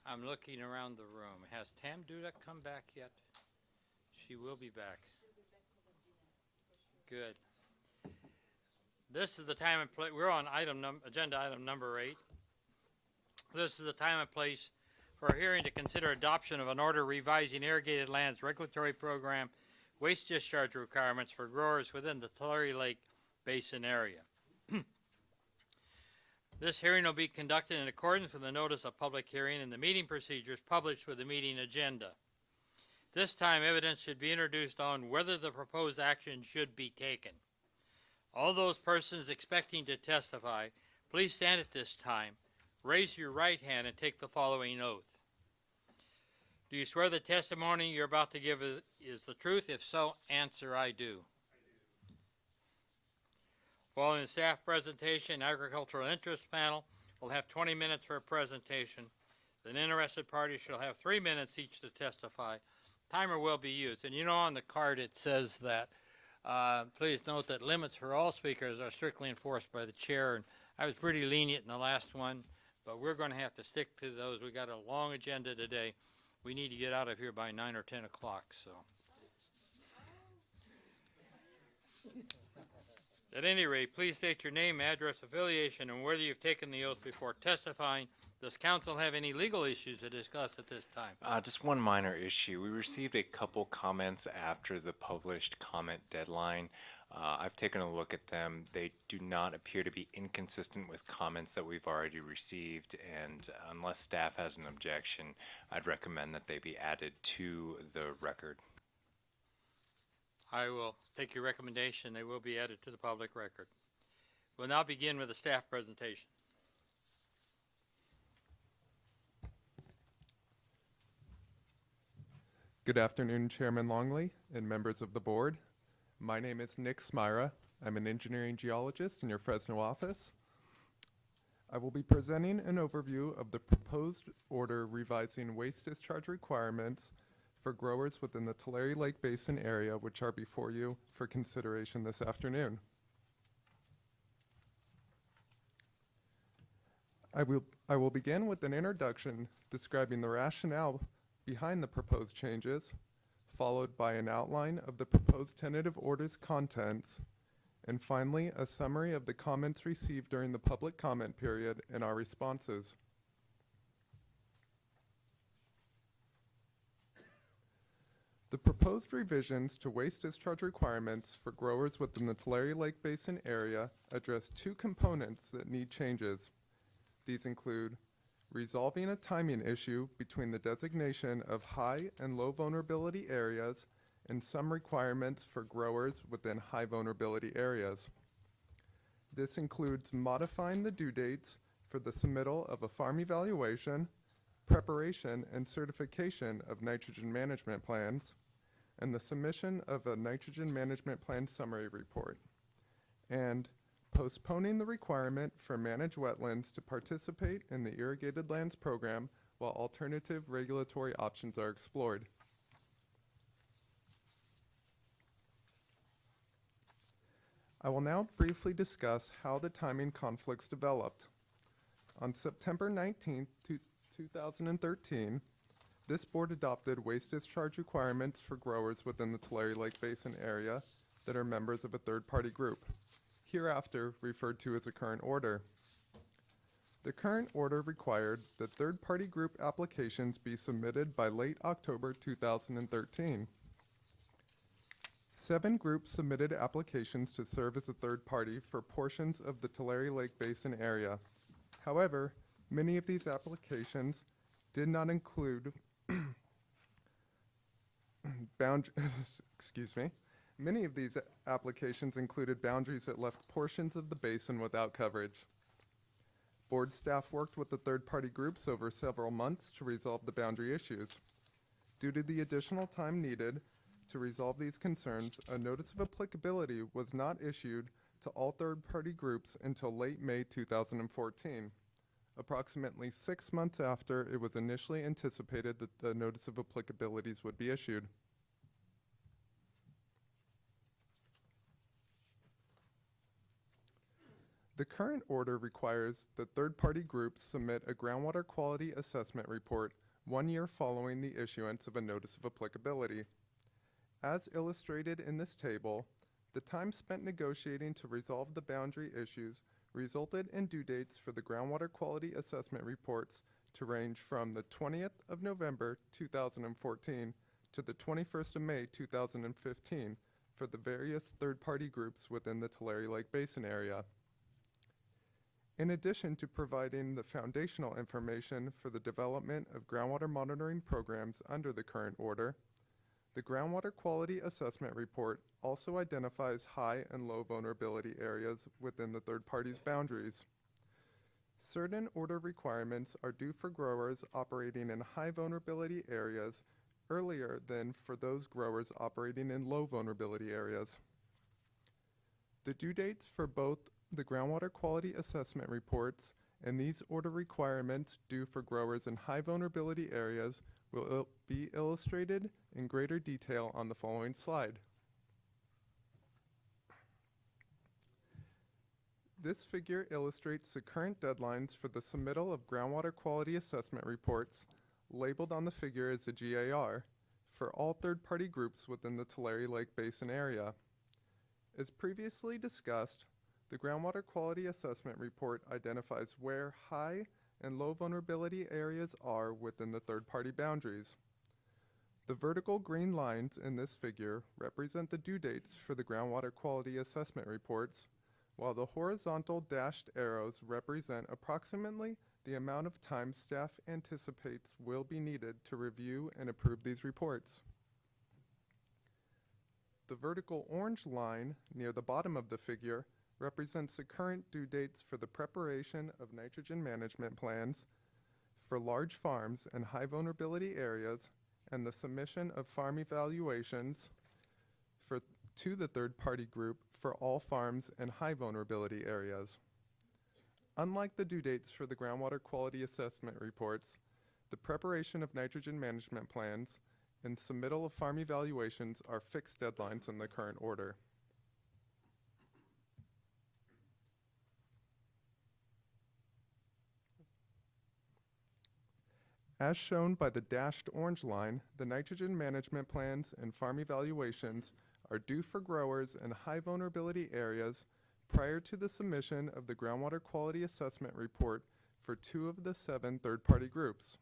I'm looking around the room. Has Tam Dudek come back yet? She will be back. Good. This is the time and place. We're on agenda item number 8. This is the time and place for a hearing to consider adoption of an order revising irrigated lands regulatory program waste discharge requirements for growers within the Tulare Lake Basin area. This hearing will be conducted in accordance with the notice of public hearing and the meeting procedures published with the meeting agenda. This time, evidence should be introduced on whether the proposed action should be taken. All those persons expecting to testify, please stand at this time, raise your right hand, and take the following oath. Do you swear the testimony you're about to give is the truth? If so, answer, I do. Following the staff presentation, Agricultural Interest Panel will have 20 minutes for a presentation. Then interested parties shall have 3 minutes each to testify. Timer will be used. And you know on the card it says that please note that limits for all speakers are strictly enforced by the chair. And I was pretty lenient in the last one, but we're going to have to stick to those. We got a long agenda today. We need to get out of here by 9 or 10 o'clock. So. At any rate, please state your name, address, affiliation, and whether you've taken the oath before testifying. Does council have any legal issues to discuss at this time? Just one minor issue. We received a couple comments after the published comment deadline. I've taken a look at them. They do not appear to be inconsistent with comments that we've already received, and unless staff has an objection, I'd recommend that they be added to the record. I will take your recommendation. They will be added to the public record. We'll now begin with the staff presentation. Good afternoon, Chairman Longley and members of the board. My name is Nick Smyra. I'm an engineering geologist in your Fresno office. I will be presenting an overview of the proposed order revising waste discharge requirements for growers within the Tulare Lake Basin area, which are before you for consideration this afternoon. I will begin with an introduction describing the rationale behind the proposed changes, followed by an outline of the proposed tentative order's contents, and finally a summary of the comments received during the public comment period and our responses. The proposed revisions to waste discharge requirements for growers within the Tulare Lake Basin area address two components that need changes. These include resolving a timing issue between the designation of high and low vulnerability areas and some requirements for growers within high vulnerability areas. This includes modifying the due dates for the submittal of a farm evaluation, preparation and certification of nitrogen management plans, and the submission of a nitrogen management plan summary report, and postponing the requirement for managed wetlands to participate in the irrigated lands program while alternative regulatory options are explored. I will now briefly discuss how the timing conflicts developed. On September 19, 2013, this board adopted waste discharge requirements for growers within the Tulare Lake Basin area that are members of a third-party group, hereafter referred to as a current order. The current order required that third-party group applications be submitted by late October 2013. 7 groups submitted applications to serve as a third party for portions of the Tulare Lake Basin area. However, many of these applications did not include Many of these applications included boundaries that left portions of the basin without coverage. Board staff worked with the third-party groups over several months to resolve the boundary issues. Due to the additional time needed to resolve these concerns, a notice of applicability was not issued to all third-party groups until late May 2014, approximately 6 months after it was initially anticipated that the notice of applicabilities would be issued. The current order requires that third-party groups submit a groundwater quality assessment report 1 year following the issuance of a notice of applicability. As illustrated in this table, the time spent negotiating to resolve the boundary issues resulted in due dates for the groundwater quality assessment reports to range from the 20th of November 2014 to the 21st of May 2015 for the various third-party groups within the Tulare Lake Basin area. In addition to providing the foundational information for the development of groundwater monitoring programs under the current order, the Groundwater Quality Assessment Report also identifies high and low vulnerability areas within the third party's boundaries. Certain order requirements are due for growers operating in high vulnerability areas earlier than for those growers operating in low vulnerability areas. The due dates for both the Groundwater Quality Assessment Reports and these order requirements due for growers in high vulnerability areas will be illustrated in greater detail on the following slide. This figure illustrates the current deadlines for the submittal of groundwater quality assessment reports, labeled on the figure as a GAR, for all third-party groups within the Tulare Lake Basin area. As previously discussed, the Groundwater Quality Assessment Report identifies where high and low vulnerability areas are within the third-party boundaries. The vertical green lines in this figure represent the due dates for the groundwater quality assessment reports, while the horizontal dashed arrows represent approximately the amount of time staff anticipates will be needed to review and approve these reports. The vertical orange line near the bottom of the figure represents the current due dates for the preparation of nitrogen management plans for large farms and high vulnerability areas and the submission of farm evaluations to the third-party group for all farms and high vulnerability areas. Unlike the due dates for the groundwater quality assessment reports, the preparation of nitrogen management plans and submittal of farm evaluations are fixed deadlines in the current order. As shown by the dashed orange line, the nitrogen management plans and farm evaluations are due for growers in high vulnerability areas prior to the submission of the groundwater quality assessment report for 2 of the 7 third-party groups.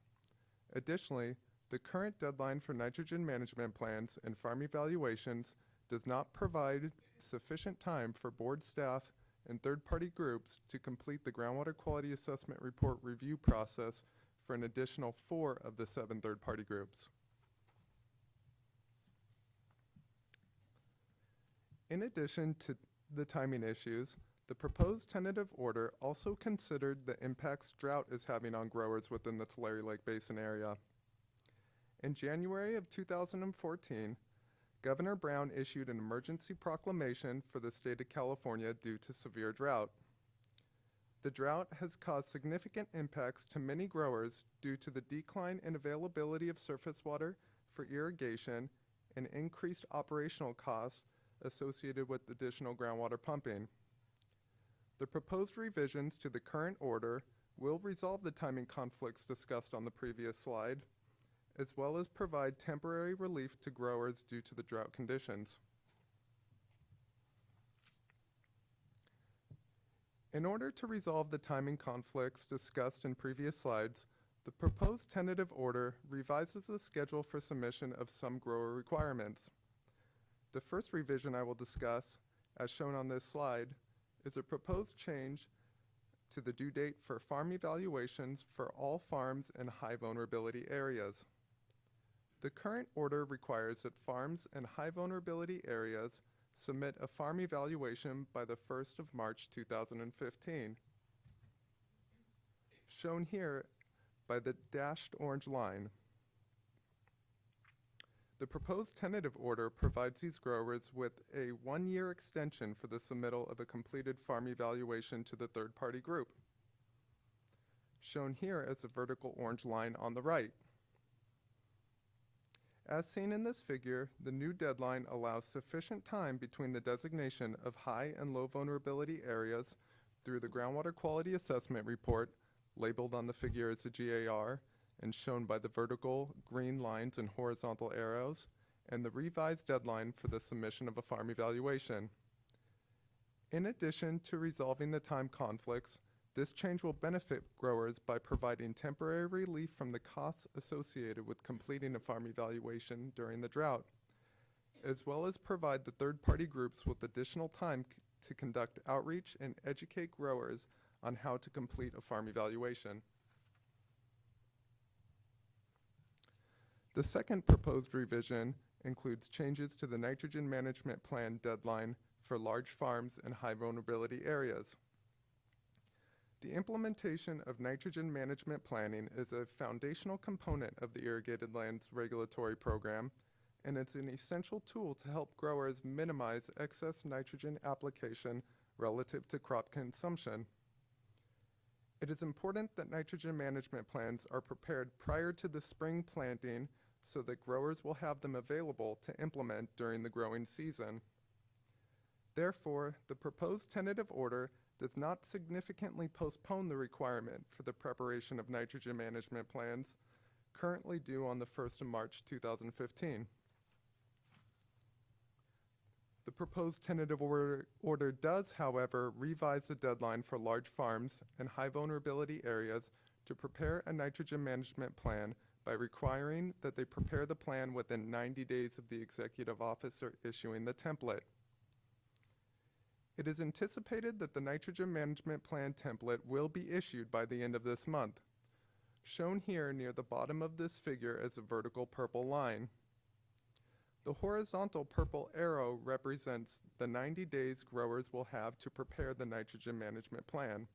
Additionally, the current deadline for nitrogen management plans and farm evaluations does not provide sufficient time for board staff and third-party groups to complete the groundwater quality assessment report review process for an additional 4 of the 7 third-party groups. In addition to the timing issues, the proposed tentative order also considered the impacts drought is having on growers within the Tulare Lake Basin area. In January of 2014, Governor Brown issued an emergency proclamation for the state of California due to severe drought. The drought has caused significant impacts to many growers due to the decline in availability of surface water for irrigation and increased operational costs associated with additional groundwater pumping. The proposed revisions to the current order will resolve the timing conflicts discussed on the previous slide, as well as provide temporary relief to growers due to the drought conditions. In order to resolve the timing conflicts discussed in previous slides, the proposed tentative order revises the schedule for submission of some grower requirements. The first revision I will discuss, as shown on this slide, is a proposed change to the due date for farm evaluations for all farms in high vulnerability areas. The current order requires that farms in high vulnerability areas submit a farm evaluation by the 1st of March 2015, shown here by the dashed orange line. The proposed tentative order provides these growers with a 1-year extension for the submittal of a completed farm evaluation to the third-party group, shown here as the vertical orange line on the right. As seen in this figure, the new deadline allows sufficient time between the designation of high and low vulnerability areas through the Groundwater Quality Assessment Report, labeled on the figure as a GAR, and shown by the vertical green lines and horizontal arrows, and the revised deadline for the submission of a farm evaluation. In addition to resolving the time conflicts, this change will benefit growers by providing temporary relief from the costs associated with completing a farm evaluation during the drought, as well as provide the third-party groups with additional time to conduct outreach and educate growers on how to complete a farm evaluation. The second proposed revision includes changes to the nitrogen management plan deadline for large farms and high vulnerability areas. The implementation of nitrogen management planning is a foundational component of the irrigated lands regulatory program, and it's an essential tool to help growers minimize excess nitrogen application relative to crop consumption. It is important that nitrogen management plans are prepared prior to the spring planting so that growers will have them available to implement during the growing season. Therefore, the proposed tentative order does not significantly postpone the requirement for the preparation of nitrogen management plans currently due on the 1st of March 2015. The proposed tentative order does, however, revise the deadline for large farms and high vulnerability areas to prepare a nitrogen management plan by requiring that they prepare the plan within 90 days of the executive officer issuing the template. It is anticipated that the nitrogen management plan template will be issued by the end of this month, shown here near the bottom of this figure as a vertical purple line. The horizontal purple arrow represents the 90 days growers will have to prepare the nitrogen management plan.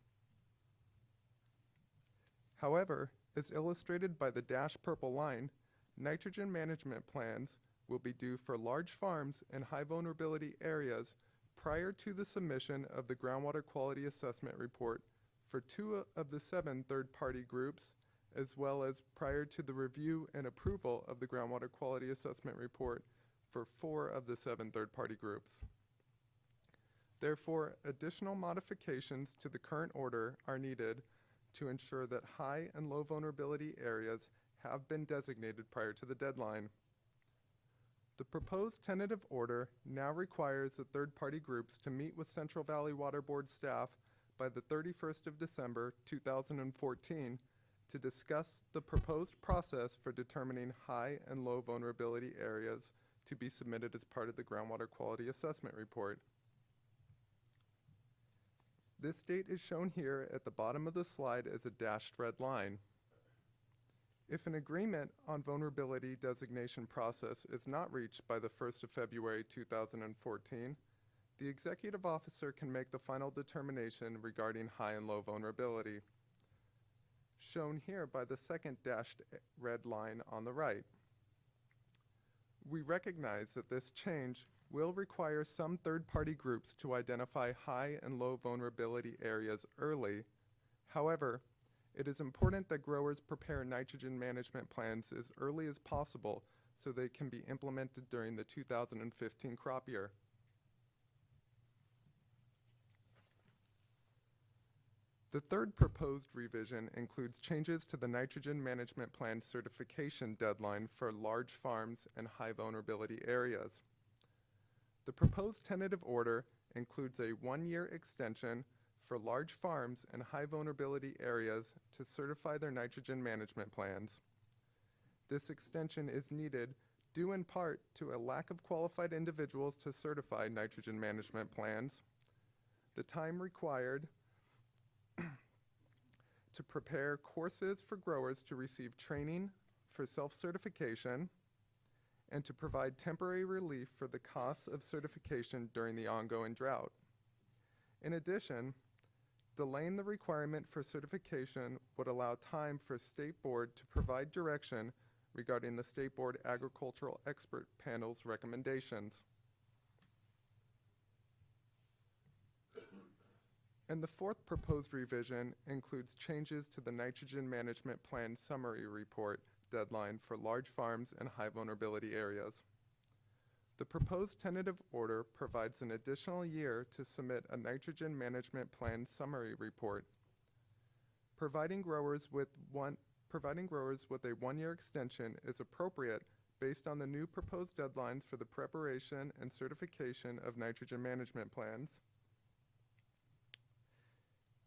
However, as illustrated by the dashed purple line, nitrogen management plans will be due for large farms and high vulnerability areas prior to the submission of the Groundwater Quality Assessment Report for 2 of the 7 third-party groups, as well as prior to the review and approval of the Groundwater Quality Assessment Report for 4 of the 7 third-party groups. Therefore, additional modifications to the current order are needed to ensure that high and low vulnerability areas have been designated prior to the deadline. The proposed tentative order now requires the third-party groups to meet with Central Valley Water Board staff by the 31st of December 2014 to discuss the proposed process for determining high and low vulnerability areas to be submitted as part of the Groundwater Quality Assessment Report. This date is shown here at the bottom of the slide as a dashed red line. If an agreement on vulnerability designation process is not reached by the 1st of February 2014, the executive officer can make the final determination regarding high and low vulnerability, shown here by the second dashed red line on the right. We recognize that this change will require some third-party groups to identify high and low vulnerability areas early. However, it is important that growers prepare nitrogen management plans as early as possible so they can be implemented during the 2015 crop year. The third proposed revision includes changes to the nitrogen management plan certification deadline for large farms and high vulnerability areas. The proposed tentative order includes a 1-year extension for large farms and high vulnerability areas to certify their nitrogen management plans. This extension is needed due in part to a lack of qualified individuals to certify nitrogen management plans, the time required to prepare courses for growers to receive training for self-certification, and to provide temporary relief for the costs of certification during the ongoing drought. In addition, delaying the requirement for certification would allow time for State Board to provide direction regarding the State Board Agricultural Expert Panel's recommendations. And the fourth proposed revision includes changes to the Nitrogen Management Plan Summary Report deadline for large farms and high vulnerability areas. The proposed tentative order provides an additional year to submit a nitrogen management plan summary report. Providing growers with a one-year extension is appropriate based on the new proposed deadlines for the preparation and certification of nitrogen management plans.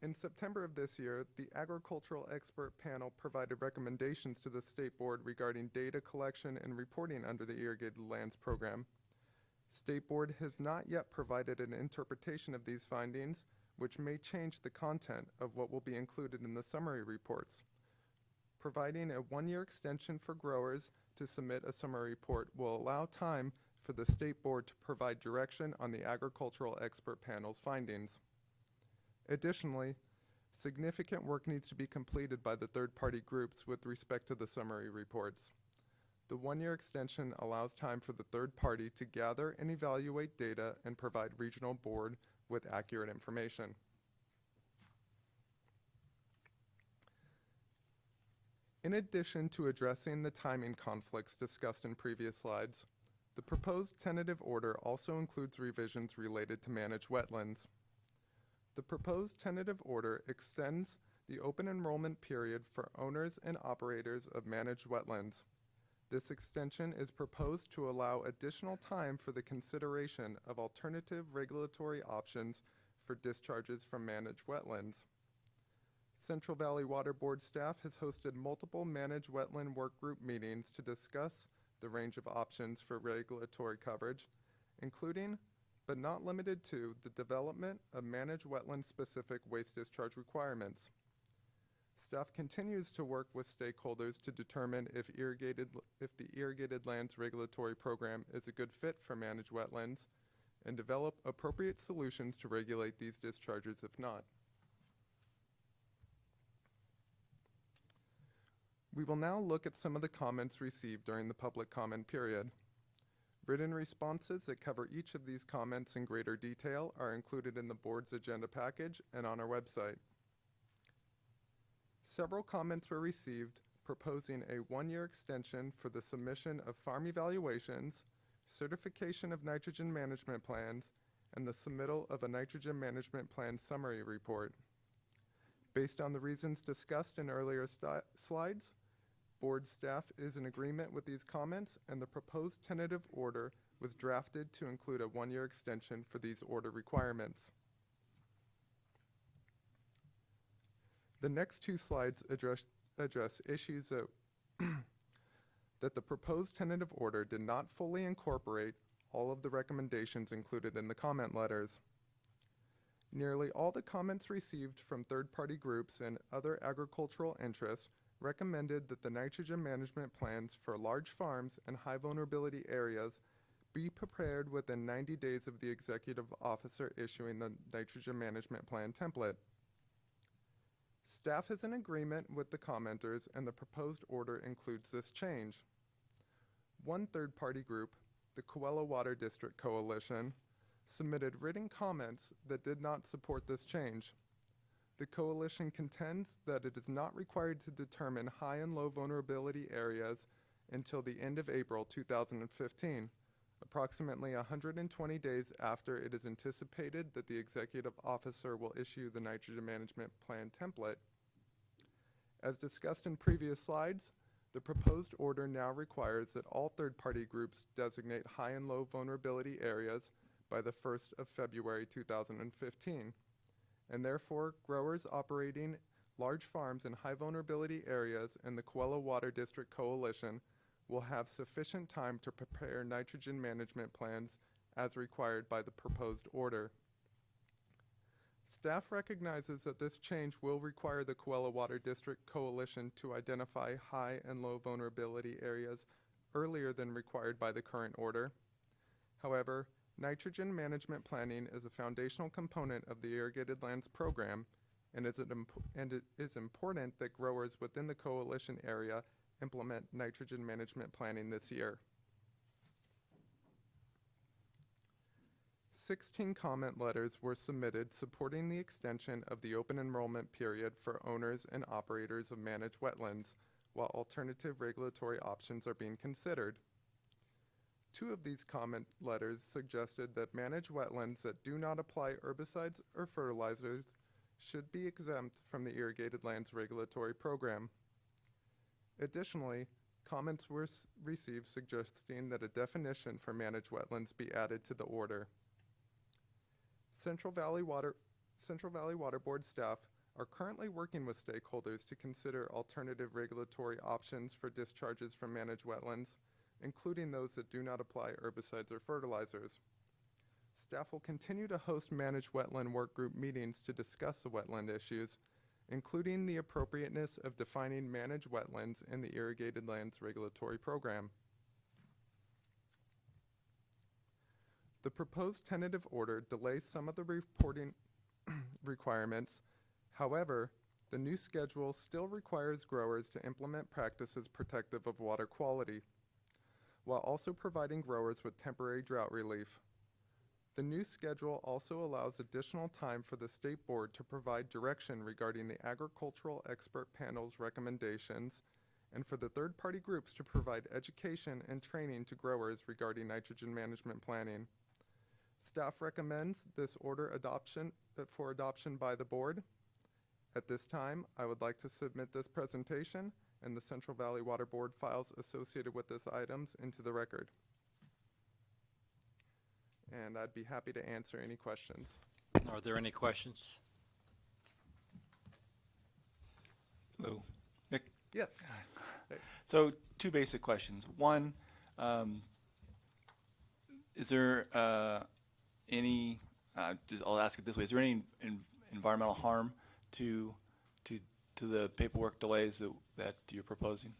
In September of this year, the Agricultural Expert Panel provided recommendations to the State Board regarding data collection and reporting under the Irrigated Lands Program. State Board has not yet provided an interpretation of these findings, which may change the content of what will be included in the summary reports. Providing a one-year extension for growers to submit a summary report will allow time for the State Board to provide direction on the Agricultural Expert Panel's findings. Additionally, significant work needs to be completed by the third-party groups with respect to the summary reports. The one-year extension allows time for the third party to gather and evaluate data and provide regional board with accurate information. In addition to addressing the timing conflicts discussed in previous slides, the proposed tentative order also includes revisions related to managed wetlands. The proposed tentative order extends the open enrollment period for owners and operators of managed wetlands. This extension is proposed to allow additional time for the consideration of alternative regulatory options for discharges from managed wetlands. Central Valley Water Board staff has hosted multiple managed wetland work group meetings to discuss the range of options for regulatory coverage, including, but not limited to, the development of managed wetland-specific waste discharge requirements. Staff continues to work with stakeholders to determine if the Irrigated Lands Regulatory Program is a good fit for managed wetlands and develop appropriate solutions to regulate these discharges if not. We will now look at some of the comments received during the public comment period. Written responses that cover each of these comments in greater detail are included in the board's agenda package and on our website. Several comments were received proposing a one-year extension for the submission of farm evaluations, certification of nitrogen management plans, and the submittal of a nitrogen management plan summary report. Based on the reasons discussed in earlier slides, board staff is in agreement with these comments, and the proposed tentative order was drafted to include a one-year extension for these order requirements. The next two slides address issues that the proposed tentative order did not fully incorporate all of the recommendations included in the comment letters. Nearly all the comments received from third-party groups and other agricultural interests recommended that the nitrogen management plans for large farms and high vulnerability areas be prepared within 90 days of the executive officer issuing the nitrogen management plan template. Staff is in agreement with the commenters, and the proposed order includes this change. One third-party group, the Cordova Water District Coalition, submitted written comments that did not support this change. The coalition contends that it is not required to determine high and low vulnerability areas until the end of April 2015, approximately 120 days after it is anticipated that the executive officer will issue the nitrogen management plan template. As discussed in previous slides, the proposed order now requires that all third-party groups designate high and low vulnerability areas by the 1st of February 2015, and therefore growers operating large farms in high vulnerability areas in the Cordova Water District Coalition will have sufficient time to prepare nitrogen management plans as required by the proposed order. Staff recognizes that this change will require the Cordova Water District Coalition to identify high and low vulnerability areas earlier than required by the current order. However, nitrogen management planning is a foundational component of the Irrigated Lands Program, and it is important that growers within the coalition area implement nitrogen management planning this year. 16 comment letters were submitted supporting the extension of the open enrollment period for owners and operators of managed wetlands, while alternative regulatory options are being considered. Two of these comment letters suggested that managed wetlands that do not apply herbicides or fertilizers should be exempt from the irrigated lands regulatory program. Additionally, comments were received suggesting that a definition for managed wetlands be added to the order. Central Valley Water Board staff are currently working with stakeholders to consider alternative regulatory options for discharges from managed wetlands, including those that do not apply herbicides or fertilizers. Staff will continue to host managed wetland work group meetings to discuss the wetland issues, including the appropriateness of defining managed wetlands in the irrigated lands regulatory program. The proposed tentative order delays some of the reporting requirements. However, the new schedule still requires growers to implement practices protective of water quality, while also providing growers with temporary drought relief. The new schedule also allows additional time for the State Board to provide direction regarding the Agricultural Expert Panel's recommendations and for the third-party groups to provide education and training to growers regarding nitrogen management planning. Staff recommends this order for adoption by the Board. At this time, I would like to submit this presentation and the Central Valley Water Board files associated with this items into the record. And I'd be happy to answer any questions. Are there any questions? Hello, Nick. Yes. Hey. So two basic questions. One, is there any, I'll ask it this way, is there any environmental harm to the paperwork delays that you're proposing?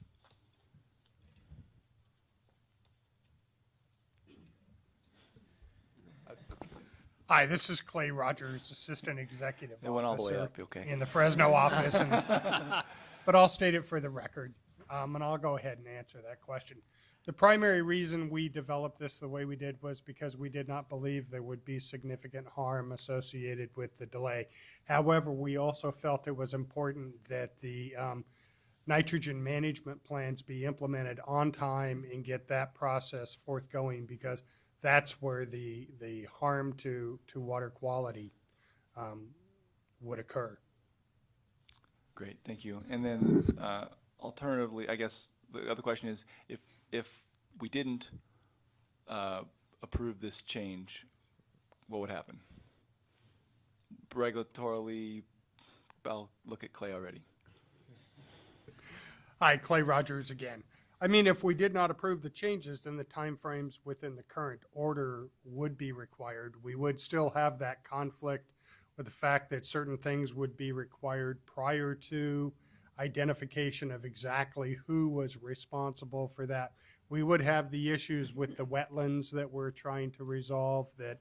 Hi, this is Clay Rogers, Assistant Executive It went all the way Officer up, okay. in the Fresno office, but I'll state it for the record, and I'll go ahead and answer that question. The primary reason we developed this the way we did was because we did not believe there would be significant harm associated with the delay. However, we also felt it was important that the nitrogen management plans be implemented on time and get that process forthgoing, because that's where the harm to water quality would occur. Great, thank you. And then alternatively, I guess the other question is, if we didn't approve this change, what would happen? Regulatorily, I'll look at Clay already. Hi, Clay Rogers again. I mean, if we did not approve the changes, then the timeframes within the current order would be required. We would still have that conflict with the fact that certain things would be required prior to identification of exactly who was responsible for that. We would have the issues with the wetlands that we're trying to resolve, that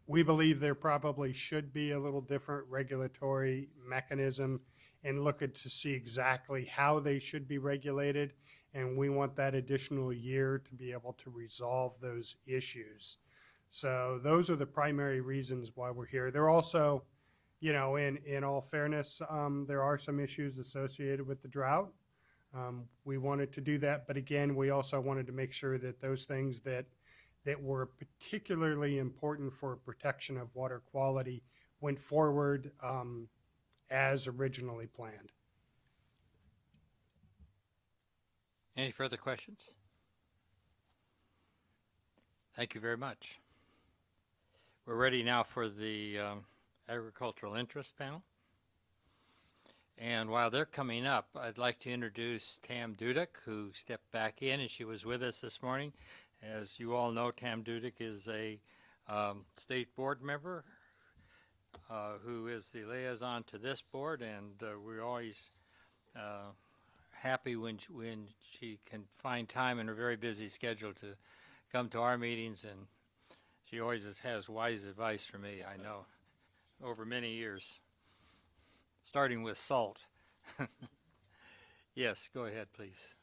we believe there probably should be a little different regulatory mechanism and look at to see exactly how they should be regulated. And we want that additional year to be able to resolve those issues. So those are the primary reasons why we're here. They're also, you know, in all fairness, there are some issues associated with the drought. We wanted to do that, but again, we also wanted to make sure that those things that were particularly important for protection of water quality went forward as originally planned. Any further questions? Thank you very much. We're ready now for the Agricultural Interest Panel. And while they're coming up, I'd like to introduce Tam Dudek, who stepped back in, and she was with us this morning. As you all know, Tam Dudek is a state board member who is the liaison to this board, and we're always happy when she can find time in her very busy schedule to come to our meetings, and she always has wise advice for me, I know, over many years, starting with salt. Yes, go ahead, please.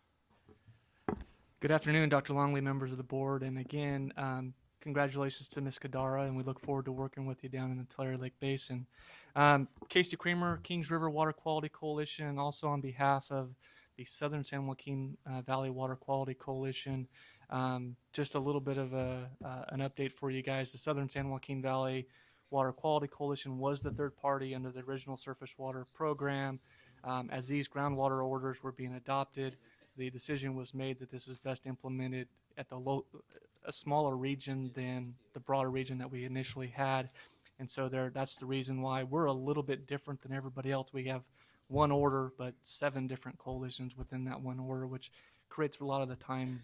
Good afternoon, Dr. Longley, members of the board, and again, congratulations to Ms. Kadara, and we look forward to working with you down in the Tulare Lake Basin. Casey Kramer, Kings River Water Quality Coalition, and also on behalf of the Southern San Joaquin Valley Water Quality Coalition. Just a little bit of an update for you guys. The Southern San Joaquin Valley Water Quality Coalition was the third party under the original surface water program. As these groundwater orders were being adopted, the decision was made that this is best implemented at a smaller region than the broader region that we initially had. And so that's the reason why we're a little bit different than everybody else. We have one order, but 7 different coalitions within that one order, which creates a lot of the time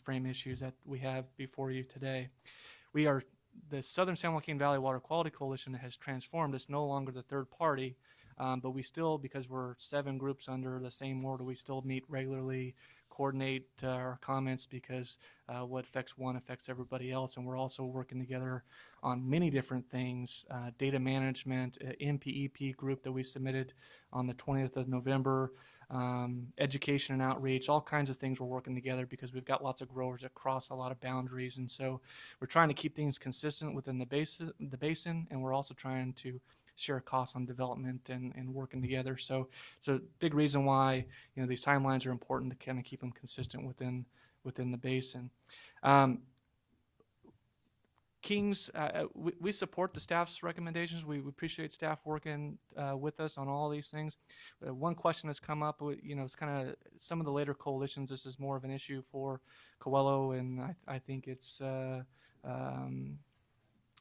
frame issues that we have before you today. The Southern San Joaquin Valley Water Quality Coalition has transformed. It's no longer the third party, but we still, because we're 7 groups under the same order, we still meet regularly, coordinate our comments, because what affects one affects everybody else. And we're also working together on many different things, data management, MPEP group that we submitted on the 20th of November, education and outreach, all kinds of things we're working together because we've got lots of growers that cross a lot of boundaries. And so we're trying to keep things consistent within the basin, and we're also trying to share costs on development and working together. So big reason why these timelines are important to kind of keep them consistent within the basin. Kings, we support the staff's recommendations. We appreciate staff working with us on all these things. One question that's come up, it's kind of some of the later coalitions. This is more of an issue for Coelho, and I think it's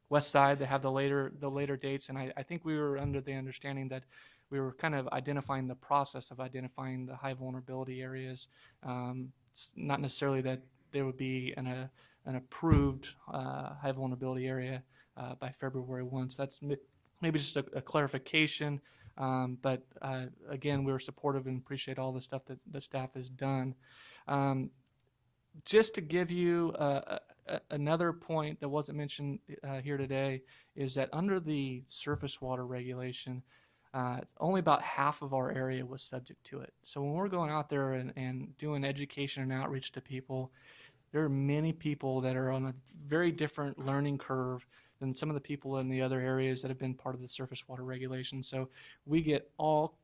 West Side that have the later dates. And I think we were under the understanding that we were kind of identifying the process of identifying the high vulnerability areas. It's not necessarily that there would be an approved high vulnerability area by February 1. So that's maybe just a clarification. But again, we were supportive and appreciate all the stuff that the staff has done. Just to give you another point that wasn't mentioned here today is that under the surface water regulation, only about half of our area was subject to it. So when we're going out there and doing education and outreach to people, there are many people that are on a very different learning curve than some of the people in the other areas that have been part of the surface water regulation. So we get all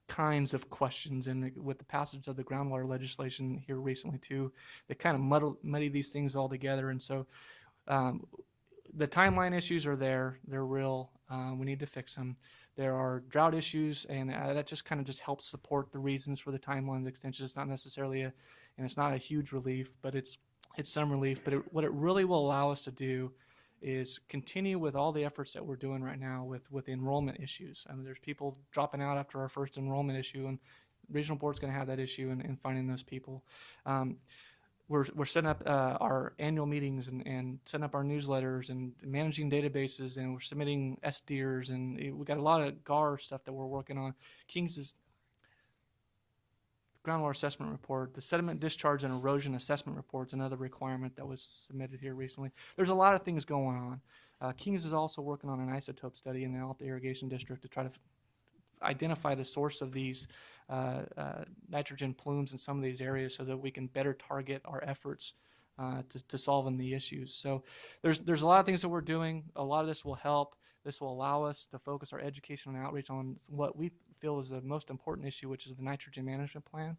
kinds of questions, and with the passage of the groundwater legislation here recently too, they kind of muddy these things all together. And so the timeline issues are there. They're real. We need to fix them. There are drought issues, and that just kind of helps support the reasons for the timeline extension. It's not necessarily and it's not a huge relief, but it's some relief. But what it really will allow us to do is continue with all the efforts that we're doing right now with the enrollment issues. I mean, there's people dropping out after our first enrollment issue, and regional board's going to have that issue in finding those people. We're setting up our annual meetings and setting up our newsletters and managing databases, and we're submitting SDRs, and we got a lot of GAR stuff that we're working on. King's groundwater assessment report, the sediment discharge and erosion assessment report is another requirement that was submitted here recently. There's a lot of things going on. Kings is also working on an isotope study in the Alta Irrigation District to try to identify the source of these nitrogen plumes in some of these areas so that we can better target our efforts to solving the issues. So there's a lot of things that we're doing. A lot of this will help. This will allow us to focus our education and outreach on what we feel is the most important issue, which is the nitrogen management plan.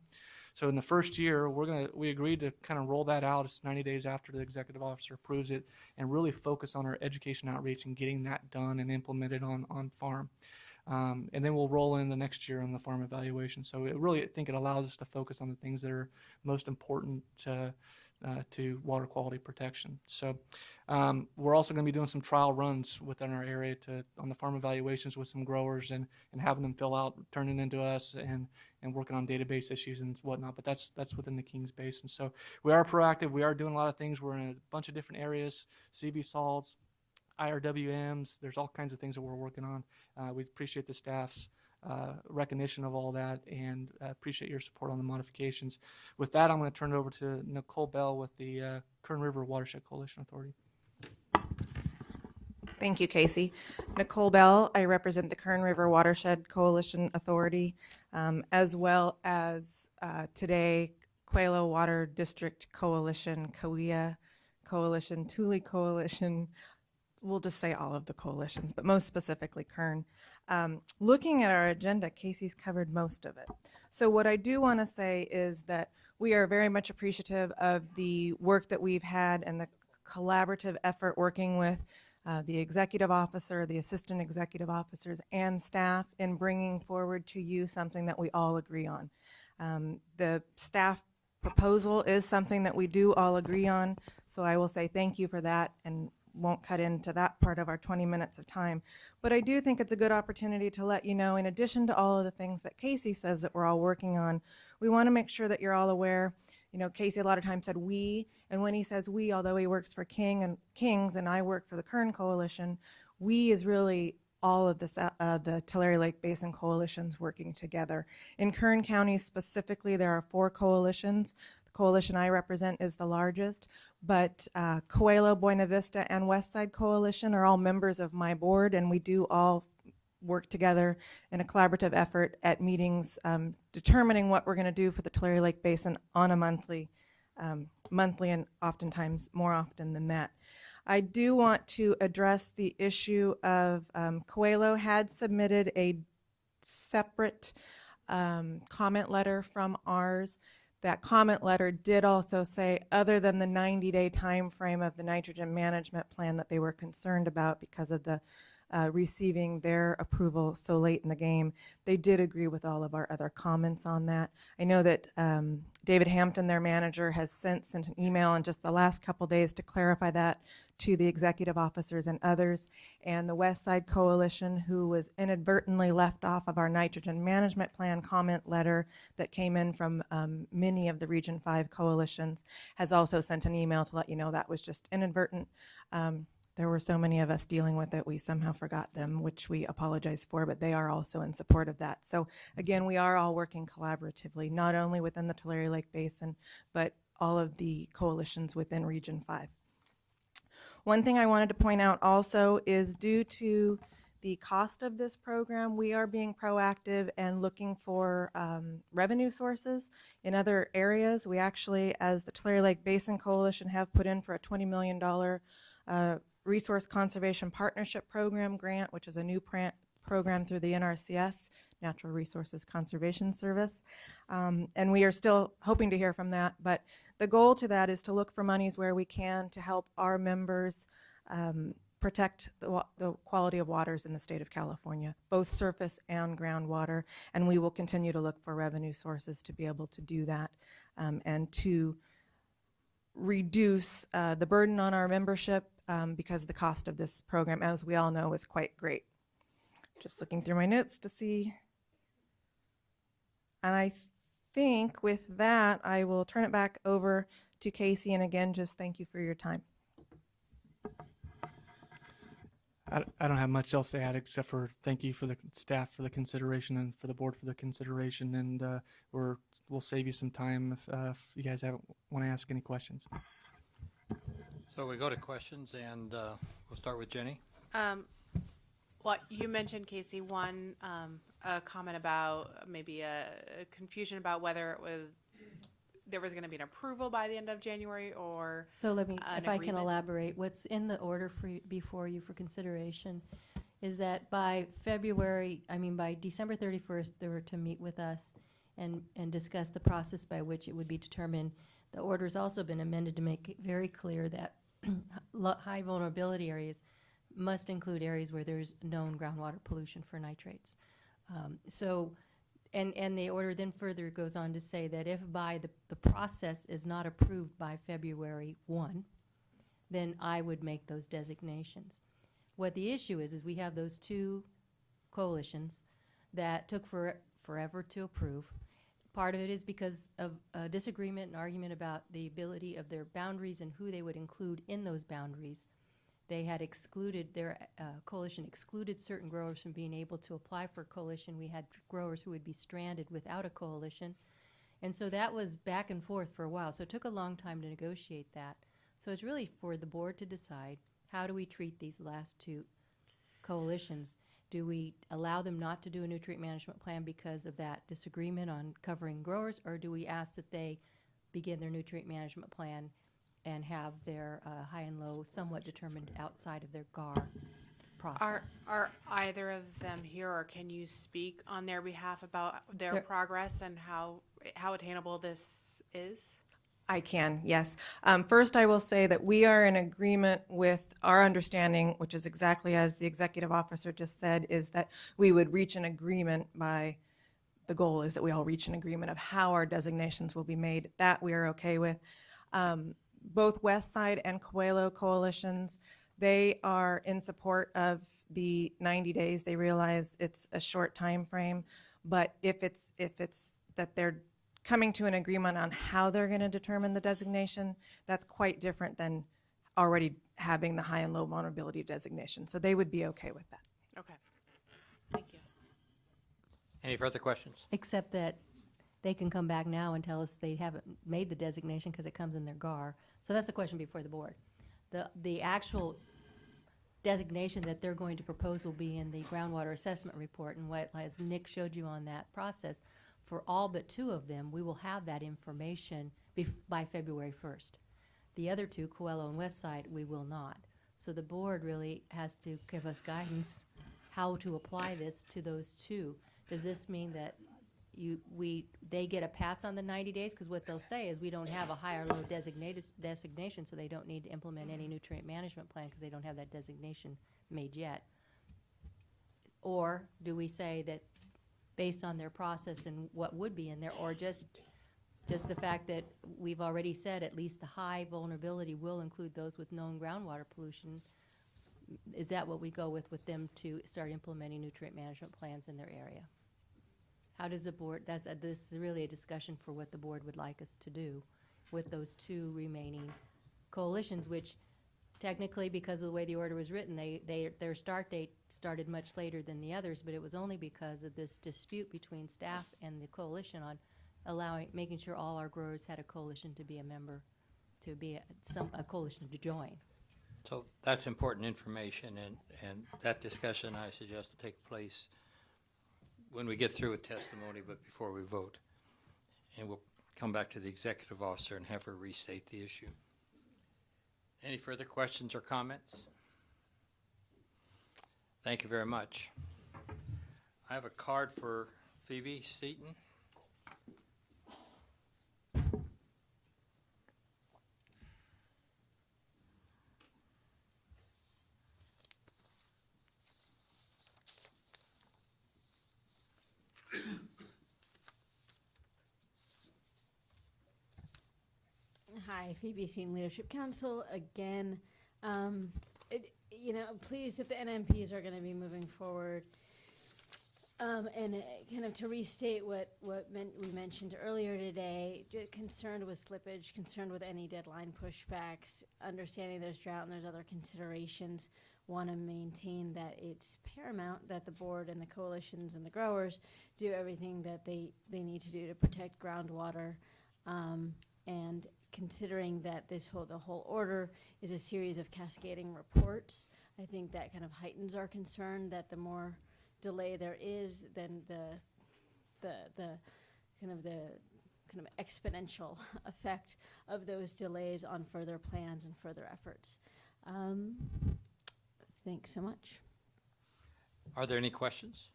So in the first year, we agreed to kind of roll that out. It's 90 days after the executive officer approves it, and really focus on our education outreach and getting that done and implemented on farm. And then we'll roll in the next year on the farm evaluation. So I think it allows us to focus on the things that are most important to water quality protection. So we're also going to be doing some trial runs within our area on the farm evaluations with some growers and having them fill out, turning into us, and working on database issues and whatnot. But that's within the Kings Basin. So we are proactive. We are doing a lot of things. We're in a bunch of different areas, CV salts, IRWMs. There's all kinds of things that we're working on. We appreciate the staff's recognition of all that, and appreciate your support on the modifications. With that, I'm going to turn it over to Nicole Bell with the Kern River Watershed Coalition Authority. Thank you, Casey. Nicole Bell. I represent the Kern River Watershed Coalition Authority, as well as today Coelho Water District Coalition, CAWIA Coalition, Thule Coalition. We'll just say all of the coalitions, but most specifically Kern. Looking at our agenda, Casey's covered most of it. So what I do want to say is that we are very much appreciative of the work that we've had and the collaborative effort working with the executive officer, the assistant executive officers, and staff in bringing forward to you something that we all agree on. The staff proposal is something that we do all agree on, so I will say thank you for that and won't cut into that part of our 20 minutes of time. But I do think it's a good opportunity to let you know, in addition to all of the things that Casey says that we're all working on, we want to make sure that you're all aware. You know, Casey a lot of times said we, and when he says we, although he works for Kings and I work for the Kern Coalition, we is really all of the Tulare Lake Basin coalitions working together. In Kern County specifically, there are 4 coalitions. The coalition I represent is the largest, but Coelho, Buena Vista, and Westside Coalition are all members of my board, and we do all work together in a collaborative effort at meetings determining what we're going to do for the Tulare Lake Basin on a monthly and oftentimes more often than that. I do want to address the issue of Coelho had submitted a separate comment letter from ours. That comment letter did also say, other than the 90-day time frame of the nitrogen management plan that they were concerned about because of the receiving their approval so late in the game, they did agree with all of our other comments on that. I know that David Hampton, their manager, has sent an email in just the last couple days to clarify that to the executive officers and others. And the West Side Coalition, who was inadvertently left off of our nitrogen management plan comment letter that came in from many of the Region 5 coalitions, has also sent an email to let you know that was just inadvertent. There were so many of us dealing with it, we somehow forgot them, which we apologize for, but they are also in support of that. So again, we are all working collaboratively, not only within the Tulare Lake Basin, but all of the coalitions within Region 5. One thing I wanted to point out also is, due to the cost of this program, we are being proactive and looking for revenue sources in other areas. We actually, as the Tulare Lake Basin Coalition, have put in for a $20 million Resource Conservation Partnership Program grant, which is a new program through the NRCS, Natural Resources Conservation Service. And we are still hoping to hear from that, but the goal to that is to look for monies where we can to help our members protect the quality of waters in the state of California, both surface and groundwater, and we will continue to look for revenue sources to be able to do that and to reduce the burden on our membership because the cost of this program, as we all know, is quite great. Just looking through my notes to see. And I think with that, I will turn it back over to Casey. And again, just thank you for your time. I don't have much else to add except for thank you for the staff for the consideration and for the board for the consideration. And we'll save you some time if you guys want to ask any questions. So we go to questions, and we'll start with Jenny. What you mentioned, Casey, one a comment about maybe a confusion about whether there was going to be an approval by the end of January or So let me, an if I can agreement. elaborate, what's in the order before you for consideration is that by December 31st, they were to meet with us and discuss the process by which it would be determined. The order's also been amended to make it very clear that high vulnerability areas must include areas where there's known groundwater pollution for nitrates. And the order then further goes on to say that if by the process is not approved by February 1, then I would make those designations. What the issue is we have those 2 coalitions that took forever to approve. Part of it is because of a disagreement and argument about the ability of their boundaries and who they would include in those boundaries. They had excluded, their coalition excluded certain growers from being able to apply for a coalition. We had growers who would be stranded without a coalition. And so that was back and forth for a while. So it took a long time to negotiate that. So it's really for the board to decide, how do we treat these last 2 coalitions? Do we allow them not to do a nutrient management plan because of that disagreement on covering growers, or do we ask that they begin their nutrient management plan and have their high and low somewhat determined outside of their GAR? process. Are either of them here, or can you speak on their behalf about their They're- progress and how attainable this is? I can, yes. First, I will say that we are in agreement with our understanding, which is exactly as the executive officer just said, is that we would reach an agreement by, the goal is that we all reach an agreement of how our designations will be made. That we are okay with. Both West Side and Coelho coalitions, they are in support of the 90 days. They realize it's a short time frame, but if it's that they're coming to an agreement on how they're going to determine the designation, that's quite different than already having the high and low vulnerability designation. So they would be okay with that. Okay. Thank you. Any further questions? Except that they can come back now and tell us they haven't made the designation because it comes in their GAR. So that's the question before the board. The actual designation that they're going to propose will be in the groundwater assessment report, and what, as Nick showed you on that process, for all but 2 of them, we will have that information by February 1st. The other 2, Coelho and West Side, we will not. So the board really has to give us guidance how to apply this to those 2. Does this mean that they get a pass on the 90 days? Because what they'll say is we don't have a high or low designation, so they don't need to implement any nutrient management plan because they don't have that designation made yet. Or do we say that based on their process and what would be in there, or just the fact that we've already said at least the high vulnerability will include those with known groundwater pollution? Is that what we go with them to start implementing nutrient management plans in their area? How does the board, this is really a discussion for what the board would like us to do with those 2 remaining coalitions, which technically, because of the way the order was written, their start date started much later than the others, but it was only because of this dispute between staff and the coalition on making sure all our growers had a coalition to be a member, to be a coalition to join. So that's important information, and that discussion, I suggest, to take place when we get through with testimony, but before we vote. And we'll come back to the executive officer and have her restate the issue. Any further questions or comments? Thank you very much. I have a card for Phoebe Seaton. Hi, Phoebe Seaton, Leadership Council again. Pleased that the NMPs are going to be moving forward. Kind of to restate what we mentioned earlier today, concerned with slippage, concerned with any deadline pushbacks, understanding there's drought and there's other considerations, want to maintain that it's paramount that the board and the coalitions and the growers do everything that they need to do to protect groundwater, and considering that the whole order is a series of cascading reports, I think that kind of heightens our concern that the more delay there is, then the kind of exponential effect of those delays on further plans and further efforts. Thanks so much. Are there any questions?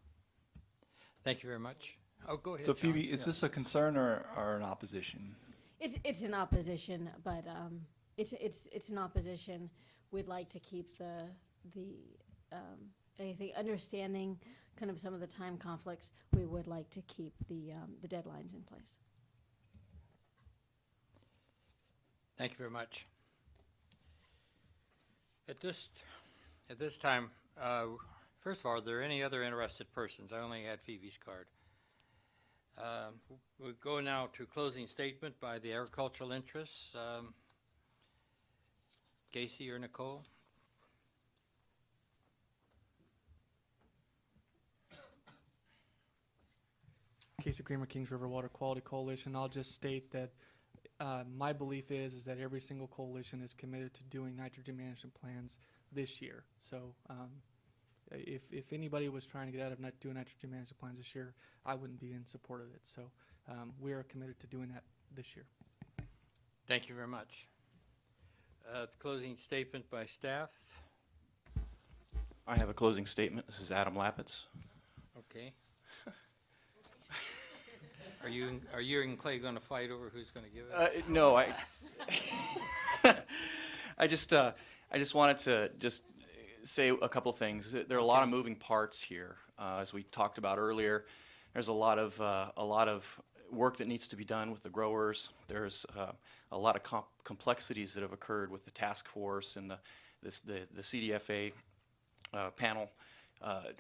Thank you very much. Oh, go ahead, So Phoebe, John. is Yeah. this a concern or an opposition? It's an opposition, but it's an opposition. We'd like to keep I think understanding kind of some of the time conflicts. We would like to keep the deadlines in place. Thank you very much. At this time, first of all, are there any other interested persons? I only had Phoebe's card. We'll go now to closing statement by the agricultural interests. Casey or Nicole? Casey Creamer, Kings River Water Quality Coalition. I'll just state that my belief is that every single coalition is committed to doing nitrogen management plans this year. So if anybody was trying to get out of doing nitrogen management plans this year, I wouldn't be in support of it. So we are committed to doing that this year. Thank you very much. Closing statement by staff. I have a closing statement. This is Adam Lapitz. Okay. Are you and Clay going to fight over who's going to give it? No, I just wanted to just say a couple things. There are a lot of moving parts here, as we talked about earlier. There's a lot of work that needs to be done with the growers. There's a lot of complexities that have occurred with the task force and the CDFA panel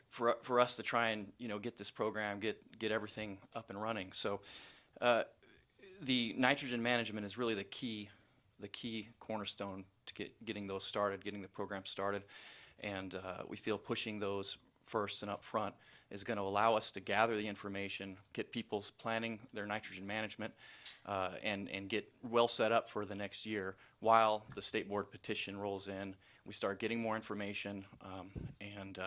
for us to try and get this program, get everything up and running. So the nitrogen management is really the key cornerstone to getting those started, getting the program started, and we feel pushing those first and up front is going to allow us to gather the information, get people's planning their nitrogen management, and get well set up for the next year while the state board petition rolls in. We start getting more information, and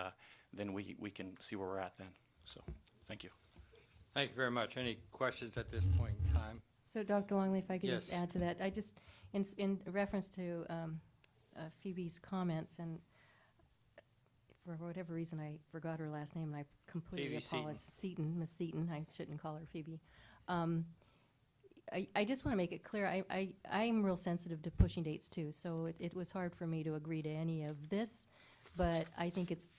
then we can see where we're at then. So, thank you. Thank you very much. Any questions at this point in time? So, Dr. Longley, if I could just Yes. add to that, I just, in reference to Phoebe's comments, and for whatever reason, I forgot her last name, and I completely Phoebe Seaton. apologize. Miss Seaton. I shouldn't call her Phoebe. I just want to make it clear, I'm real sensitive to pushing dates too, so it was hard for me to agree to any of this, but I think it's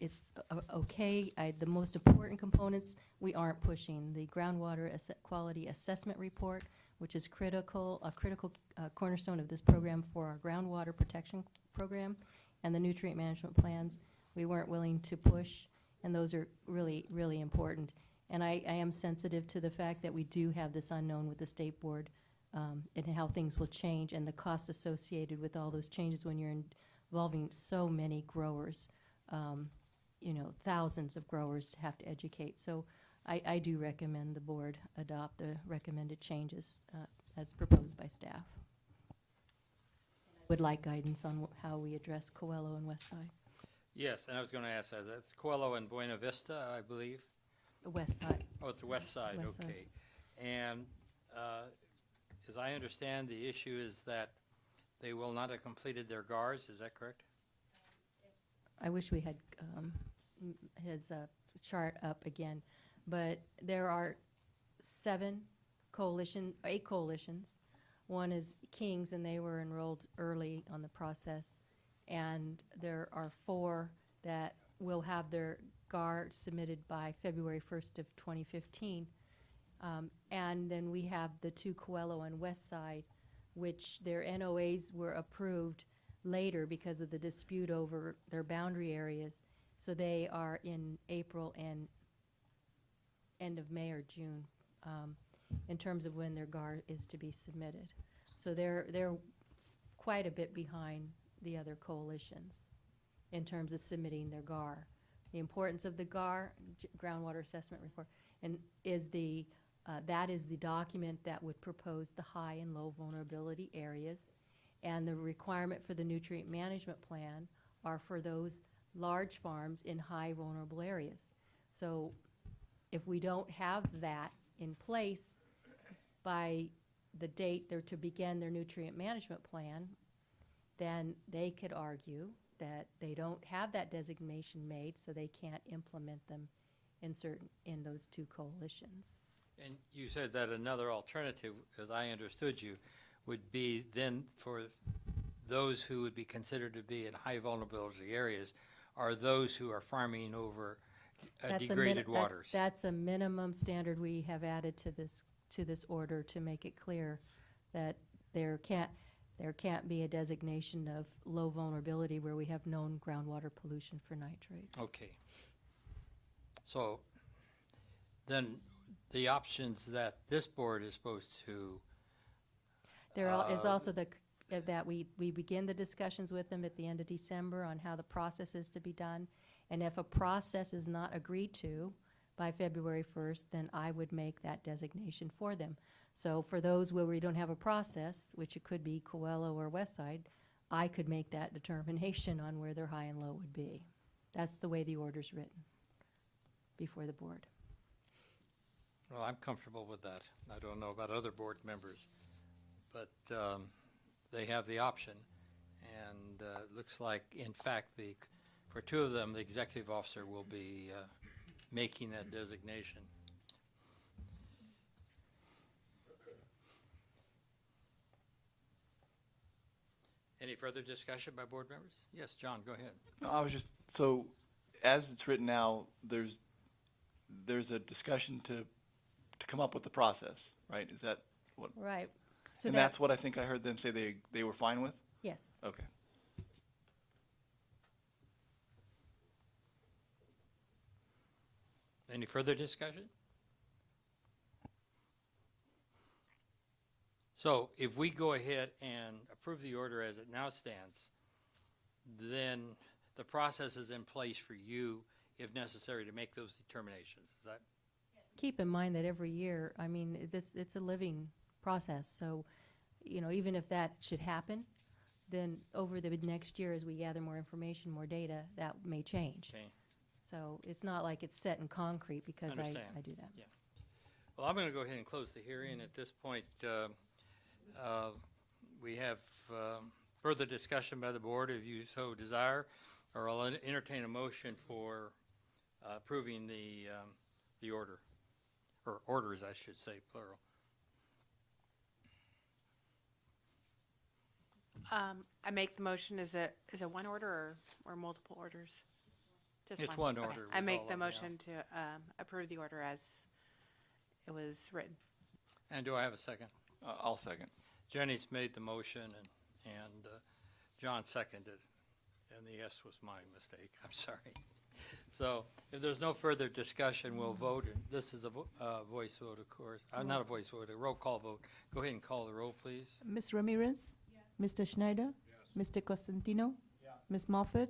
okay. The most important components, we aren't pushing. The groundwater quality assessment report, which is a critical cornerstone of this program for our groundwater protection program, and the nutrient management plans, we weren't willing to push, and those are really, really important. And I am sensitive to the fact that we do have this unknown with the state board, and how things will change and the costs associated with all those changes when you're involving so many growers. Thousands of growers have to educate. So I do recommend the board adopt the recommended changes as proposed by staff. Would like guidance on how we address Coelho and Westside. Yes, and I was going to ask that. That's Coelho and Buena Vista, I believe. The West Side. Oh, it's the west side, West side. okay. And as I understand, the issue is that they will not have completed their GARs, is that correct? I wish we had his chart up again, but there are 8 coalitions. One is Kings, and they were enrolled early on the process, and there are 4 that will have their GAR submitted by February 1st of 2015. And then we have the 2 Coelho and West Side, which their NOAs were approved later because of the dispute over their boundary areas. So they are in April and end of May or June in terms of when their GAR is to be submitted. So they're quite a bit behind the other coalitions in terms of submitting their GAR. The importance of the GAR, groundwater assessment report, and that is the document that would propose the high and low vulnerability areas, and the requirement for the nutrient management plan are for those large farms in high vulnerable areas. So if we don't have that in place by the date they're to begin their nutrient management plan, then they could argue that they don't have that designation made, so they can't implement them in those 2 coalitions. And you said that another alternative, as I understood you, would be then for those who would be considered to be in high vulnerability areas are those who are farming over degraded waters. That's a minimum standard we have added to this order to make it clear that there can't be a designation of low vulnerability where we have known groundwater pollution for nitrates. Okay. So then the options that this board is supposed to There is also that we begin the discussions with them at the end of December on how the process is to be done. And if a process is not agreed to by February 1st, then I would make that designation for them. So for those where we don't have a process, which it could be Coelho or Westside, I could make that determination on where their high and low would be. That's the way the order's written before the board. Well, I'm comfortable with that. I don't know about other board members, but they have the option. And it looks like, in fact, the For two of them, the executive officer will be making that designation. Any further discussion by board members? Yes, John, go ahead. No, I was just, so as it's written now, there's a discussion to come up with the process, right? Is that what? Right. So And that, that's what I think I heard them say they were fine with? yes. Okay. Any further discussion? So if we go ahead and approve the order as it now stands, then the process is in place for you, if necessary, to make those determinations. Is that? Keep in mind that every year, I mean, it's a living process. So, you know, even if that should happen, then over the next year, as we gather more information, more data, that may change. Okay. So it's not like it's set in concrete because I Understand. do that. Yeah. Well, I'm going to go ahead and close the hearing. At this point, we have further discussion by the board if you so desire, or I'll entertain a motion for approving the order, or orders, I should say, plural. I make the motion, is it one order or multiple orders? Just It's one Okay. order I with make all the of them, yeah. motion to approve the order as it was written. And do I have a second? I'll second. Jenny's made the motion, and John seconded, and the yes was my mistake. I'm sorry. So if there's no further discussion, we'll vote. And this is a voice vote, of course. Not a voice vote, a roll call vote. Go ahead and call the roll, please. Ms. Ramirez? Mr. Schneider? Mr. Costantino? Ms. Moffett?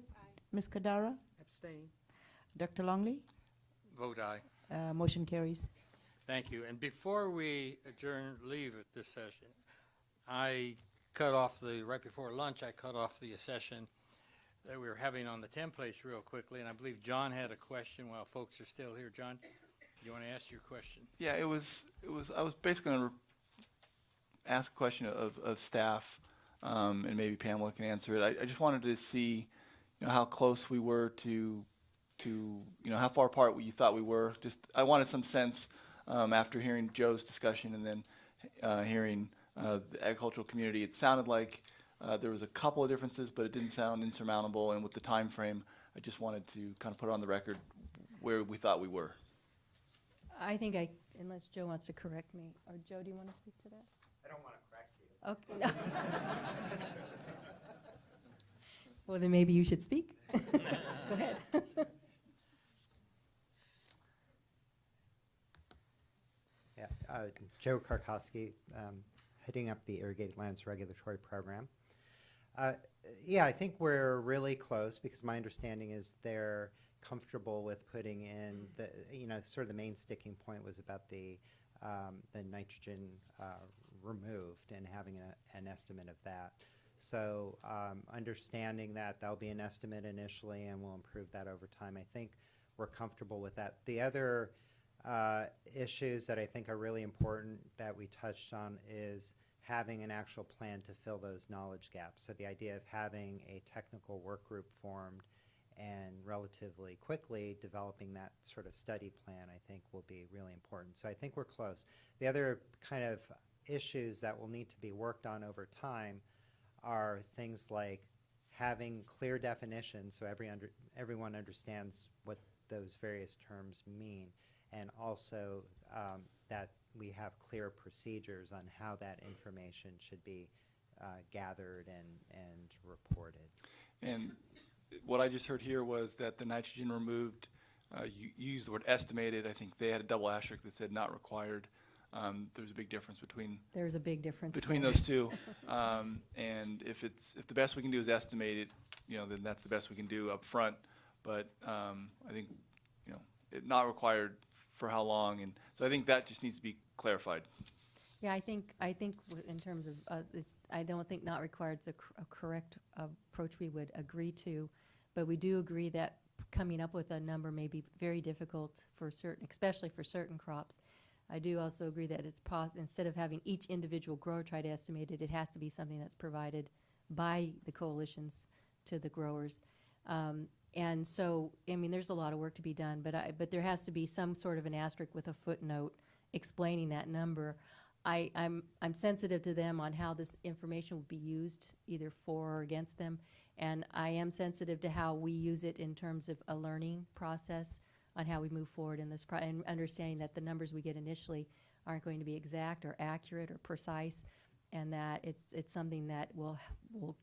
Ms. Kadara? Abstain. Dr. Longley? Vote aye. Motion carries. Thank you. And before we leave at this session, I cut off right before lunch, I cut off the session that we were having on the templates real quickly, and I believe John had a question while folks are still here. John, you want to ask your question? Yeah, I was basically going to ask a question of staff, and maybe Pamela can answer it. I just wanted to see, how close we were to how far apart you thought we were. Just, I wanted some sense, after hearing Joe's discussion and then hearing the agricultural community. It sounded like there was a couple of differences, but it didn't sound insurmountable. And with the time frame, I just wanted to kind of put it on the record where we thought we were. I think unless Joe wants to correct me, or Joe, do you want to speak to that? I don't want to correct you. Okay. Well, then maybe you should speak. Go ahead. Yeah, Joe Karkowski, heading up the Irrigated Lands Regulatory Program. Yeah, I think we're really close because my understanding is they're comfortable with putting in the, sort of the main sticking point was about the nitrogen removed and having an estimate of that. So understanding that that'll be an estimate initially and we'll improve that over time. I think we're comfortable with that. The other issues that I think are really important that we touched on is having an actual plan to fill those knowledge gaps. So the idea of having a technical work group formed and relatively quickly developing that sort of study plan, I think will be really important. So I think we're close. The other kind of issues that will need to be worked on over time are things like having clear definitions so everyone understands what those various terms mean, and also that we have clear procedures on how that information should be gathered and reported. And what I just heard here was that the nitrogen removed, you used the word estimated. I think they had a double asterisk that said not required. There's a big difference There's a big difference between there. those two. And if the best we can do is estimate it, then that's the best we can do up front. But I think, it not required for how long, and so I think that just needs to be clarified. Yeah, I think in terms of, I don't think not required is a correct approach we would agree to, but we do agree that coming up with a number may be very difficult for especially for certain crops. I do also agree that it's instead of having each individual grower try to estimate it, it has to be something that's provided by the coalitions to the growers. And so, I mean, there's a lot of work to be done, but there has to be some sort of an asterisk with a footnote explaining that number. I'm sensitive to them on how this information will be used, either for or against them, and I am sensitive to how we use it in terms of a learning process on how we move forward in this, and understanding that the numbers we get initially aren't going to be exact or accurate or precise, and that it's something that will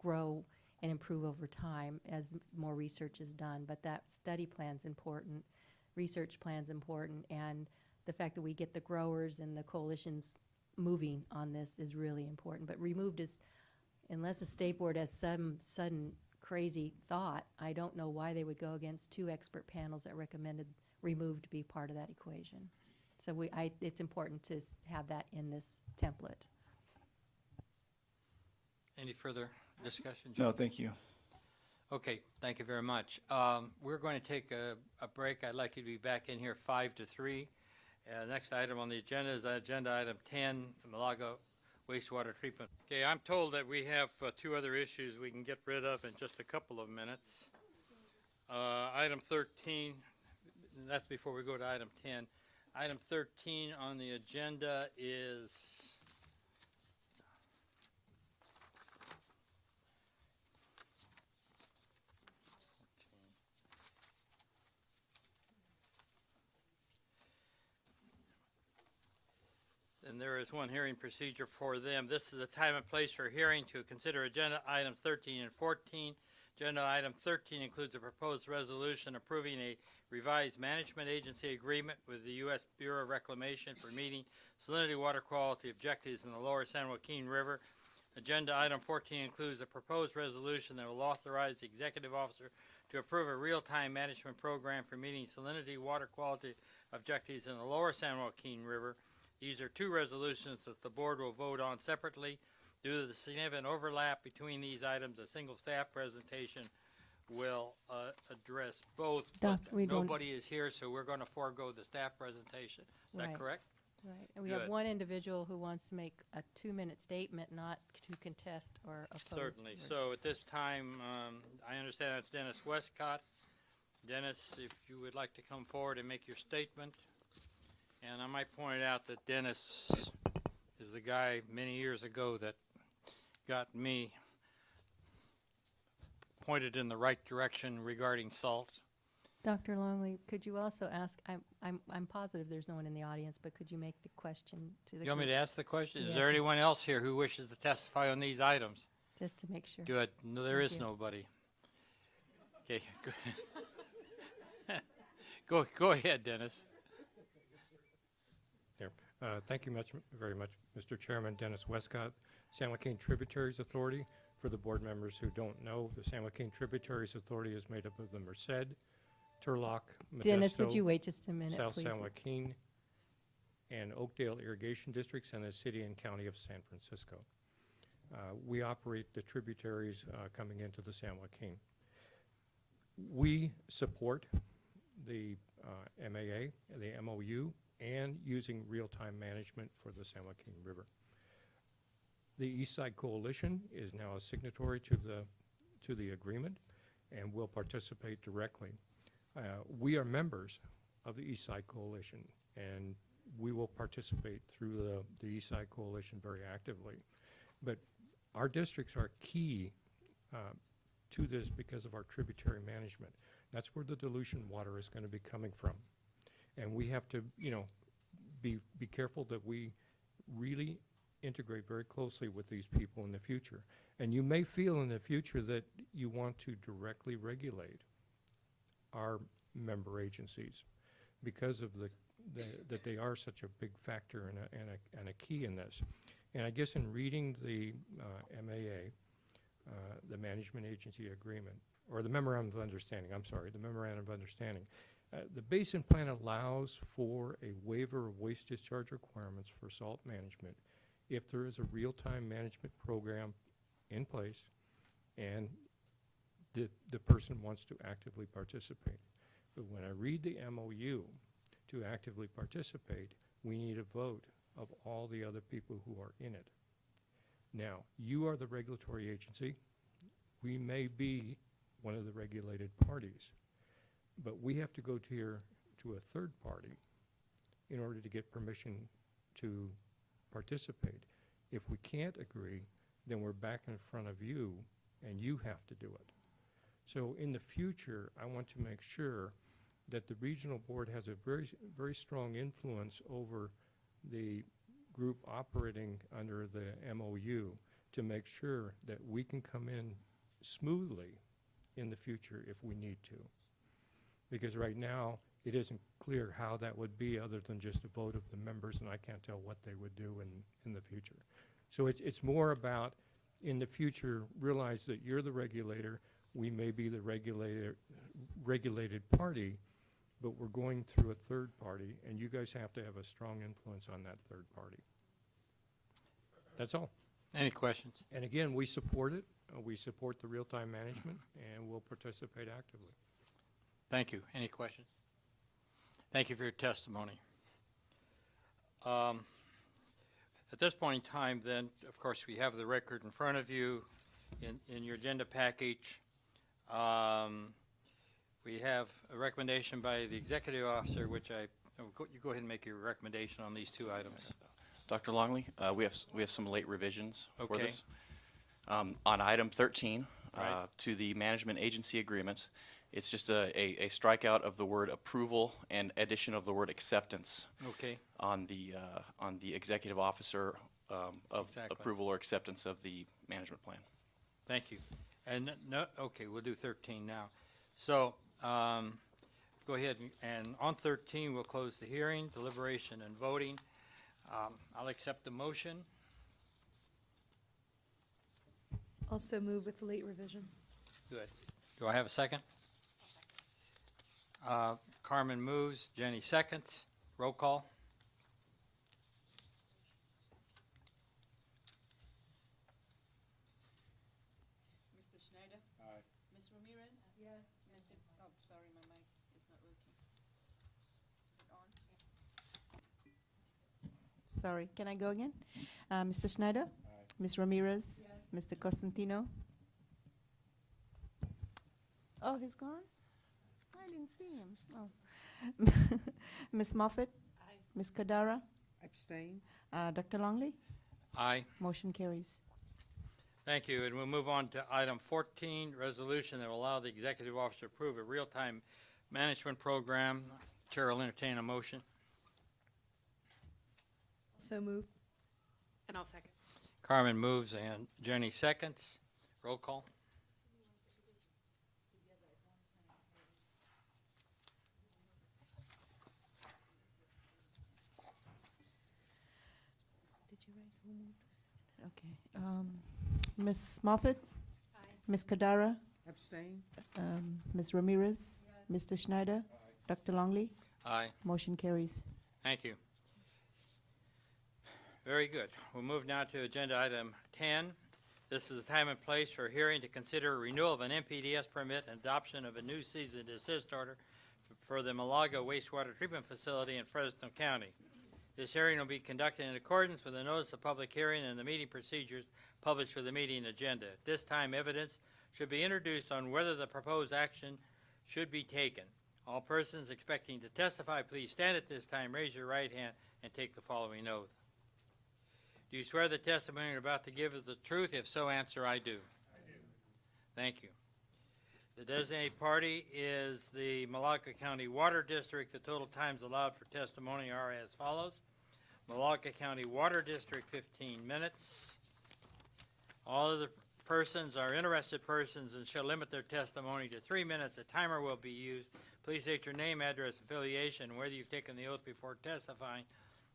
grow and improve over time as more research is done. But that study plan's important, research plan's important, and the fact that we get the growers and the coalitions moving on this is really important. But removed is, unless the state board has some sudden crazy thought, I don't know why they would go against 2 expert panels that recommended removed be part of that equation. So it's important to have that in this template. Any further discussion, John? No, thank you. Okay, thank you very much. We're going to take a break. I'd like you to be back in here 5 to 3. Next item on the agenda is agenda item 10, Malaga wastewater treatment. Okay, I'm told that we have 2 other issues we can get rid of in just a couple of minutes. Item 13, that's before we go to item 10. Item 13 on the agenda is and there is one hearing procedure for them. This is the time and place for hearing to consider agenda items 13 and 14. Agenda item 13 includes a proposed resolution approving a revised management agency agreement with the U.S. Bureau of Reclamation for meeting salinity water quality objectives in the lower San Joaquin River. Agenda item 14 includes a proposed resolution that will authorize the executive officer to approve a real-time management program for meeting salinity water quality objectives in the lower San Joaquin River. These are 2 resolutions that the board will vote on separately. Due to the significant overlap between these items, a single staff presentation will address both. But nobody is here, so we're going to forego the staff presentation. Is that Right. correct? Right, and we Good. have one individual who wants to make a 2-minute statement, not to contest or oppose. Certainly. So at this time, I understand that's Dennis Westcott. Dennis, if you would like to come forward and make your statement. And I might point out that Dennis is the guy many years ago that got me pointed in the right direction regarding salt. Dr. Longley, could you also ask, I'm positive there's no one in the audience, but could you make the question to the You want me group, to ask the question? Is Yes. there anyone else here who wishes to testify on these items? just to make sure? Good. No, there Thank is you. nobody. Okay. Go ahead, Dennis. Thank you very much, Mr. Chairman. Dennis Westcott, San Joaquin Tributaries Authority. For the board members who don't know, the San Joaquin Tributaries Authority is made up of the Merced, Turlock, Modesto, Dennis, would you wait just a minute, South please? San Joaquin, and Oakdale irrigation districts, and the city and county of San Francisco. We operate the tributaries coming into the San Joaquin. We support the MAA, the MOU, and using real-time management for the San Joaquin River. The East Side Coalition is now a signatory to the agreement and will participate directly. We are members of the East Side Coalition, and we will participate through the East Side Coalition very actively. But our districts are key to this because of our tributary management. That's where the dilution water is going to be coming from. And we have to, be careful that we really integrate very closely with these people in the future. And you may feel in the future that you want to directly regulate our member agencies because of that they are such a big factor and a key in this. And I guess in reading the MAA, the Management Agency Agreement, or the Memorandum of Understanding, the Memorandum of Understanding, the Basin Plan allows for a waiver of waste discharge requirements for salt management if there is a real-time management program in place and the person wants to actively participate. But when I read the MOU, to actively participate, we need a vote of all the other people who are in it. Now, you are the regulatory agency. We may be one of the regulated parties, But we have to go to a third party in order to get permission to participate. If we can't agree, then we're back in front of you, and you have to do it. So in the future, I want to make sure that the regional board has a very, very strong influence over the group operating under the MOU to make sure that we can come in smoothly in the future if we need to. Because right now, it isn't clear how that would be other than just a vote of the members, and I can't tell what they would do in the future. So it's more about, in the future, realize that you're the regulator, we may be the regulated party, but we're going through a third party, and you guys have to have a strong influence on that third party. That's all. Any questions? And again, we support it. We support the real-time management, and we'll participate actively. Thank you. Any questions? Thank you for your testimony. At this point in time, then, of course, we have the record in front of you in your agenda package. We have a recommendation by the executive officer, which you go ahead and make your recommendation on these two items. Dr. Longley, we have some late revisions for Okay. this. On item 13, Right. to the management agency agreement, it's just a strikeout of the word approval and addition of the word acceptance Okay. on the executive officer of Exactly. approval or acceptance of the management plan. Thank you. And no, okay, we'll do 13 now. So go ahead and on 13, we'll close the hearing, deliberation, and voting. I'll accept the motion. Also move with the late revision. Good. Do I have a second? Carmen moves, Jenny seconds. Roll call. Mr. Schneider? Aye. Ms. Ramirez? Yes. Mr. Oh, sorry, my mic is not working. Is it on? Sorry, can I go again? Mr. Schneider? Ms. Ramirez? Mr. Costantino? Oh, he's gone? I didn't see him. Oh. Ms. Moffett? Aye. Ms. Kadara? Abstain. Dr. Longley? Aye. Motion carries. Thank you. And we'll move on to item 14, resolution that will allow the executive officer to approve a real-time management program. Chair will entertain a motion. So move. And I'll second. Carmen moves and Jenny seconds. Roll call. Did you write who moved? Okay. Ms. Moffett? Aye. Ms. Kadara? Abstain. Ms. Ramirez? Mr. Schneider? Dr. Longley? Aye. Motion carries. Thank you. Very good. We'll move now to agenda item 10. This is the time and place for a hearing to consider renewal of an MPDS permit and adoption of a new cease and desist order for the Malaga wastewater treatment facility in Fresno County. This hearing will be conducted in accordance with the notice of public hearing and the meeting procedures published for the meeting agenda. At this time, evidence should be introduced on whether the proposed action should be taken. All persons expecting to testify, please stand at this time, raise your right hand, and take the following oath. Do you swear the testimony you're about to give is the truth? If so, answer, I do. I do. Thank you. The designated party is the Malaga County Water District. The total times allowed for testimony are as follows. Malaga County Water District, 15 minutes. All of the persons are interested persons and shall limit their testimony to 3 minutes. A timer will be used. Please state your name, address, affiliation, and whether you've taken the oath before testifying.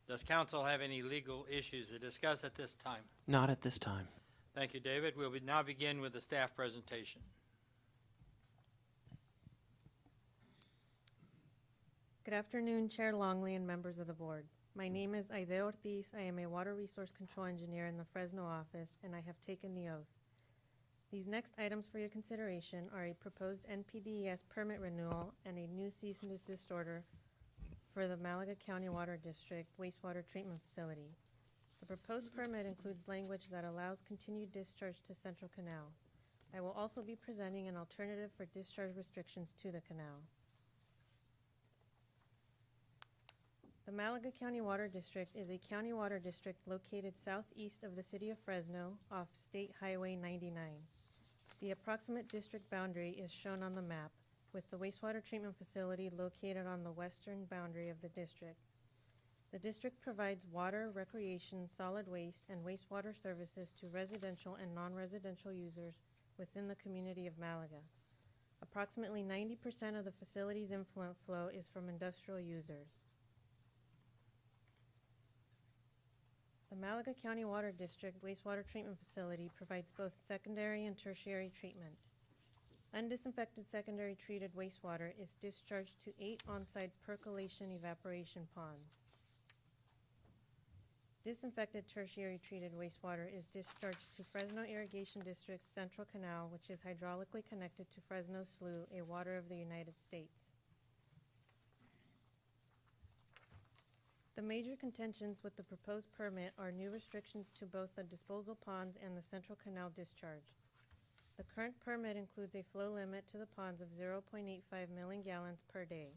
Does council have any legal issues to discuss at this time? Not at this time. Thank you, David. We'll now begin with the staff presentation. Good afternoon, Chair Longley and members of the board. My name is Aide Ortiz. I am a water resource control engineer in the Fresno office, and I have taken the oath. These next items for your consideration are a proposed NPDES permit renewal and a new cease and desist order for the Malaga County Water District wastewater treatment facility. The proposed permit includes language that allows continued discharge to Central Canal. I will also be presenting an alternative for discharge restrictions to the canal. The Malaga County Water District is a county water district located southeast of the city of Fresno off State Highway 99. The approximate district boundary is shown on the map, with the wastewater treatment facility located on the western boundary of the district. The district provides water, recreation, solid waste, and wastewater services to residential and non-residential users within the community of Malaga. Approximately 90% of the facility's influent flow is from industrial users. The Malaga County Water District wastewater treatment facility provides both secondary and tertiary treatment. Undisinfected secondary treated wastewater is discharged to 8 on-site percolation evaporation ponds. Disinfected tertiary treated wastewater is discharged to Fresno Irrigation District's Central Canal, which is hydraulically connected to Fresno Slough, a water of the United States. The major contentions with the proposed permit are new restrictions to both the disposal ponds and the Central Canal discharge. The current permit includes a flow limit to the ponds of 0.85 million gallons per day.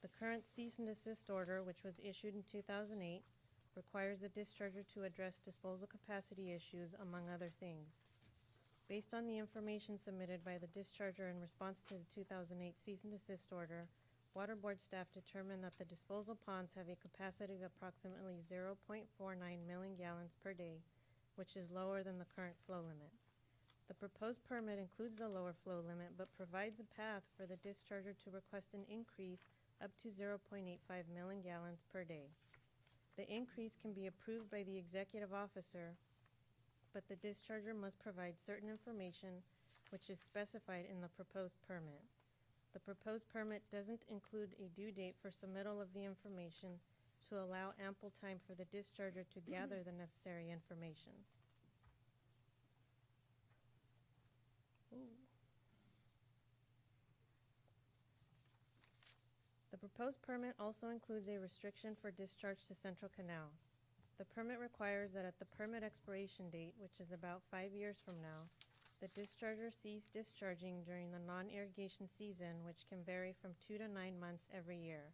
The current cease and desist order, which was issued in 2008, requires the discharger to address disposal capacity issues, among other things. Based on the information submitted by the discharger in response to the 2008 cease and desist order, Water Board staff determined that the disposal ponds have a capacity of approximately 0.49 million gallons per day, which is lower than the current flow limit. The proposed permit includes the lower flow limit, but provides a path for the discharger to request an increase up to 0.85 million gallons per day. The increase can be approved by the executive officer, but the discharger must provide certain information which is specified in the proposed permit. The proposed permit doesn't include a due date for submittal of the information to allow ample time for the discharger to gather the necessary information. The proposed permit also includes a restriction for discharge to Central Canal. The permit requires that at the permit expiration date, which is about 5 years from now, the discharger cease discharging during the non-irrigation season, which can vary from 2 to 9 months every year.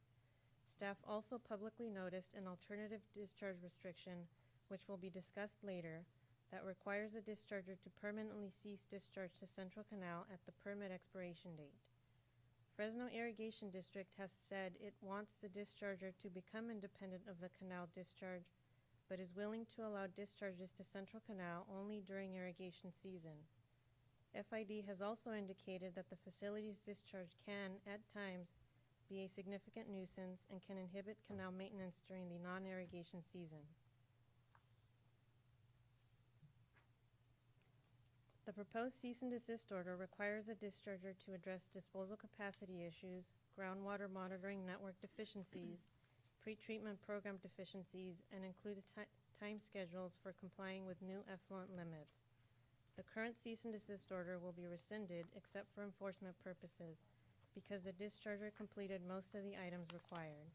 Staff also publicly noticed an alternative discharge restriction, which will be discussed later, that requires the discharger to permanently cease discharge to Central Canal at the permit expiration date. Fresno Irrigation District has said it wants the discharger to become independent of the canal discharge, but is willing to allow discharges to Central Canal only during irrigation season. FID has also indicated that the facility's discharge can, at times, be a significant nuisance and can inhibit canal maintenance during the non-irrigation season. The proposed cease and desist order requires the discharger to address disposal capacity issues, groundwater monitoring network deficiencies, pretreatment program deficiencies, and includes time schedules for complying with new effluent limits. The current cease and desist order will be rescinded except for enforcement purposes because the discharger completed most of the items required.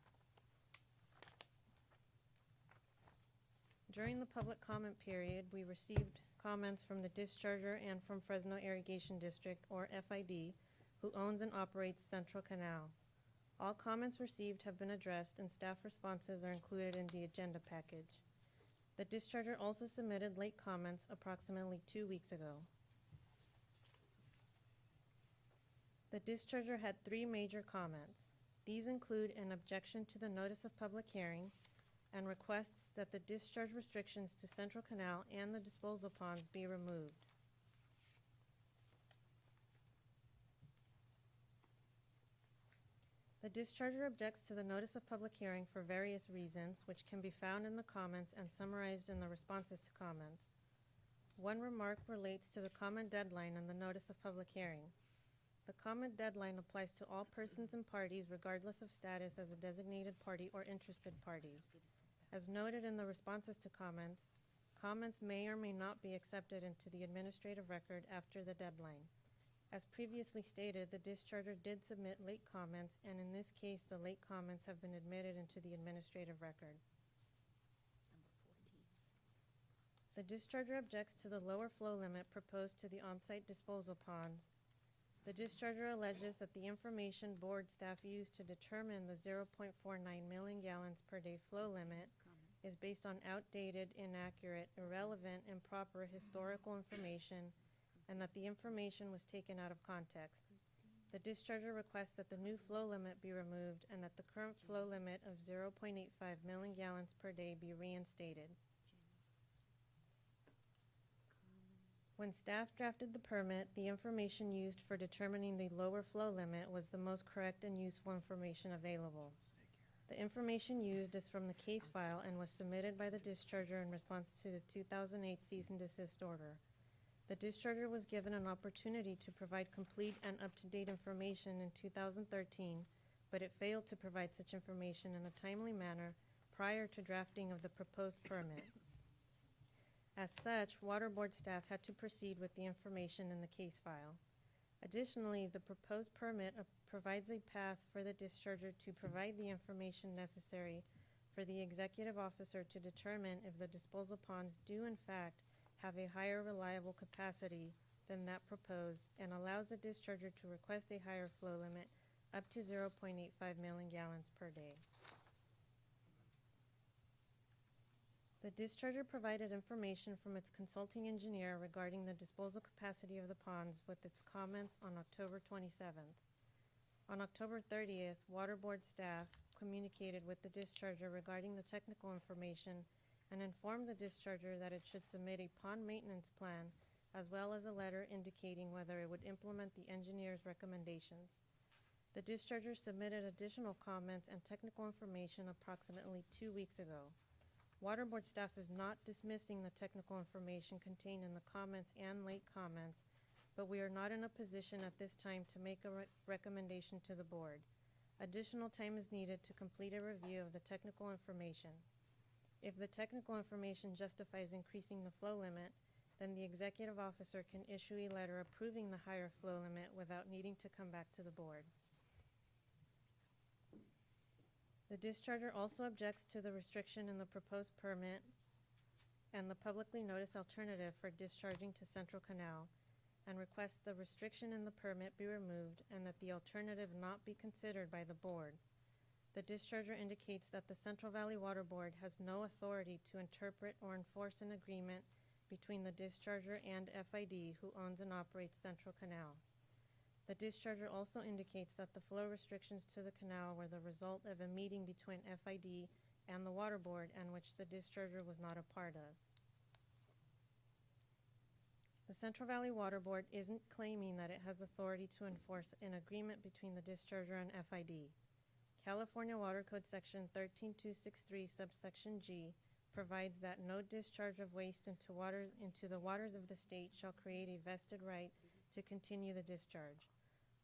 During the public comment period, we received comments from the discharger and from Fresno Irrigation District, or FID, who owns and operates Central Canal. All comments received have been addressed and staff responses are included in the agenda package. The discharger also submitted late comments approximately 2 weeks ago. The discharger had 3 major comments. These include an objection to the notice of public hearing and requests that the discharge restrictions to Central Canal and the disposal ponds be removed. The discharger objects to the notice of public hearing for various reasons, which can be found in the comments and summarized in the responses to comments. One remark relates to the comment deadline in the notice of public hearing. The comment deadline applies to all persons and parties regardless of status as a designated party or interested parties. As noted in the responses to comments, comments may or may not be accepted into the administrative record after the deadline. As previously stated, the discharger did submit late comments, and in this case, the late comments have been admitted into the administrative record. The discharger objects to the lower flow limit proposed to the on-site disposal ponds The discharger alleges that the information board staff used to determine the 0.49 million gallons per day flow limit is based on outdated, inaccurate, irrelevant, improper historical information, and that the information was taken out of context. The discharger requests that the new flow limit be removed and that the current flow limit of 0.85 million gallons per day be reinstated. When staff drafted the permit, the information used for determining the lower flow limit was the most correct and useful information available. The information used is from the case file and was submitted by the discharger in response to the 2008 cease and desist order. The discharger was given an opportunity to provide complete and up-to-date information in 2013, but it failed to provide such information in a timely manner prior to drafting of the proposed permit. As such, Water Board staff had to proceed with the information in the case file. Additionally, the proposed permit provides a path for the discharger to provide the information necessary for the executive officer to determine if the disposal ponds do in fact have a higher reliable capacity than that proposed, and allows the discharger to request a higher flow limit up to 0.85 million gallons per day. The discharger provided information from its consulting engineer regarding the disposal capacity of the ponds with its comments on October 27th. On October 30th, Water Board staff communicated with the discharger regarding the technical information and informed the discharger that it should submit a pond maintenance plan as well as a letter indicating whether it would implement the engineer's recommendations. The discharger submitted additional comments and technical information approximately 2 weeks ago. Water Board staff is not dismissing the technical information contained in the comments and late comments, but we are not in a position at this time to make a recommendation to the board. Additional time is needed to complete a review of the technical information. If the technical information justifies increasing the flow limit, then the executive officer can issue a letter approving the higher flow limit without needing to come back to the board. The discharger also objects to the restriction in the proposed permit and the publicly noticed alternative for discharging to Central Canal, and requests the restriction in the permit be removed and that the alternative not be considered by the board. The discharger indicates that the Central Valley Water Board has no authority to interpret or enforce an agreement between the discharger and FID, who owns and operates Central Canal. The discharger also indicates that the flow restrictions to the canal were the result of a meeting between FID and the Water Board, and which the discharger was not a part of. The Central Valley Water Board isn't claiming that it has authority to enforce an agreement between the discharger and FID. California Water Code Section 13263 subsection G provides that no discharge of waste into the waters of the state shall create a vested right to continue the discharge.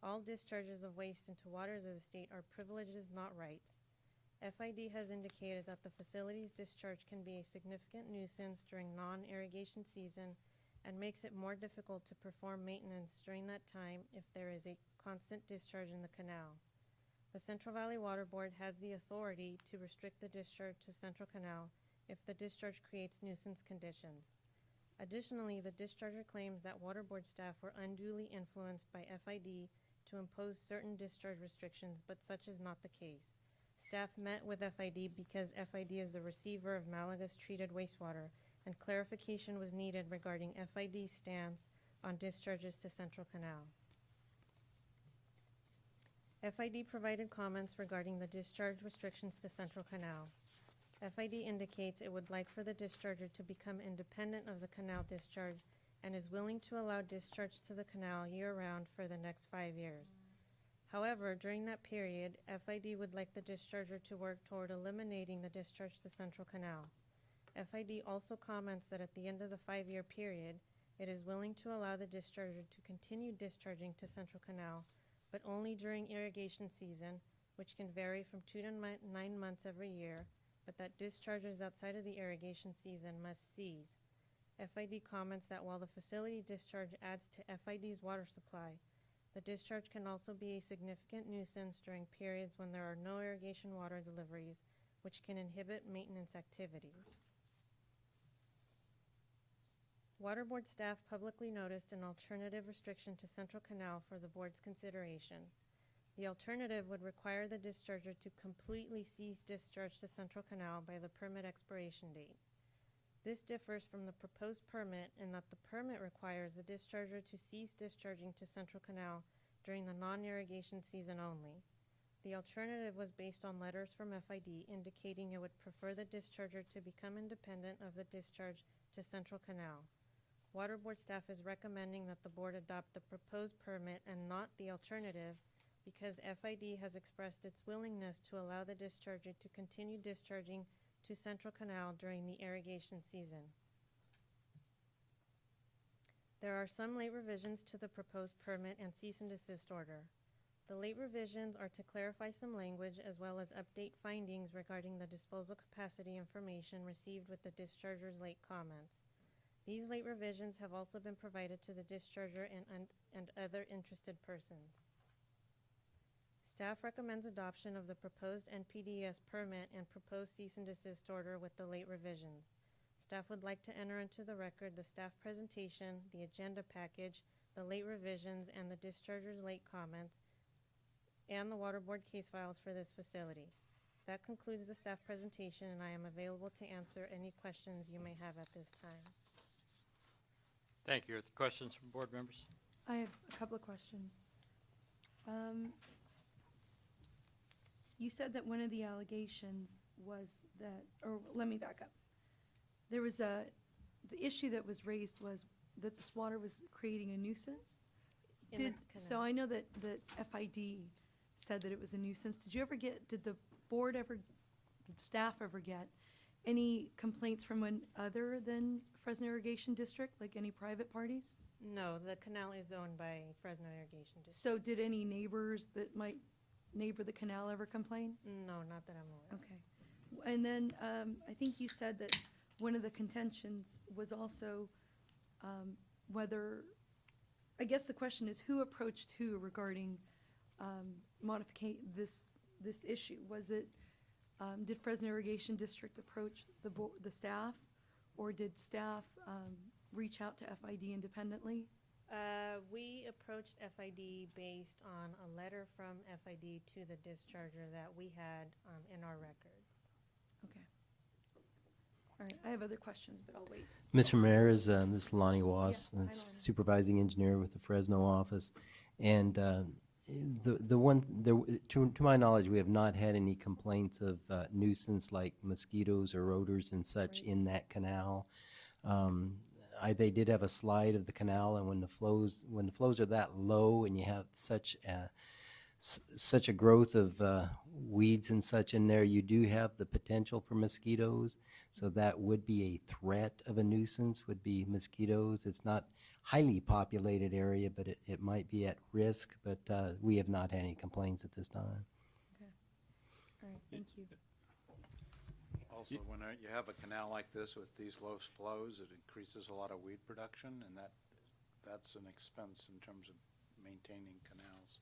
All discharges of waste into waters of the state are privileges, not rights. FID has indicated that the facility's discharge can be a significant nuisance during non-irrigation season and makes it more difficult to perform maintenance during that time if there is a constant discharge in the canal. The Central Valley Water Board has the authority to restrict the discharge to Central Canal if the discharge creates nuisance conditions. Additionally, the discharger claims that Water Board staff were unduly influenced by FID to impose certain discharge restrictions, but such is not the case. Staff met with FID because FID is the receiver of Malaga's treated wastewater, and clarification was needed regarding FID's stance on discharges to Central Canal. FID provided comments regarding the discharge restrictions to Central Canal. FID indicates it would like for the discharger to become independent of the canal discharge and is willing to allow discharge to the canal year-round for the next 5 years. However, during that period, FID would like the discharger to work toward eliminating the discharge to Central Canal. FID also comments that at the end of the 5-year period, it is willing to allow the discharger to continue discharging to Central Canal, but only during irrigation season, which can vary from 2 to 9 months every year, but that discharges outside of the irrigation season must cease. FID comments that while the facility discharge adds to FID's water supply, the discharge can also be a significant nuisance during periods when there are no irrigation water deliveries, which can inhibit maintenance activities. Water Board staff publicly noticed an alternative restriction to Central Canal for the board's consideration. The alternative would require the discharger to completely cease discharge to Central Canal by the permit expiration date. This differs from the proposed permit in that the permit requires the discharger to cease discharging to Central Canal during the non-irrigation season only. The alternative was based on letters from FID indicating it would prefer the discharger to become independent of the discharge to Central Canal. Water Board staff is recommending that the board adopt the proposed permit and not the alternative because FID has expressed its willingness to allow the discharger to continue discharging to Central Canal during the irrigation season. There are some late revisions to the proposed permit and cease and desist order. The late revisions are to clarify some language as well as update findings regarding the disposal capacity information received with the discharger's late comments. These late revisions have also been provided to the discharger and other interested persons. Staff recommends adoption of the proposed NPDES permit and proposed cease and desist order with the late revisions. Staff would like to enter into the record the staff presentation, the agenda package, the late revisions, and the discharger's late comments, and the Water Board case files for this facility. That concludes the staff presentation, and I am available to answer any questions you may have at this time. Thank you. Questions from board members? I have a couple of questions. You said that one of the allegations was that, or let me back up. There was the issue that was raised was that this water was creating a nuisance. So I know that FID said that it was a nuisance. Did the board ever, did staff ever get any complaints from one other than Fresno Irrigation District, like any private parties? No, the canal is owned by Fresno Irrigation District. So did any neighbors that might neighbor the canal ever complain? No, not that I'm aware of. Okay. And then I think you said that one of the contentions was also whether, I guess the question is who approached who regarding modification this issue? Was it, did Fresno Irrigation District approach the staff, or did staff reach out to FID independently? We approached FID based on a letter from FID to the discharger that we had in our records. Okay. All right, I have other questions, but I'll wait. Mr. Ramirez, this is Lonnie Wass, Yeah, hi, Lonnie. supervising engineer with the Fresno office. And to my knowledge, we have not had any complaints of nuisance like mosquitoes or odors and such in that canal. They did have a slide of the canal, and when the flows are that low and you have such a growth of weeds and such in there, you do have the potential for mosquitoes. So that would be a threat of a nuisance, would be mosquitoes. It's not highly populated area, but it might be at risk, but we have not had any complaints at this time. Okay. All right, thank you. Also, when you have a canal like this with these low flows, it increases a lot of weed production, and that's an expense in terms of maintaining canals.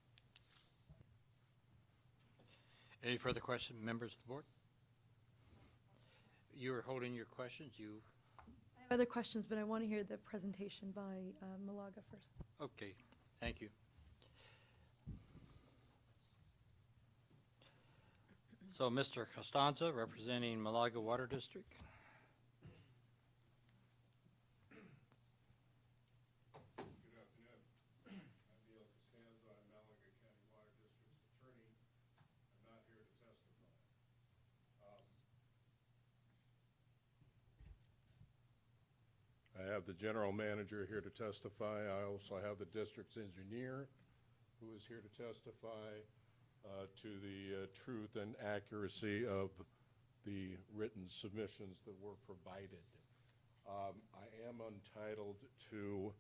Any further questions, members of the board? You were holding your questions. I have other questions, but I want to hear the presentation by Malaga first. Okay, thank you. So, Mr. Costanza, representing Malaga Water District. Good afternoon. I'm Neil Costanza. I'm Malaga County Water District's attorney. I'm not here to testify. I have the general manager here to testify. I also have the district's engineer who is here to testify to the truth and accuracy of the written submissions that were provided. I am entitled to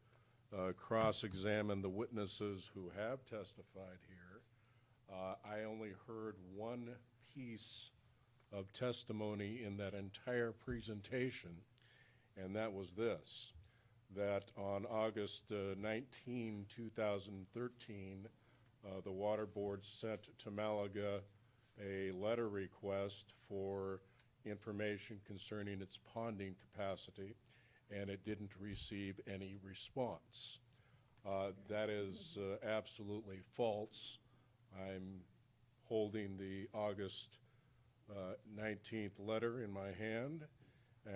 cross-examine the witnesses who have testified here. I only heard one piece of testimony in that entire presentation, and that was this, that on August 19, 2013, the Water Board sent to Malaga a letter request for information concerning its ponding capacity, and it didn't receive any response. That is absolutely false. I'm holding the August 19th letter in my hand.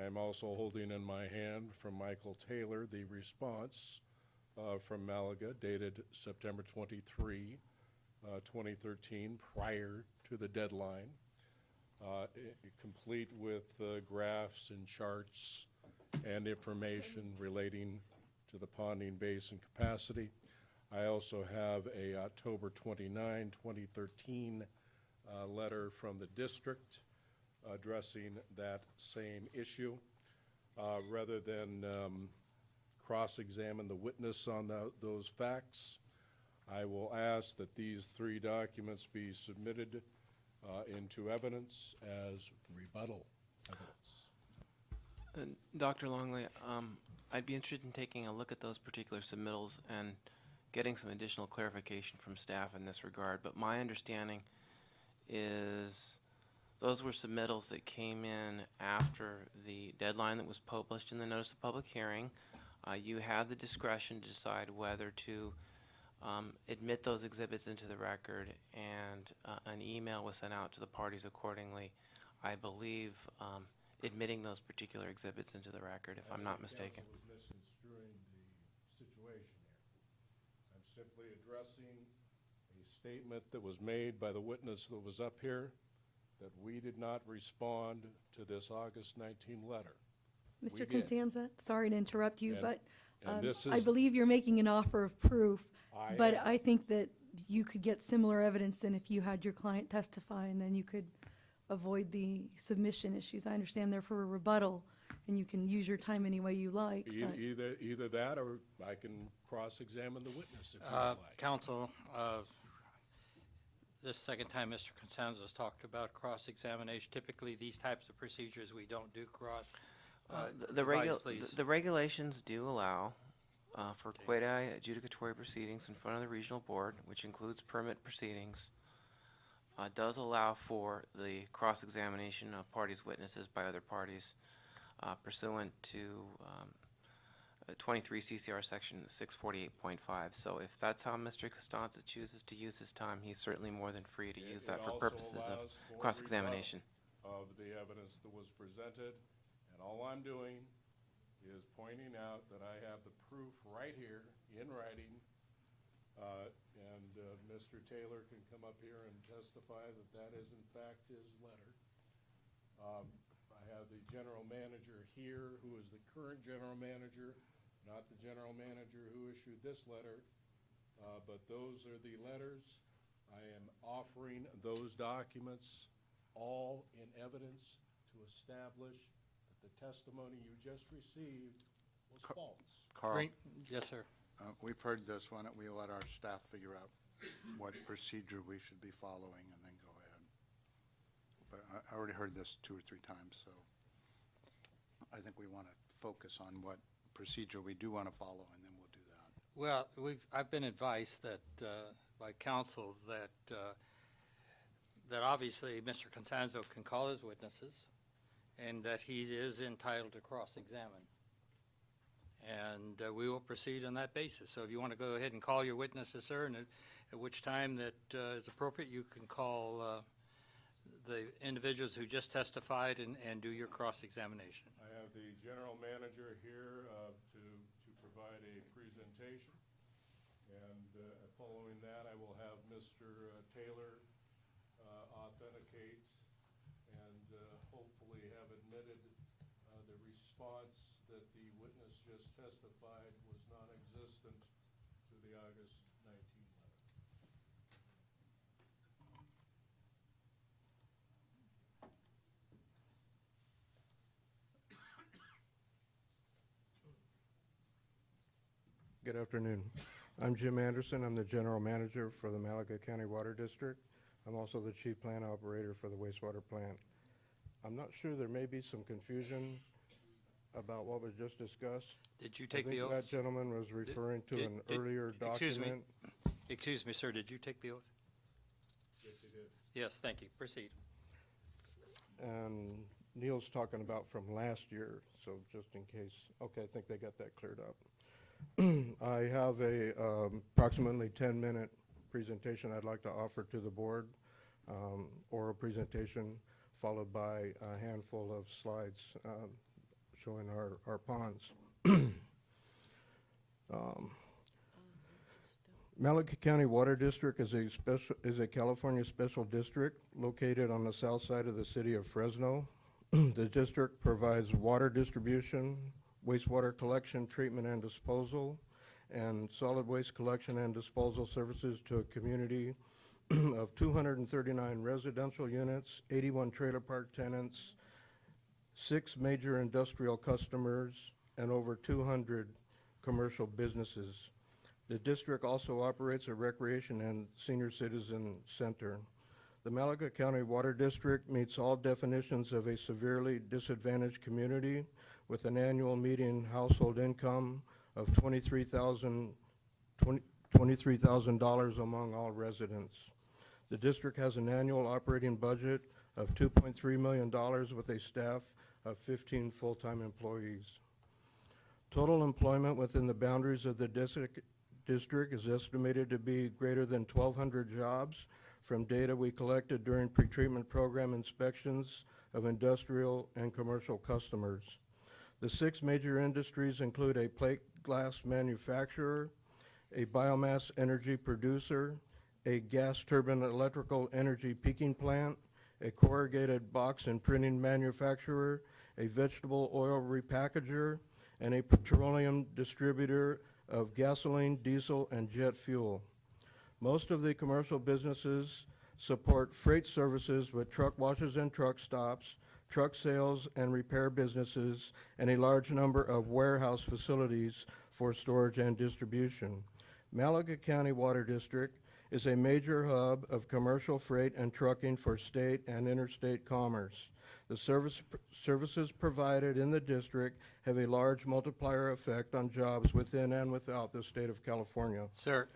I'm also holding in my hand from Michael Taylor the response from Malaga dated September 23, 2013, prior to the deadline, complete with graphs and charts and information relating to the ponding basin capacity. I also have a October 29, 2013 letter from the district addressing that same issue. Rather than cross-examine the witness on those facts, I will ask that these 3 documents be submitted into evidence as rebuttal evidence. Dr. Longley, I'd be interested in taking a look at those particular submittals and getting some additional clarification from staff in this regard. But my understanding is those were submittals that came in after the deadline that was published in the notice of public hearing. You had the discretion to decide whether to admit those exhibits into the record, and an email was sent out to the parties accordingly, I believe, admitting those particular exhibits into the record, if I'm not mistaken. I was misconstruing the situation here. I'm simply addressing a statement that was made by the witness that was up here, that we did not respond to this August 19 letter. Mr. Constanza, sorry to interrupt you, but this I is- believe you're making an offer of proof, I but am. I think that you could get similar evidence than if you had your client testify, and then you could avoid the submission issues. I understand they're for a rebuttal, and you can use your time any way you like. but- Either that, or I can cross-examine the witness if you would like. Counsel, this second time Mr. Constanza's talked about cross-examination. Typically, these types of procedures, we don't do cross. Advise, please. The regulations do allow for quasi-adjudicatory proceedings in front of the regional board, which includes permit proceedings, does allow for the cross-examination of parties' witnesses by other parties pursuant to 23 CCR section 648.5. So if that's how Mr. Costanza chooses to use his time, he's certainly more than free to use that for purposes of cross-examination. Of the evidence that was presented, and all I'm doing is pointing out that I have the proof right here in writing, and Mr. Taylor can come up here and testify that that is in fact his letter. I have the general manager here, who is the current general manager, not the general manager who issued this letter, but those are the letters. I am offering those documents all in evidence to establish that the testimony you just received was false. Carl, Yes, sir. we've heard this. Why don't we let our staff figure out what procedure we should be following and then go ahead. But I already heard this 2 or 3 times, so I think we want to focus on what procedure we do want to follow, and then we'll do that. Well, I've been advised that, by counsel, that obviously Mr. Constanzo can call his witnesses, and that he is entitled to cross-examine. And we will proceed on that basis. So if you want to go ahead and call your witnesses, sir, and at which time that is appropriate, you can call the individuals who just testified and do your cross-examination. I have the general manager here to provide a presentation, and following that, I will have Mr. Taylor authenticate and hopefully have admitted the response that the witness just testified was non-existent to the August 19 letter. Good afternoon. I'm Jim Anderson. I'm the general manager for the Malaga County Water District. I'm also the chief plant operator for the wastewater plant. I'm not sure, there may be some confusion about what was just discussed. Did you take the oath? I think that gentleman was referring to an earlier document. Excuse me, sir, did you take the oath? Yes, he did. Yes, thank you. Proceed. And Neil's talking about from last year, so just in case. Okay, I think they got that cleared up. I have a approximately 10-minute presentation I'd like to offer to the board. Oral presentation followed by a handful of slides showing our ponds. Malaga County Water District is a California special district located on the south side of the city of Fresno. The district provides water distribution, wastewater collection, treatment, and disposal, and solid waste collection and disposal services to a community of 239 residential units, 81 trailer park tenants, 6 major industrial customers, and over 200 commercial businesses. The district also operates a recreation and senior citizen center. The Malaga County Water District meets all definitions of a severely disadvantaged community with an annual median household income of $23,000 among all residents. The district has an annual operating budget of $2.3 million with a staff of 15 full-time employees. Total employment within the boundaries of the district is estimated to be greater than 1,200 jobs from data we collected during pretreatment program inspections of industrial and commercial customers. The 6 major industries include a plate glass manufacturer, a biomass energy producer, a gas turbine electrical energy peaking plant, a corrugated box and printing manufacturer, a vegetable oil repackager, and a petroleum distributor of gasoline, diesel, and jet fuel. Most of the commercial businesses support freight services with truck washes and truck stops, truck sales and repair businesses, and a large number of warehouse facilities for storage and distribution. Malaga County Water District is a major hub of commercial freight and trucking for state and interstate commerce. The services provided in the district have a large multiplier effect on jobs within and without the state of California. Sir,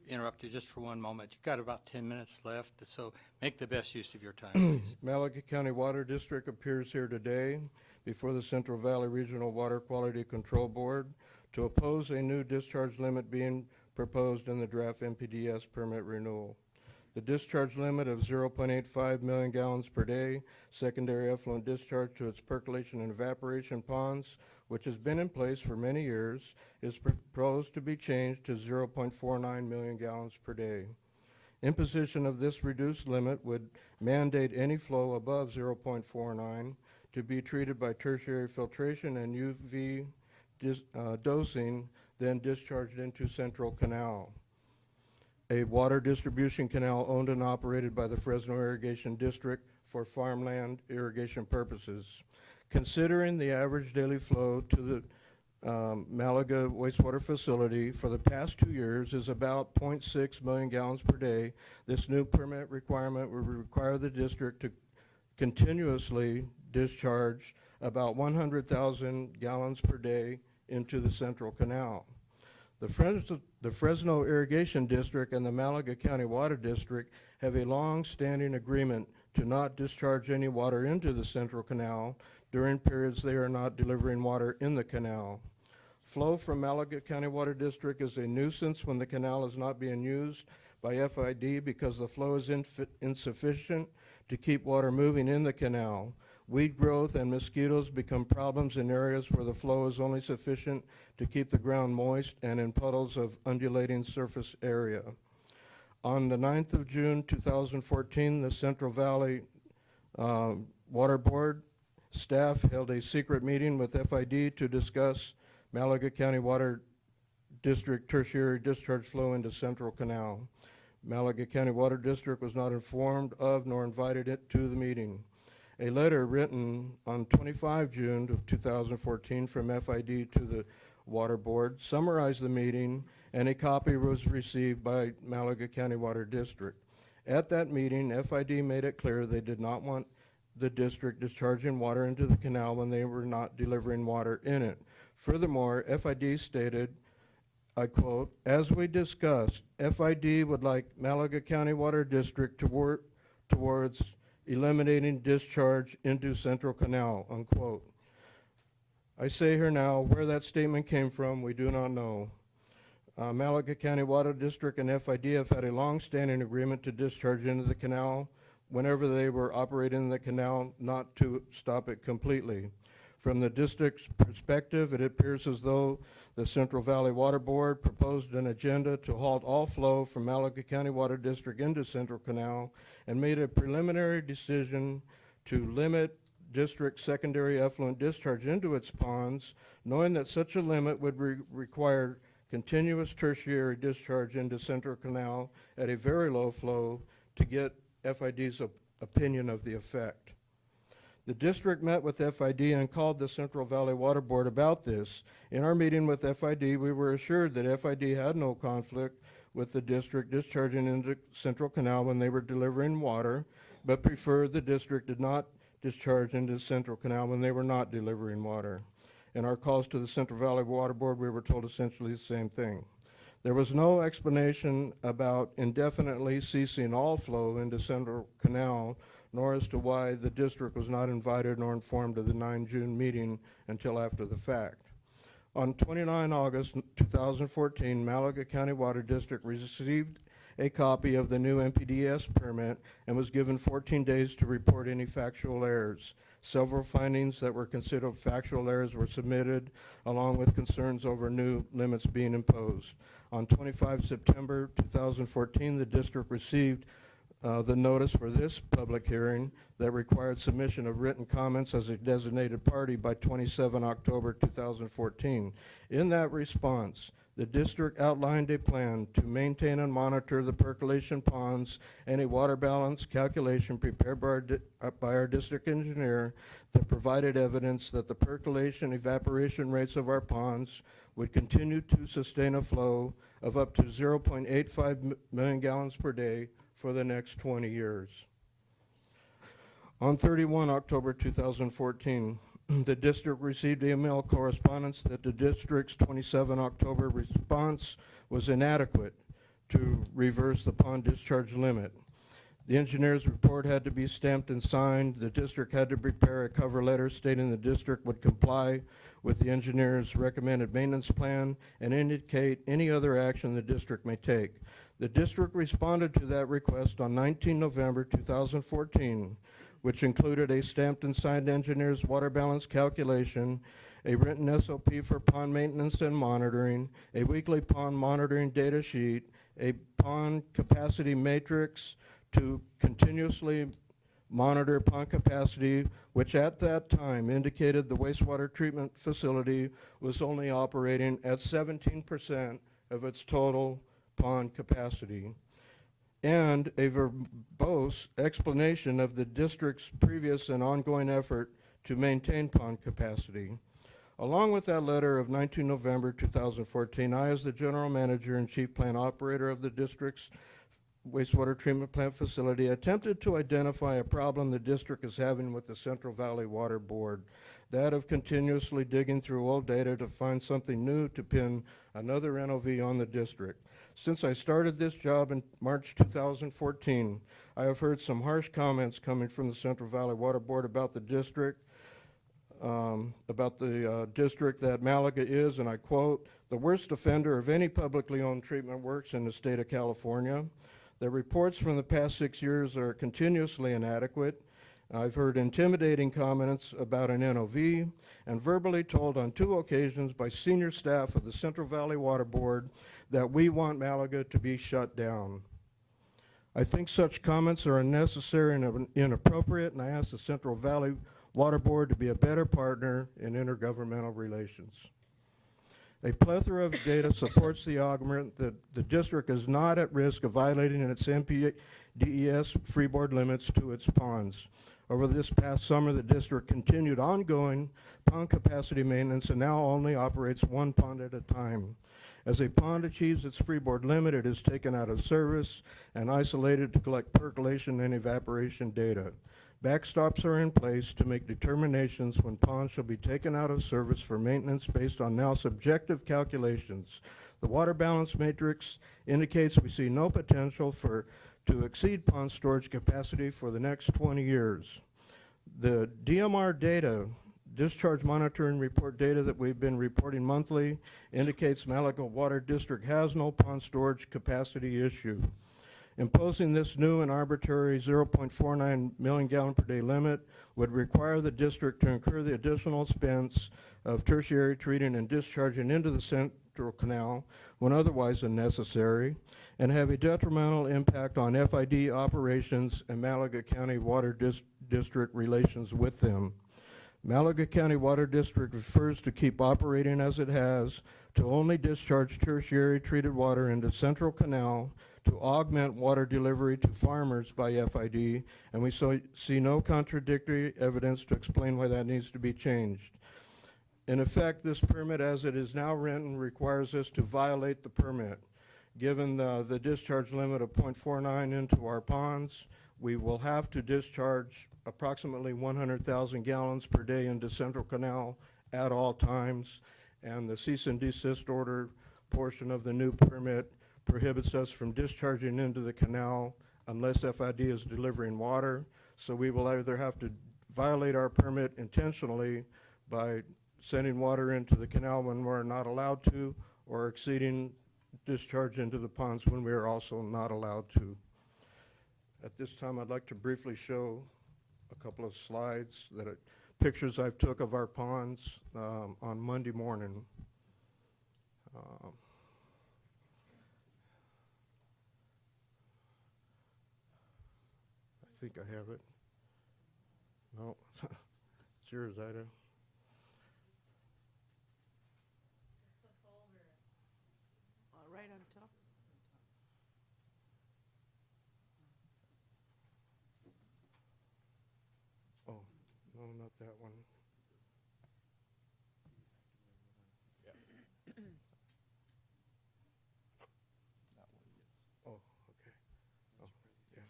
interrupt you just for one moment. You've got about 10 minutes left, so make the best use of your time, please. Malaga County Water District appears here today before the Central Valley Regional Water Quality Control Board to oppose a new discharge limit being proposed in the draft MPDS permit renewal. The discharge limit of 0.85 million gallons per day, secondary effluent discharge to its percolation and evaporation ponds, which has been in place for many years, is proposed to be changed to 0.49 million gallons per day. Imposition of this reduced limit would mandate any flow above 0.49 to be treated by tertiary filtration and UV dosing, then discharged into Central Canal, a water distribution canal owned and operated by the Fresno Irrigation District for farmland irrigation purposes. Considering the average daily flow to the Malaga wastewater facility for the past 2 years is about 0.6 million gallons per day, this new permit requirement would require the district to continuously discharge about 100,000 gallons per day into the Central Canal. The Fresno Irrigation District and the Malaga County Water District have a long-standing agreement to not discharge any water into the Central Canal during periods they are not delivering water in the canal. Flow from Malaga County Water District is a nuisance when the canal is not being used by FID because the flow is insufficient to keep water moving in the canal. Weed growth and mosquitoes become problems in areas where the flow is only sufficient to keep the ground moist and in puddles of undulating surface area. On the 9th of June 2014, the Central Valley Water Board staff held a secret meeting with FID to discuss Malaga County Water District tertiary discharge flow into Central Canal. Malaga County Water District was not informed of nor invited it to the meeting. A letter written on 25 June of 2014 from FID to the Water Board summarized the meeting, and a copy was received by Malaga County Water District. At that meeting, FID made it clear they did not want the district discharging water into the canal when they were not delivering water in it. Furthermore, FID stated, I quote, "As we discussed, FID would like Malaga County Water District to work towards eliminating discharge into Central Canal, unquote. I say here now, where that statement came from, we do not know. Malaga County Water District and FID have had a long-standing agreement to discharge into the canal whenever they were operating the canal, not to stop it completely. From the district's perspective, it appears as though the Central Valley Water Board proposed an agenda to halt all flow from Malaga County Water District into Central Canal and made a preliminary decision to limit district secondary effluent discharge into its ponds, knowing that such a limit would require continuous tertiary discharge into Central Canal at a very low flow to get FID's opinion of the effect. The district met with FID and called the Central Valley Water Board about this. In our meeting with FID, we were assured that FID had no conflict with the district discharging into Central Canal when they were delivering water, but preferred the district did not discharge into Central Canal when they were not delivering water. In our calls to the Central Valley Water Board, we were told essentially the same thing. There was no explanation about indefinitely ceasing all flow into Central Canal, nor as to why the district was not invited nor informed of the 9 June meeting until after the fact. On 29 August 2014, Malaga County Water District received a copy of the new MPDS permit and was given 14 days to report any factual errors. Several findings that were considered factual errors were submitted, along with concerns over new limits being imposed. On 25 September 2014, the district received the notice for this public hearing that required submission of written comments as a designated party by 27 October 2014. In that response, the district outlined a plan to maintain and monitor the percolation ponds and a water balance calculation prepared by our district engineer that provided evidence that the percolation evaporation rates of our ponds would continue to sustain a flow of up to 0.85 million gallons per day for the next 20 years. On 31 October 2014, the district received email correspondence that the district's 27 October response was inadequate to reverse the pond discharge limit. The engineer's report had to be stamped and signed. The district had to prepare a cover letter stating the district would comply with the engineer's recommended maintenance plan and indicate any other action the district may take. The district responded to that request on 19 November 2014, which included a stamped and signed engineer's water balance calculation, a written SOP for pond maintenance and monitoring, a weekly pond monitoring data sheet, a pond capacity matrix to continuously monitor pond capacity, which at that time indicated the wastewater treatment facility was only operating at 17% of its total pond capacity, and a verbose explanation of the district's previous and ongoing effort to maintain pond capacity. Along with that letter of 19 November 2014, I, as the general manager and chief plant operator of the district's wastewater treatment plant facility, attempted to identify a problem the district is having with the Central Valley Water Board, that of continuously digging through old data to find something new to pin another NOV on the district. Since I started this job in March 2014, I have heard some harsh comments coming from the Central Valley Water Board about the district, that Malaga is, and I quote, the worst offender of any publicly owned treatment works in the state of California. The reports from the past 6 years are continuously inadequate. I've heard intimidating comments about an NOV and verbally told on 2 occasions by senior staff of the Central Valley Water Board that we want Malaga to be shut down. I think such comments are unnecessary and inappropriate, and I ask the Central Valley Water Board to be a better partner in intergovernmental relations. A plethora of data supports the argument that the district is not at risk of violating its MPDES freeboard limits to its ponds. Over this past summer, the district continued ongoing pond capacity maintenance and now only operates 1 pond at a time. As a pond achieves its freeboard limit, it is taken out of service and isolated to collect percolation and evaporation data. Backstops are in place to make determinations when ponds shall be taken out of service for maintenance based on now subjective calculations. The water balance matrix indicates we see no potential for to exceed pond storage capacity for the next 20 years. The DMR data, discharge monitoring report data that we've been reporting monthly, indicates Malaga Water District has no pond storage capacity issue. Imposing this new and arbitrary 0.49 million gallon per day limit would require the district to incur the additional expense of tertiary treating and discharging into the central canal when otherwise unnecessary, and have a detrimental impact on FID operations and Malaga County Water District relations with them. Malaga County Water District prefers to keep operating as it has, to only discharge tertiary treated water into Central Canal to augment water delivery to farmers by FID, and we see no contradictory evidence to explain why that needs to be changed. In effect, this permit as it is now written requires us to violate the permit. Given the discharge limit of 0.49 into our ponds, we will have to discharge approximately 100,000 gallons per day into Central Canal at all times, and the cease and desist order portion of the new permit prohibits us from discharging into the canal unless FID is delivering water. So we will either have to violate our permit intentionally by sending water into the canal when we're not allowed to, or exceeding discharge into the ponds when we are also not allowed to. At this time, I'd like to briefly show a couple of slides pictures I took of our ponds on Monday morning. I think I have it. No, it's yours, Ida. Right on top. Oh, no, not that one. Oh, okay. Oh, yeah.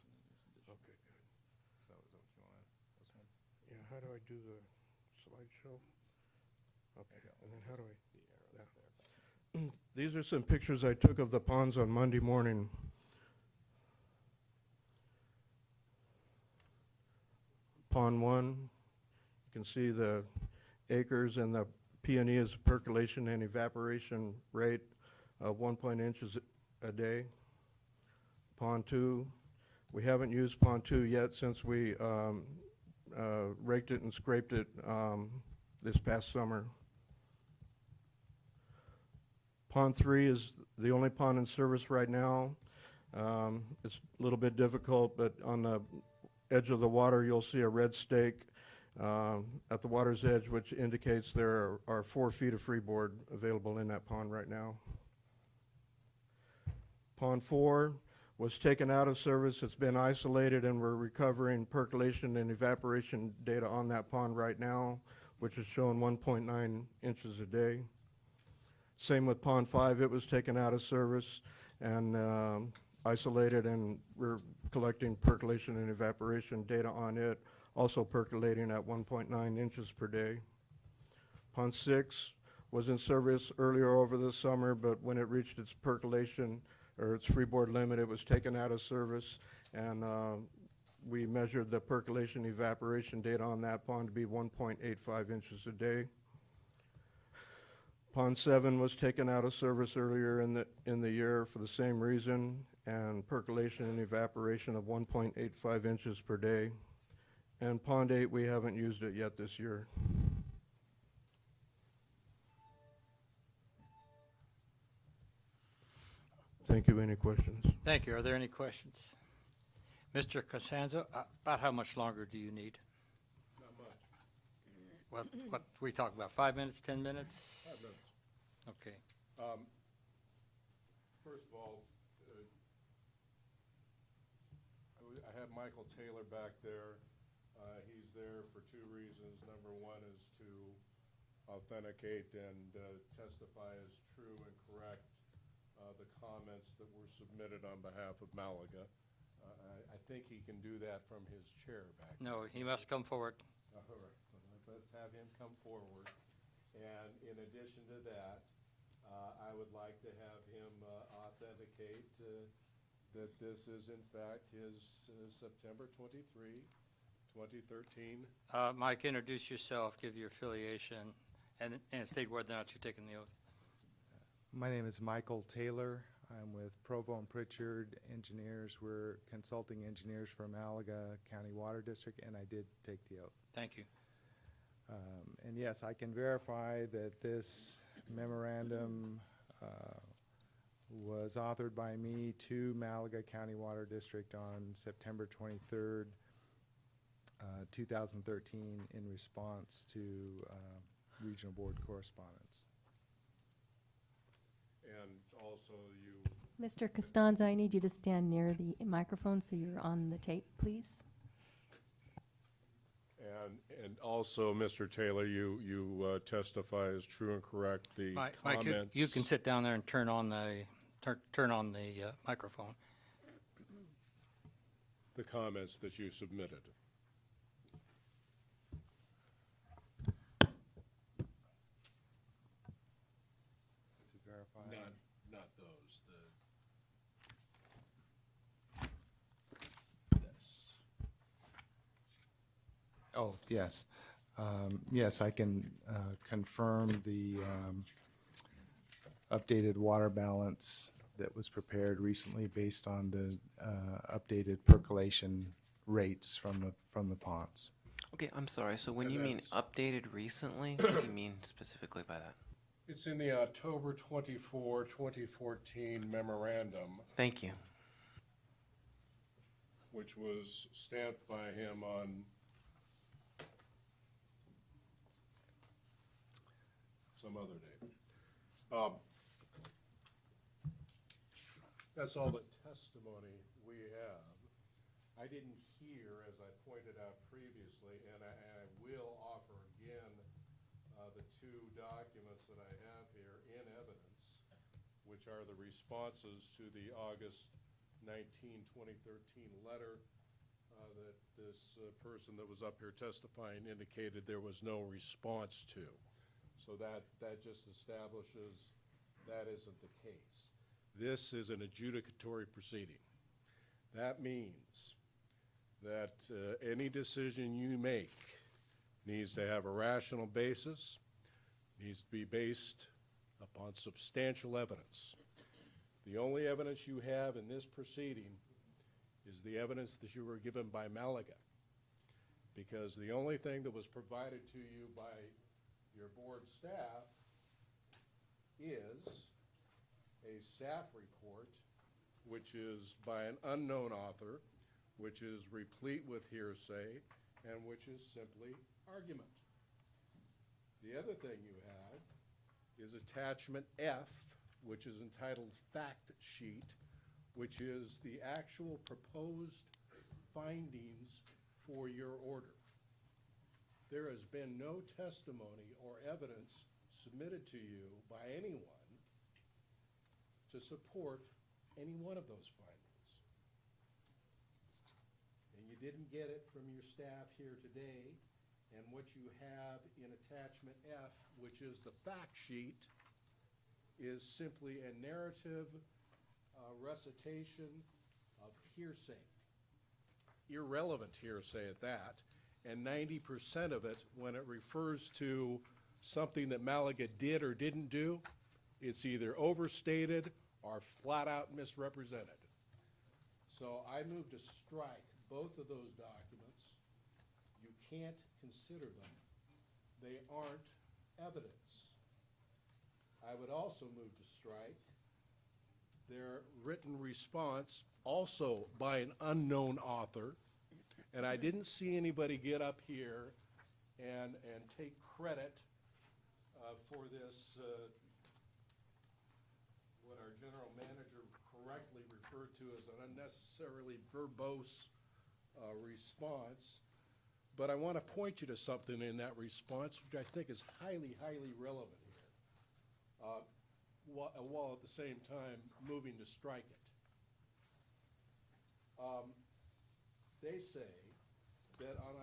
Okay, good. So is that what you want? This one? Yeah, how do I do the slideshow? Okay, and then how do I? Yeah. These are some pictures I took of the ponds on Monday morning. Pond 1, you can see the acres, and the P&E is percolation and evaporation rate of 1 inches a day. Pond 2, we haven't used Pond 2 yet since we raked it and scraped it this past summer. Pond 3 is the only pond in service right now. It's a little bit difficult, but on the edge of the water you'll see a red stake at the water's edge, which indicates there are 4 feet of freeboard available in that pond right now. Pond 4 was taken out of service. It's been isolated, and we're recovering percolation and evaporation data on that pond right now, which is showing 1.9 inches a day. Same with Pond 5. It was taken out of service and isolated, and we're collecting percolation and evaporation data on it, also percolating at 1.9 inches per day. Pond 6 was in service earlier over the summer, but when it reached its percolation or its freeboard limit, it was taken out of service, and we measured the percolation evaporation data on that pond to be 1.85 inches a day. Pond 7 was taken out of service earlier in the year for the same reason, and percolation and evaporation of 1.85 inches per day. And Pond 8, we haven't used it yet this year. Thank you. Any questions? Thank you. Are there any questions? Mr. Costanzo, about how much longer do you need? Not much. What we talk about, 5 minutes, 10 minutes? 5 minutes. Okay. First of all, I have Michael Taylor back there. He's there for 2 reasons. Number one is to authenticate and testify as true and correct the comments that were submitted on behalf of Malaga. I think he can do that from his chair back there. No, he must come forward. All right. Let's have him come forward. And in addition to that, I would like to have him authenticate that this is in fact his September 23, 2013. Mike, introduce yourself, give your affiliation, and state whether or not you're taking the oath. My name is Michael Taylor. I'm with Provo and Pritchard Engineers. We're consulting engineers for Malaga County Water District, and I did take the oath. Thank you. And yes, I can verify that this memorandum was authored by me to Malaga County Water District on September 23rd, 2013, in response to regional board correspondence. And also you. Mr. Costanza, I need you to stand near the microphone so you're on the tape, please. And also, Mr. Taylor, you testify as true and correct the Mike, comments. you can sit down there and turn on the microphone. The comments that you submitted. To verify. Not those. This. Oh, yes. Yes, I can confirm the updated water balance that was prepared recently based on the updated percolation rates from the ponds. Okay, I'm sorry. So when And you mean that's- updated recently, what do you mean specifically by that? It's in the October 24, 2014 memorandum, Thank you. which was stamped by him on some other date. That's all the testimony we have. I didn't hear, as I pointed out previously, and I will offer again the two documents that I have here in evidence, which are the responses to the August 19, 2013 letter that this person that was up here testifying indicated there was no response to. So that just establishes that isn't the case. This is an adjudicatory proceeding. That means that any decision you make needs to have a rational basis, needs to be based upon substantial evidence. The only evidence you have in this proceeding is the evidence that you were given by Malaga, because the only thing that was provided to you by your board staff is a staff report, which is by an unknown author, which is replete with hearsay, and which is simply argument. The other thing you have is attachment F, which is entitled fact sheet, which is the actual proposed findings for your order. There has been no testimony or evidence submitted to you by anyone to support any one of those findings. And you didn't get it from your staff here today, and what you have in attachment F, which is the fact sheet, is simply a narrative recitation of hearsay. Irrelevant hearsay at that, and 90% of it, when it refers to something that Malaga did or didn't do, it's either overstated or flat out misrepresented. So I move to strike both of those documents. You can't consider them. They aren't evidence. I would also move to strike their written response, also by an unknown author. And I didn't see anybody get up here and take credit for this, what our general manager correctly referred to as an unnecessarily verbose response. But I want to point you to something in that response, which I think is highly, highly relevant here, while at the same time moving to strike it. They say that on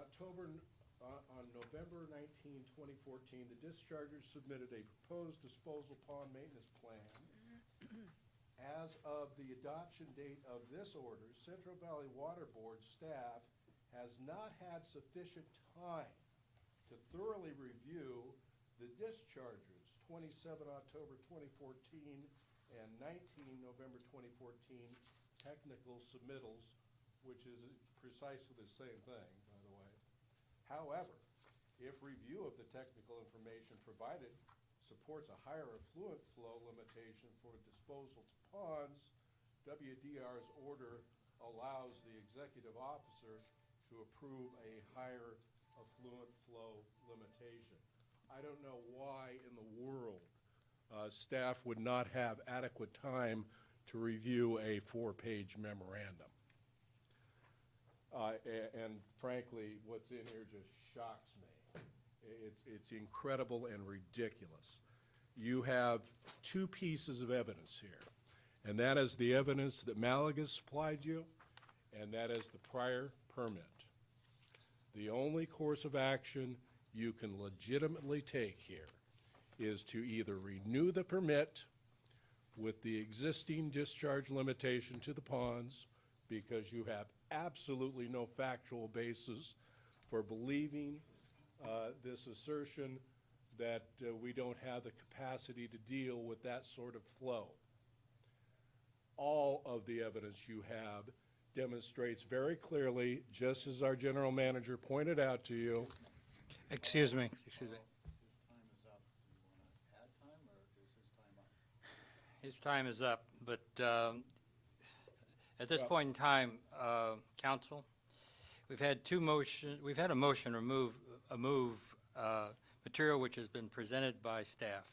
November 19, 2014, the dischargers submitted a proposed disposal pond maintenance plan As of the adoption date of this order, Central Valley Water Board staff has not had sufficient time to thoroughly review the discharges 27 October 2014 and 19 November 2014 technical submittals, which is precisely the same thing, by the way. However, if review of the technical information provided supports a higher effluent flow limitation for disposal to ponds, WDR's order allows the executive officer to approve a higher effluent flow limitation. I don't know why in the world staff would not have adequate time to review a 4-page memorandum. And frankly, what's in here just shocks me. It's incredible and ridiculous. You have two pieces of evidence here, and that is the evidence that Malaga supplied you, and that is the prior permit. The only course of action you can legitimately take here is to either renew the permit with the existing discharge limitation to the ponds, because you have absolutely no factual basis for believing this assertion that we don't have the capacity to deal with that sort of flow. All of the evidence you have demonstrates very clearly, just as our general manager pointed out to you. Excuse me. Excuse me. His time is up, but at this point in time, council, we've had a motion to remove material which has been presented by staff.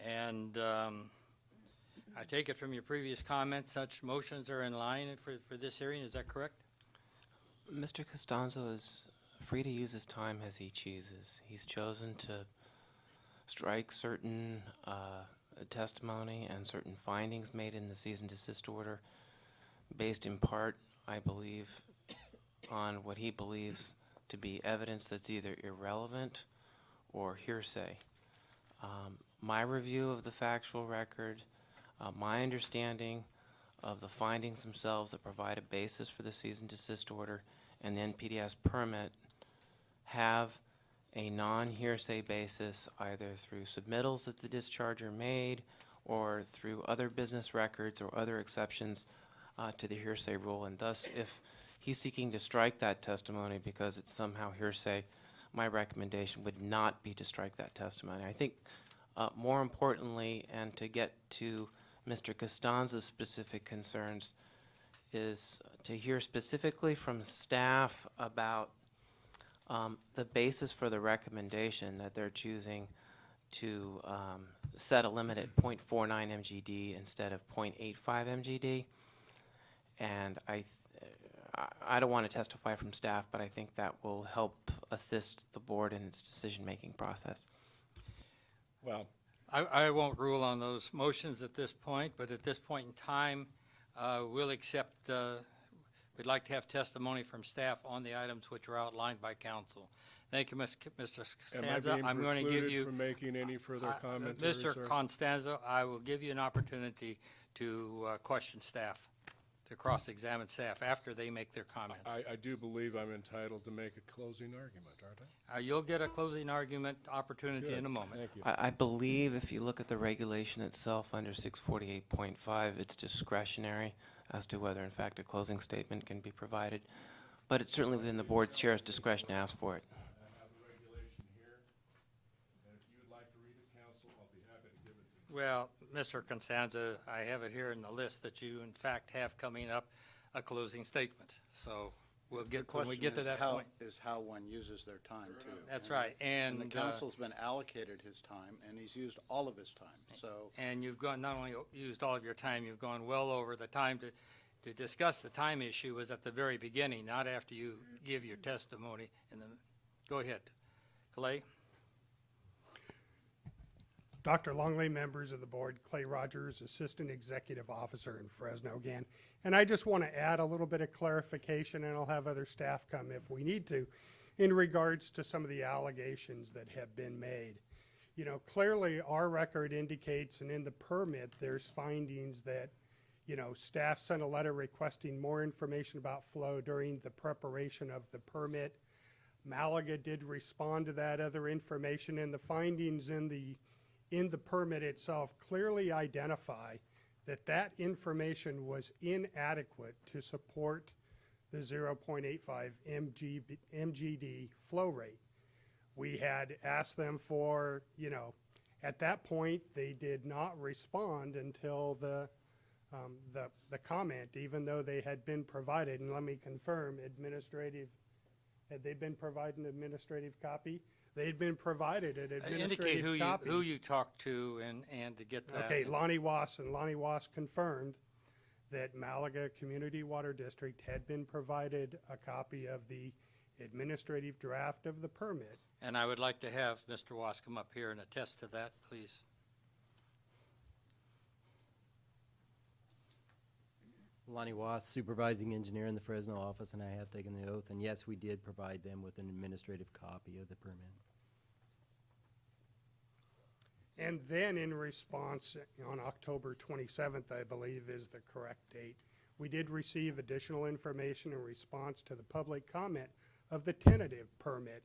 And I take it from your previous comments, such motions are in line for this hearing, is that correct? Mr. Costanzo is free to use his time as he chooses. He's chosen to strike certain testimony and certain findings made in the cease and desist order, based in part, I believe, on what he believes to be evidence that's either irrelevant or hearsay. My review of the factual record, my understanding of the findings themselves that provide a basis for the cease and desist order and the NPDES permit have a non-hearsay basis either through submittals that the discharger made or through other business records or other exceptions to the hearsay rule. And thus, if he's seeking to strike that testimony because it's somehow hearsay, my recommendation would not be to strike that testimony. I think more importantly, and to get to Mr. Costanzo's specific concerns, is to hear specifically from staff about the basis for the recommendation that they're choosing to set a limit at 0.49 MGD instead of 0.85 MGD. And I don't want to testify from staff, but I think that will help assist the board in its decision-making process. Well, I won't rule on those motions at this point, but at this point in time, we'll accept, we'd like to have testimony from staff on the items which are outlined by council. Thank you, Mr. Costanzo. Am I being precluded from making any further commentary, sir? Mr. Costanzo, I will give you an opportunity to question staff, to cross-examine staff after they make their comments. I do believe I'm entitled to make a closing argument, aren't I? You'll get a closing argument opportunity in a moment. Thank you. I believe if you look at the regulation itself under 648.5, it's discretionary as to whether in fact a closing statement can be provided. But it's certainly within the board's chair's discretion to ask for it. I have the regulation here, and if you would like to read it, counsel, I'll be happy to give it to you. Well, Mr. Costanzo, I have it here in the list that you in fact have coming up a closing statement. So we'll get, when we get to that point. Is how one uses their time, too. That's right. And the council's been allocated his time, and he's used all of his time, so. And you've gone, not only used all of your time, you've gone well over the time to discuss the time issue was at the very beginning, not after you give your testimony. Go ahead. Clay? Dr. Longley, members of the board, Clay Rogers, Assistant Executive Officer in Fresno again. And I just want to add a little bit of clarification, and I'll have other staff come if we need to, in regards to some of the allegations that have been made. you know, clearly our record indicates, and in the permit, there's findings that, you know, staff sent a letter requesting more information about flow during the preparation of the permit. Malaga did respond to that other information, and the findings in the permit itself clearly identify that that information was inadequate to support the 0.85 MGD flow rate. We had asked them for, you know, at that point, they did not respond until the comment, even though they had been provided, and let me confirm, had they been provided an administrative copy? They'd been provided an administrative Indicate copy. who you talked to and to get that. Okay, Lonnie Wass, and Lonnie Wass confirmed that Malaga Community Water District had been provided a copy of the administrative draft of the permit. And I would like to have Mr. Wass come up here and attest to that, please. Lonnie Wass, supervising engineer in the Fresno office, and I have taken the oath. And yes, we did provide them with an administrative copy of the permit. And then in response, on October 27th, I believe is the correct date, we did receive additional information in response to the public comment of the tentative permit.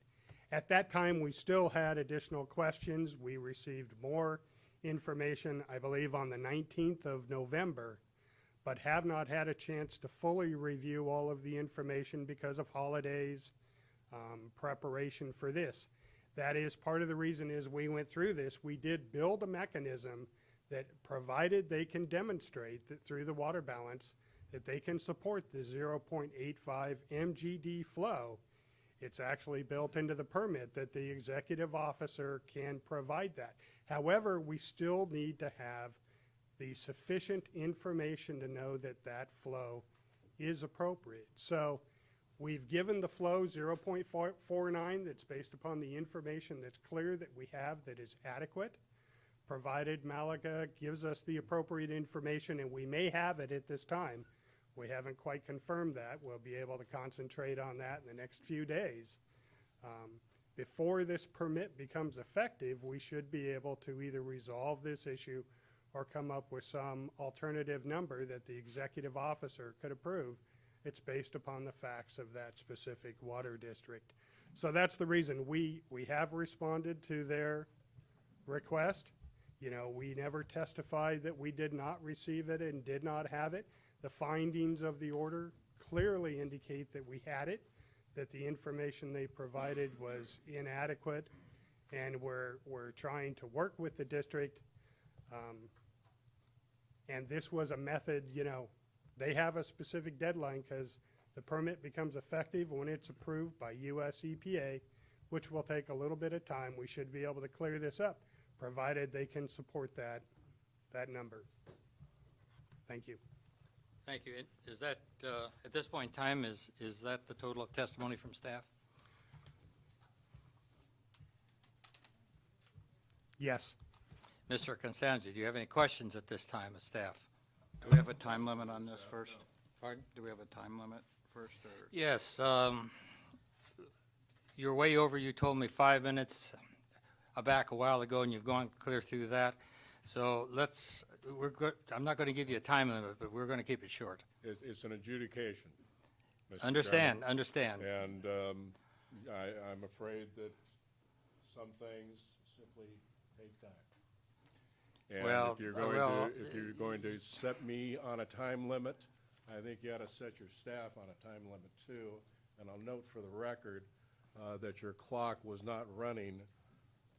At that time, we still had additional questions. We received more information, I believe, on the 19th of November, but have not had a chance to fully review all of the information because of holidays, preparation for this. That is part of the reason is we went through this. We did build a mechanism that provided they can demonstrate that through the water balance that they can support the 0.85 MGD flow. It's actually built into the permit that the executive officer can provide that. However, we still need to have the sufficient information to know that that flow is appropriate. So we've given the flow 0.49 that's based upon the information that's clear that we have that is adequate, provided Malaga gives us the appropriate information, and we may have it at this time. We haven't quite confirmed that. We'll be able to concentrate on that in the next few days. Before this permit becomes effective, we should be able to either resolve this issue or come up with some alternative number that the executive officer could approve. It's based upon the facts of that specific water district. So that's the reason we have responded to their request. You know, we never testified that we did not receive it and did not have it. The findings of the order clearly indicate that we had it, that the information they provided was inadequate, and we're trying to work with the district. And this was a method, you know, they have a specific deadline because the permit becomes effective when it's approved by US EPA, which will take a little bit of time. We should be able to clear this up, provided they can support that number. Thank you. Thank you. Is that, at this point in time, is that the total of testimony from staff? Yes. Mr. Constanzi, do you have any questions at this time of staff? Do we have a time limit on this first? Pardon? Do we have a time limit first, or? Yes. You're way over. You told me 5 minutes back a while ago, and you've gone clear through that. So I'm not going to give you a time limit, but we're going to keep it short. It's an adjudication, Mr. Understand, Chairman. understand. And I'm afraid that some things simply take time. And Well, if you're going to set me on a time limit, I think you ought to set your staff on a time limit too. And I'll note for the record that your clock was not running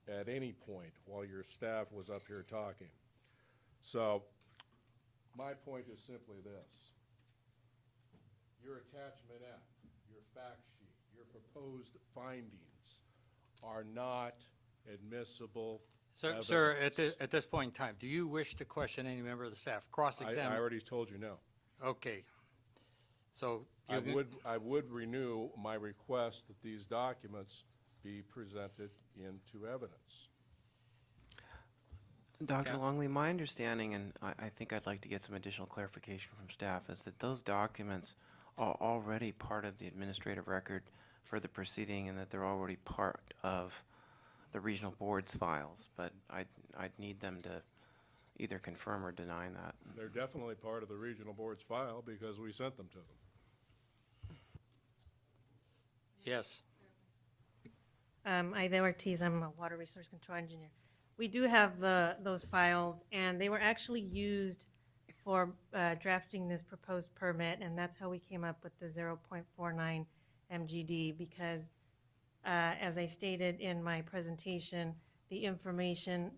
at any point while your staff was up here talking. So my point is simply this. Your attachment F, your fact sheet, your proposed findings are not admissible evidence. Sir, at this point in time, do you wish to question any member of the staff? Cross-examine? I already told you no. Okay. So I would renew my request that these documents be presented into evidence. Dr. Longley, my understanding, and I think I'd like to get some additional clarification from staff, is that those documents are already part of the administrative record for the proceeding and that they're already part of the regional board's files, but I'd need them to either confirm or deny that. They're definitely part of the regional board's file because we sent them to them. Yes. Ida Ortiz, I'm a water resource control engineer. We do have those files, and they were actually used for drafting this proposed permit, and that's how we came up with the 0.49 MGD, because as I stated in my presentation, the information,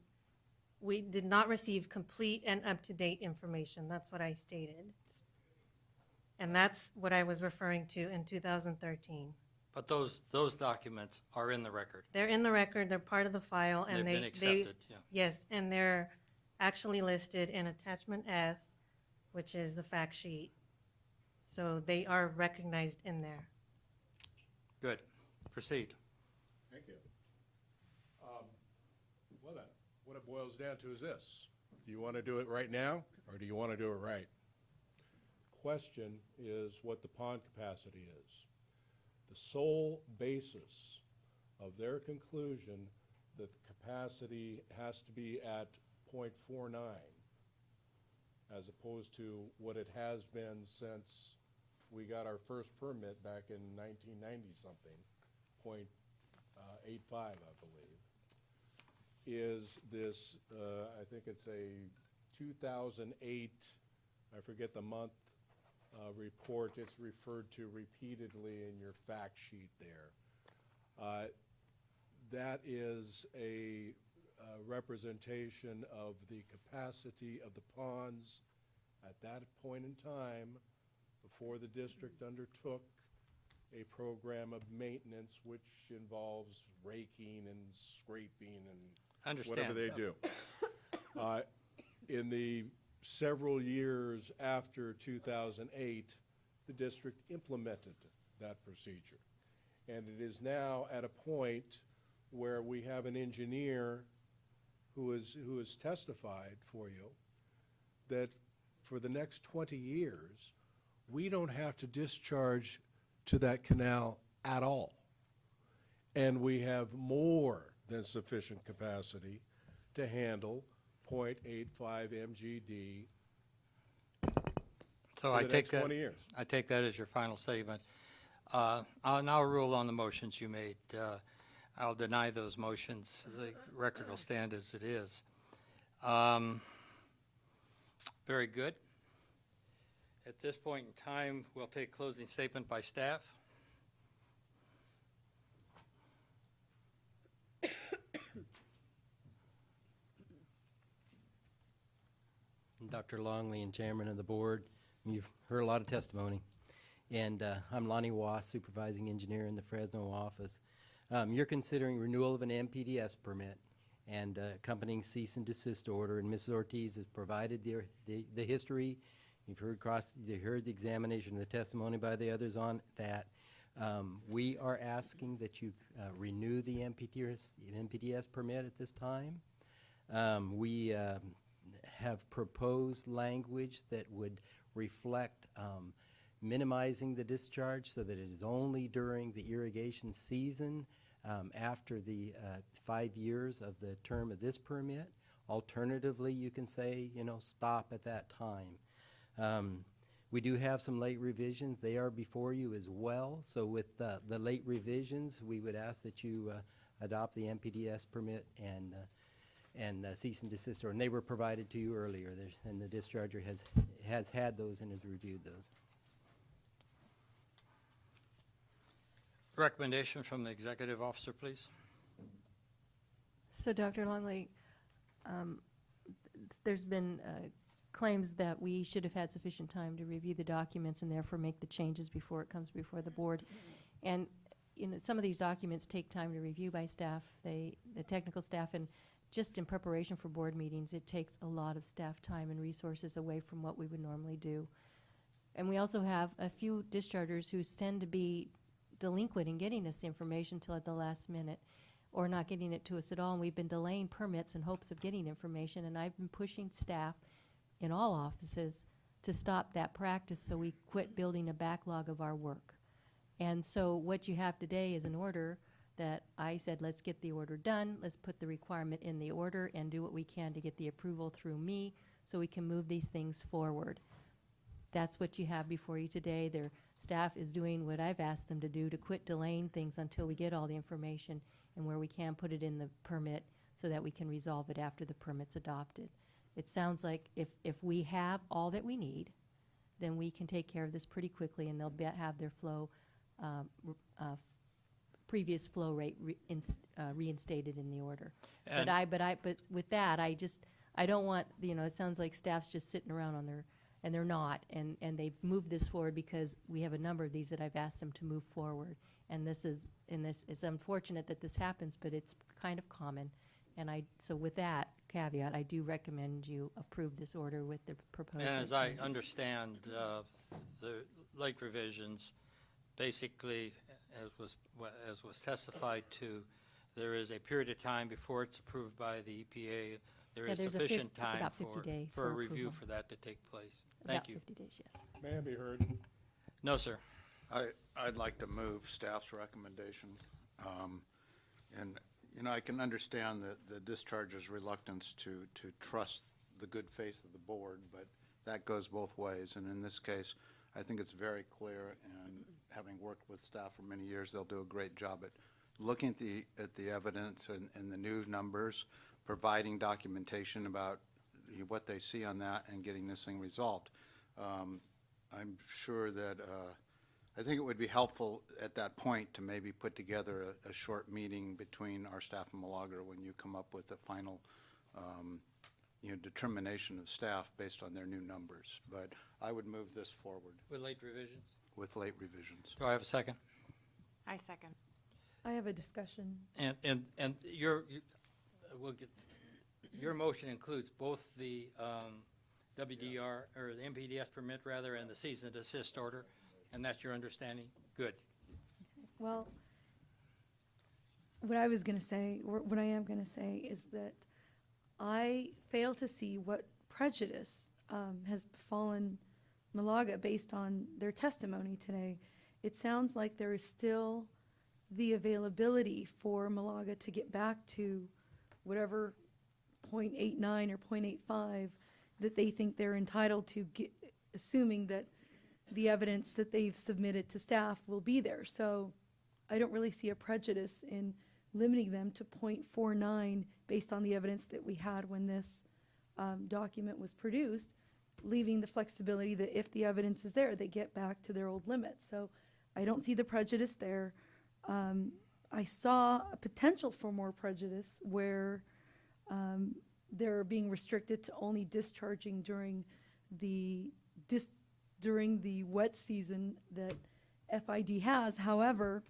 we did not receive complete and up-to-date information. That's what I stated. And that's what I was referring to in 2013. But those documents are in the record. They're in the record, they're part of the file, and They've they been accepted, yeah. Yes, and they're actually listed in attachment F, which is the fact sheet. So they are recognized in there. Good. Proceed. Thank you. Well then, what it boils down to is this. Do you want to do it right now, or do you want to do it right? Question is what the pond capacity is. The sole basis of their conclusion that the capacity has to be at 0.49 as opposed to what it has been since we got our first permit back in 1990-something, 0.85, I believe, is this, I think it's a 2008, I forget the month, report. It's referred to repeatedly in your fact sheet there. That is a representation of the capacity of the ponds at that point in time before the district undertook a program of maintenance which involves raking and scraping and whatever they do. In the several years after 2008, the district implemented that procedure. And it is now at a point where we have an engineer who has testified for you that for the next 20 years, we don't have to discharge to that canal at all. And we have more than sufficient capacity to handle 0.85 MGD So for I the take next that, 20 years. I take that as your final statement. I'll now rule on the motions you made. I'll deny those motions. The record will stand as it is. Very good. At this point in time, we'll take closing statement by staff. Dr. Longley and Chairman of the Board, you've heard a lot of testimony. And I'm Lonnie Wass, Supervising Engineer in the Fresno office. You're considering renewal of an MPDS permit and accompanying cease and desist order, and Mrs. Ortiz has provided the history. You've heard the examination of the testimony by the others on that. We are asking that you renew the MPDS permit at this time. We have proposed language that would reflect minimizing the discharge so that it is only during the irrigation season after the 5 years of the term of this permit. Alternatively, you can say, stop at that time. We do have some late revisions. They are before you as well. So with the late revisions, we would ask that you adopt the MPDS permit and cease and desist order. And they were provided to you earlier, and the discharger has had those and has reviewed those. Recommendation from the executive officer, please. So, Dr. Longley, there's been claims that we should have had sufficient time to review the documents and therefore make the changes before it comes before the board. And some of these documents take time to review by staff, the technical staff, and just in preparation for board meetings, it takes a lot of staff time and resources away from what we would normally do. And we also have a few dischargers who tend to be delinquent in getting us information till at the last minute or not getting it to us at all. And we've been delaying permits in hopes of getting information. And I've been pushing staff in all offices to stop that practice so we quit building a backlog of our work. And so what you have today is an order that I said, let's get the order done, let's put the requirement in the order and do what we can to get the approval through me so we can move these things forward. That's what you have before you today. Their staff is doing what I've asked them to do, to quit delaying things until we get all the information and where we can put it in the permit so that we can resolve it after the permit's adopted. It sounds like if we have all that we need, then we can take care of this pretty quickly, and they'll have their flow, previous flow rate reinstated in the order. But with that, I don't want, it sounds like staff's just sitting around on their, and they're not, and they've moved this forward because we have a number of these that I've asked them to move forward. And it's unfortunate that this happens, but it's kind of common. And so with that caveat, I do recommend you approve this order with the proposed And as I changes. understand, the lake revisions, basically, as was testified to, there is a period of time before it's approved by the EPA. There Yeah, is there's sufficient it's time about 50 days for a for review approval. for that to take place. Thank you. About 50 days, yes. May I be heard? No, sir. I'd like to move staff's recommendation. And, I can understand the discharge's reluctance to trust the good faith of the board, but that goes both ways. And in this case, I think it's very clear, and having worked with staff for many years, they'll do a great job at looking at the evidence and the new numbers, providing documentation about what they see on that, and getting this thing resolved. I'm sure that I think it would be helpful at that point to maybe put together a short meeting between our staff and Malaga when you come up with the final determination of staff based on their new numbers. But I would move this forward With late revisions? with late revisions. Do I have a second? I second. I have a discussion. And we'll get, your motion includes both the WDR, or the MPDS permit rather, and the cease and desist order, and that's your understanding? Good. Well, what I was going to say, or what I am going to say, is that I fail to see what prejudice has befallen Malaga based on their testimony today. It sounds like there is still the availability for Malaga to get back to whatever 0.89 or 0.85 that they think they're entitled to, assuming that the evidence that they've submitted to staff will be there. So I don't really see a prejudice in limiting them to 0.49 based on the evidence that we had when this document was produced, leaving the flexibility that if the evidence is there, they get back to their old limits. So I don't see the prejudice there. I saw a potential for more prejudice where they're being restricted to only discharging during the wet season that FID has. However,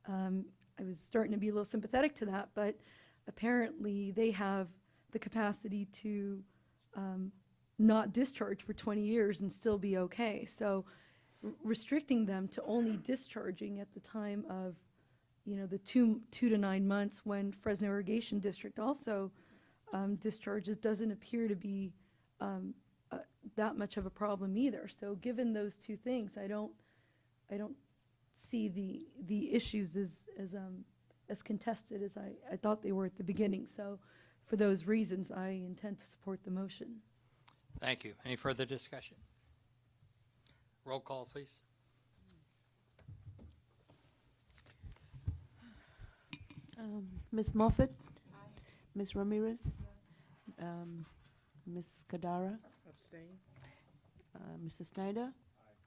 I was starting to be a little sympathetic to that, but apparently they have the capacity to not discharge for 20 years and still be okay. So restricting them to only discharging at the time of, the 2 to 9 months when Fresno Irrigation District also discharges doesn't appear to be that much of a problem either. So given those two things, I don't see the issues as contested as I thought they were at the beginning. So for those reasons, I intend to support the motion. Thank you. Any further discussion? Roll call, please. Ms. Moffett? Ms. Ramirez? Ms. Kadara? Abstain. Mr. Snyder?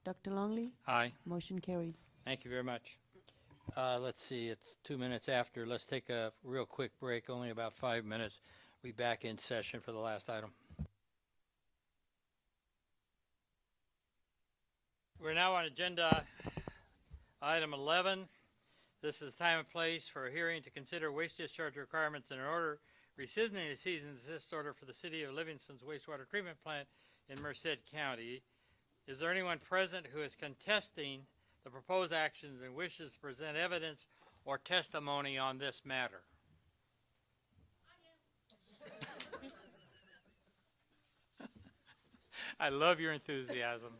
Dr. Longley? Aye. Motion carries. Thank you very much. Let's see, it's 2 minutes after. Let's take a real quick break, only about 5 minutes. We'll be back in session for the last item. We're now on agenda item 11. This is time and place for a hearing to consider waste discharge requirements in an order rescinding a cease and desist order for the City of Livingston's wastewater treatment plant in Merced County. Is there anyone present who is contesting the proposed actions and wishes to present evidence or testimony on this matter? I love your enthusiasm.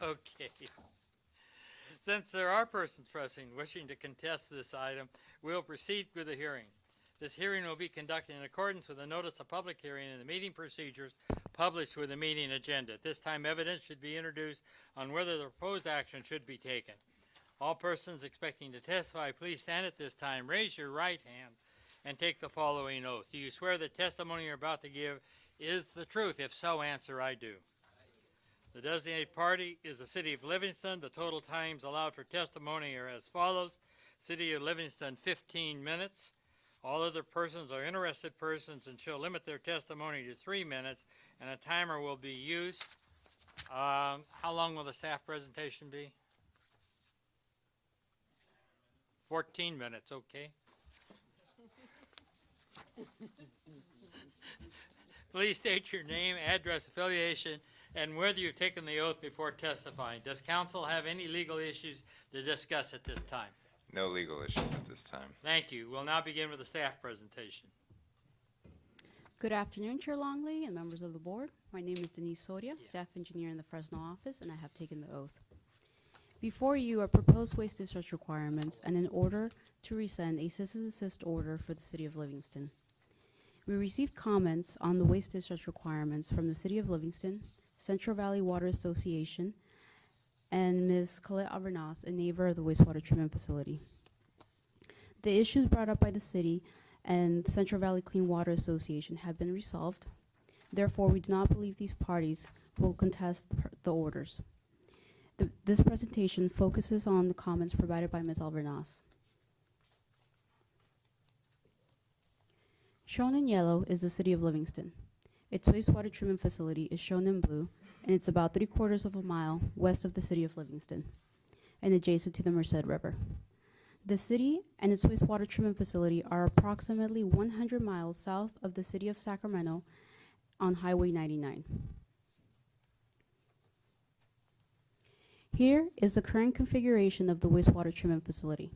Okay. Since there are persons present wishing to contest this item, we'll proceed with the hearing. This hearing will be conducted in accordance with the notice of public hearing and the meeting procedures published with the meeting agenda. At this time, evidence should be introduced on whether the proposed action should be taken. All persons expecting to testify, please stand at this time, raise your right hand, and take the following oath. Do you swear the testimony you're about to give is the truth? If so, answer, I do. The designated party is the City of Livingston. The total times allowed for testimony are as follows. City of Livingston, 15 minutes. All other persons are interested persons and shall limit their testimony to 3 minutes, and a timer will be used. How long will the staff presentation be? 14 minutes, okay. Please state your name, address, affiliation, and whether you've taken the oath before testifying. Does council have any legal issues to discuss at this time? No legal issues at this time. Thank you. We'll now begin with the staff presentation. Good afternoon, Chair Longley and members of the board. My name is Denise Soria, staff engineer in the Fresno office, and I have taken the oath. Before you are proposed waste discharge requirements and an order to rescind a cease and desist order for the City of Livingston. We received comments on the waste discharge requirements from the City of Livingston, Central Valley Water Association, and Ms. Colette Albernas, a neighbor of the wastewater treatment facility. The issues brought up by the city and the Central Valley Clean Water Association have been resolved. Therefore, we do not believe these parties will contest the orders. This presentation focuses on the comments provided by Ms. Albernas. Shown in yellow is the City of Livingston. Its wastewater treatment facility is shown in blue, and it's about 3/4 of a mile west of the City of Livingston and adjacent to the Merced River. The city and its wastewater treatment facility are approximately 100 miles south of the City of Sacramento on Highway 99. Here is the current configuration of the wastewater treatment facility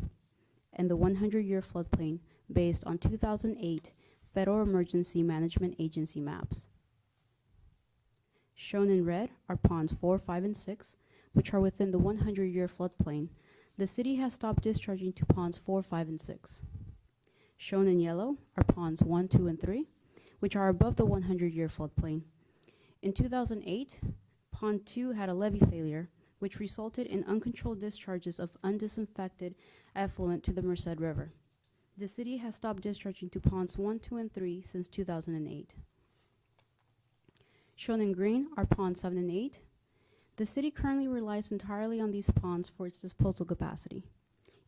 and the 100-year floodplain based on 2008 Federal Emergency Management Agency maps. Shown in red are ponds 4, 5, and 6, which are within the 100-year floodplain. The city has stopped discharging to ponds 4, 5, and 6. Shown in yellow are ponds 1, 2, and 3, which are above the 100-year floodplain. In 2008, pond 2 had a levee failure, which resulted in uncontrolled discharges of undisinfected effluent to the Merced River. The city has stopped discharging to ponds 1, 2, and 3 since 2008. Shown in green are ponds 7 and 8. The city currently relies entirely on these ponds for its disposal capacity.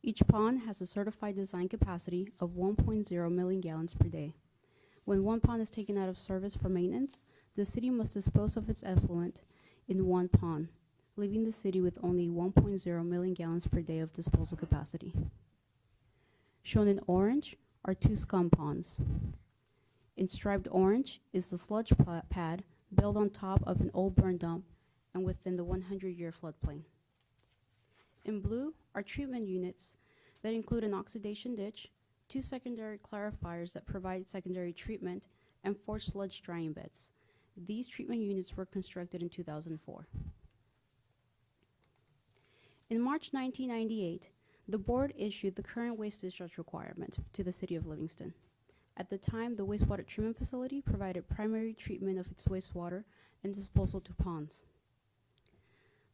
Each pond has a certified design capacity of 1.0 million gallons per day. When one pond is taken out of service for maintenance, the city must dispose of its effluent in one pond, leaving the city with only 1.0 million gallons per day of disposal capacity. Shown in orange are 2 scum ponds. In striped orange is the sludge pad built on top of an old burn dump and within the 100-year floodplain. In blue are treatment units that include an oxidation ditch, 2 secondary clarifiers that provide secondary treatment, and 4 sludge drying beds. These treatment units were constructed in 2004. In March 1998, the board issued the current waste discharge requirement to the City of Livingston. At the time, the wastewater treatment facility provided primary treatment of its wastewater and disposal to ponds.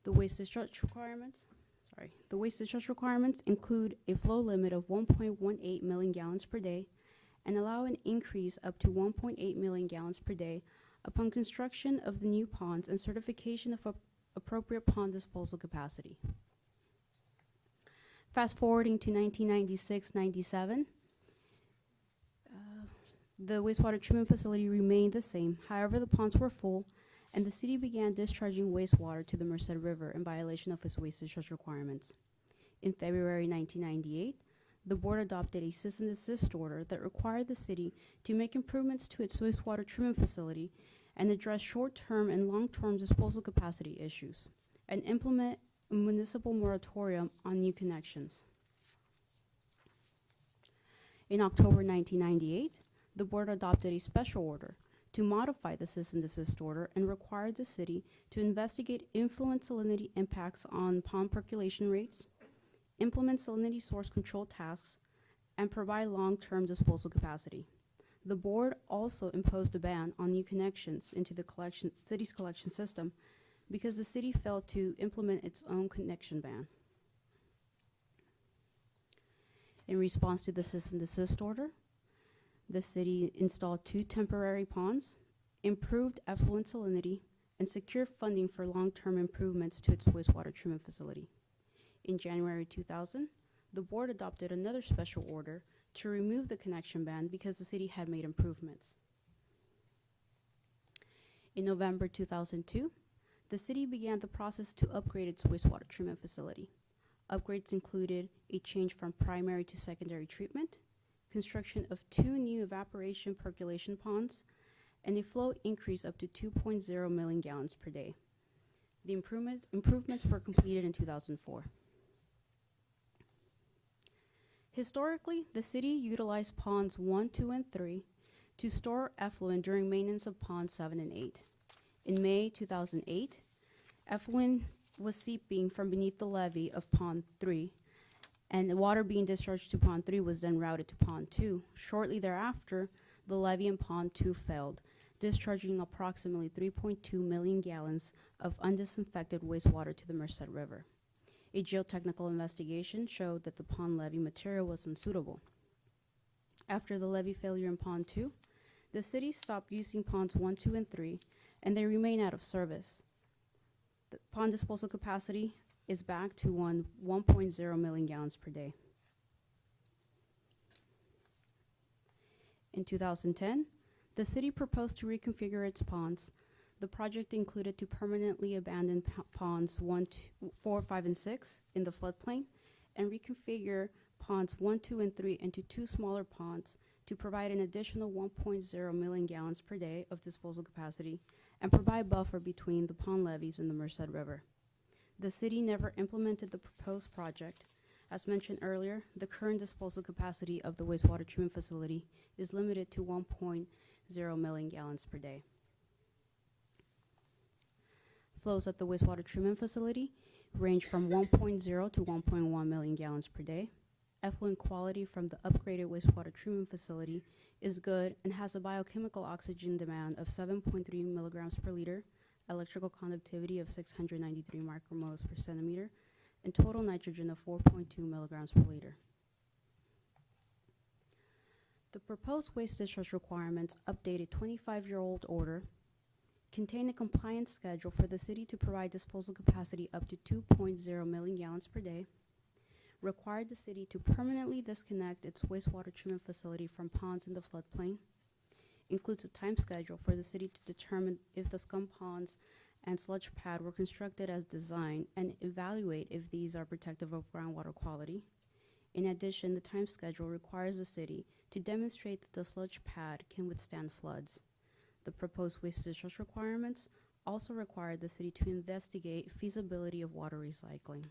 The waste discharge requirements include a flow limit of 1.18 million gallons per day and allow an increase up to 1.8 million gallons per day upon construction of the new ponds and certification of appropriate pond disposal capacity. Fast forwarding to 1996-97, the wastewater treatment facility remained the same. However, the ponds were full, and the city began discharging wastewater to the Merced River in violation of its waste discharge requirements. In February 1998, the board adopted a cease and desist order that required the city to make improvements to its wastewater treatment facility and address short-term and long-term disposal capacity issues, and implement a municipal moratorium on new connections. In October 1998, the board adopted a special order to modify the cease and desist order and required the city to investigate influent salinity impacts on pond percolation rates, implement salinity source control tasks, and provide long-term disposal capacity. The board also imposed a ban on new connections into the city's collection system because the city failed to implement its own connection ban. In response to the cease and desist order, the city installed 2 temporary ponds, improved effluent salinity, and secured funding for long-term improvements to its wastewater treatment facility. In January 2000, the board adopted another special order to remove the connection ban because the city had made improvements. In November 2002, the city began the process to upgrade its wastewater treatment facility. Upgrades included a change from primary to secondary treatment, construction of 2 new evaporation percolation ponds, and a flow increase up to 2.0 million gallons per day. The improvements were completed in 2004. Historically, the city utilized ponds 1, 2, and 3 to store effluent during maintenance of ponds 7 and 8. In May 2008, effluent was seeping from beneath the levee of pond 3, and the water being discharged to pond 3 was then routed to pond 2. Shortly thereafter, the levee in pond 2 failed, discharging approximately 3.2 million gallons of undisinfected wastewater to the Merced River. A geotechnical investigation showed that the pond levee material was unsuitable. After the levee failure in pond 2, the city stopped using ponds 1, 2, and 3, and they remain out of service. The pond disposal capacity is back to 1.0 million gallons per day. In 2010, the city proposed to reconfigure its ponds. The project included to permanently abandon ponds 4, 5, and 6 in the floodplain and reconfigure ponds 1, 2, and 3 into 2 smaller ponds to provide an additional 1.0 million gallons per day of disposal capacity and provide buffer between the pond levees and the Merced River. The city never implemented the proposed project. As mentioned earlier, the current disposal capacity of the wastewater treatment facility is limited to 1.0 million gallons per day. Flows at the wastewater treatment facility range from 1.0 to 1.1 million gallons per day. Effluent quality from the upgraded wastewater treatment facility is good and has a biochemical oxygen demand of 7.3 milligrams per liter, electrical conductivity of 693 micromoles per centimeter, and total nitrogen of 4.2 milligrams per liter. The proposed waste discharge requirements updated 25-year-old order contain a compliance schedule for the city to provide disposal capacity up to 2.0 million gallons per day, required the city to permanently disconnect its wastewater treatment facility from ponds in the floodplain, includes a time schedule for the city to determine if the scum ponds and sludge pad were constructed as designed and evaluate if these are protective of groundwater quality. In addition, the time schedule requires the city to demonstrate that the sludge pad can withstand floods. The proposed waste discharge requirements also require the city to investigate feasibility of water recycling.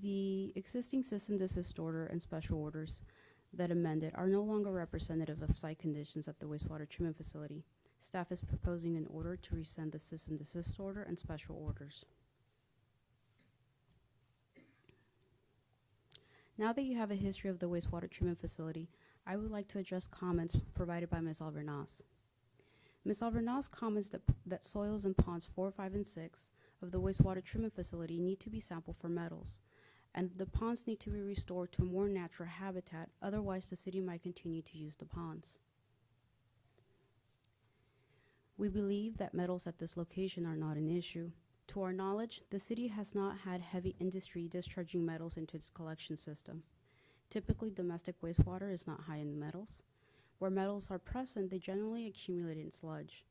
The existing cease and desist order and special orders that amended are no longer representative of site conditions at the wastewater treatment facility. Staff is proposing an order to rescind the cease and desist order and special orders. Now that you have a history of the wastewater treatment facility, I would like to address comments provided by Ms. Alvarnaz. Ms. Alvarnaz comments that soils in ponds 4, 5, and 6 of the wastewater treatment facility need to be sampled for metals, and the ponds need to be restored to a more natural habitat, otherwise the city might continue to use the ponds. We believe that metals at this location are not an issue. To our knowledge, the city has not had heavy industry discharging metals into its collection system. Typically, domestic wastewater is not high in metals. Where metals are present, they generally accumulate in sludge.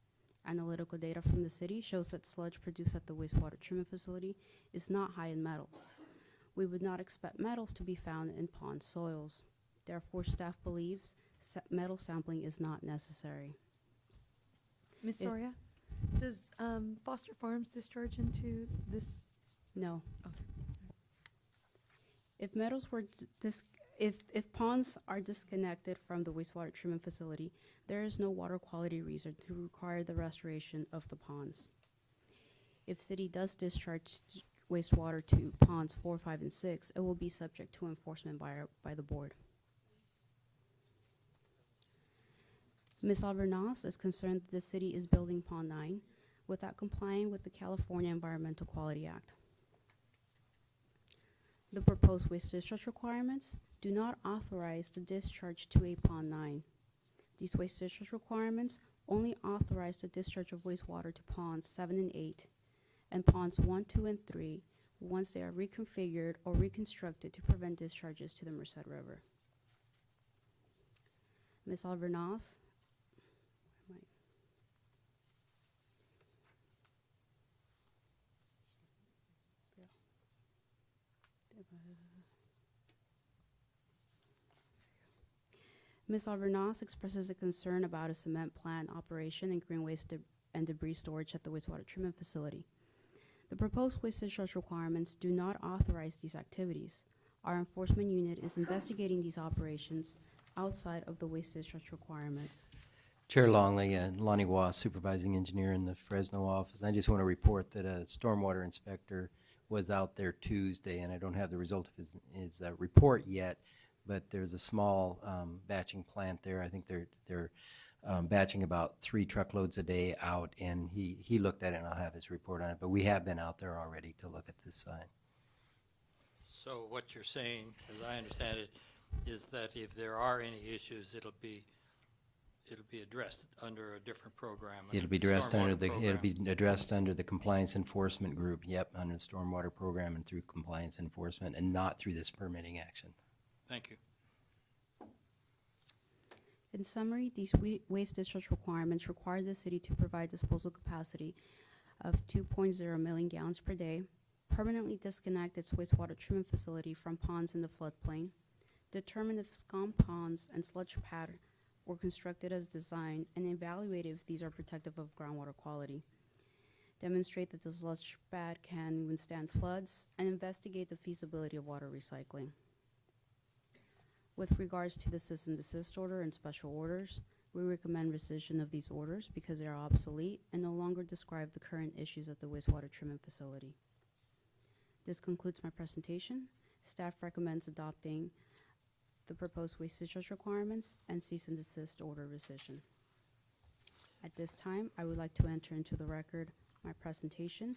Analytical data from the city shows that sludge produced at the wastewater treatment facility is not high in metals. We would not expect metals to be found in pond soils. Therefore, staff believes metal sampling is not necessary. Ms. Soria, does Foster Farms discharge into this? No. Okay. If metals were If ponds are disconnected from the wastewater treatment facility, there is no water quality reason to require the restoration of the ponds. If city does discharge wastewater to ponds 4, 5, and 6, it will be subject to enforcement by the board. Ms. Alvernas is concerned that the city is building Pond 9 without complying with the California Environmental Quality Act. The proposed waste discharge requirements do not authorize the discharge to a Pond 9. These waste discharge requirements only authorize the discharge of wastewater to ponds 7 and 8 and ponds 1, 2, and 3 once they are reconfigured or reconstructed to prevent discharges to the Merced River. Ms. Alvernas, Ms. Alvernas expresses a concern about a cement plant operation and green waste and debris storage at the wastewater treatment facility. The proposed waste discharge requirements do not authorize these activities. Our enforcement unit is investigating these operations outside of the waste discharge requirements. Chair Longley, Lonnie Wass, supervising engineer in the Fresno office. I just want to report that a stormwater inspector was out there Tuesday, and I don't have the result of his report yet, but there's a small batching plant there. I think they're batching about 3 truckloads a day out, and he looked at it, and I'll have his report on it. But we have been out there already to look at this site. So what you're saying, as I understand it, is that if there are any issues, it'll be addressed under a different program. It'll be addressed under the program. it'll be addressed under the compliance enforcement group. Yep, under the stormwater program and through compliance enforcement, and not through this permitting action. Thank you. In summary, these waste discharge requirements require the city to provide disposal capacity of 2.0 million gallons per day, permanently disconnect its wastewater treatment facility from ponds in the floodplain, determine if scum ponds and sludge pad were constructed as designed, and evaluate if these are protective of groundwater quality, demonstrate that the sludge pad can withstand floods, and investigate the feasibility of water recycling. With regards to the cease and desist order and special orders, we recommend rescission of these orders because they are obsolete and no longer describe the current issues at the wastewater treatment facility. This concludes my presentation. Staff recommends adopting the proposed waste discharge requirements and cease and desist order rescission. At this time, I would like to enter into the record my presentation,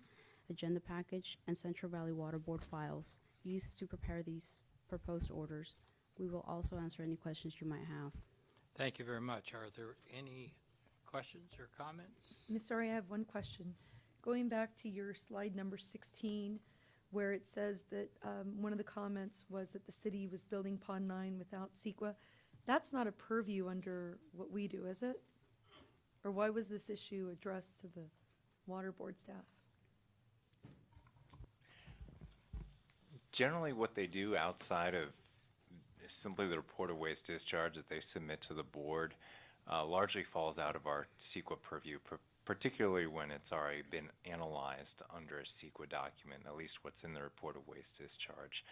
agenda package, and Central Valley Water Board files used to prepare these proposed orders. We will also answer any questions you might have. Thank you very much. Are there any questions or comments? Ms. Sorry, I have one question. Going back to your slide number 16, where it says that one of the comments was that the city was building Pond 9 without CEQA. That's not a purview under what we do, is it? Or why was this issue addressed to the water board staff? Generally, what they do outside of simply the report of waste discharge that they submit to the board largely falls out of our CEQA purview, particularly when it's already been analyzed under a CEQA document, at least what's in the report of waste discharge.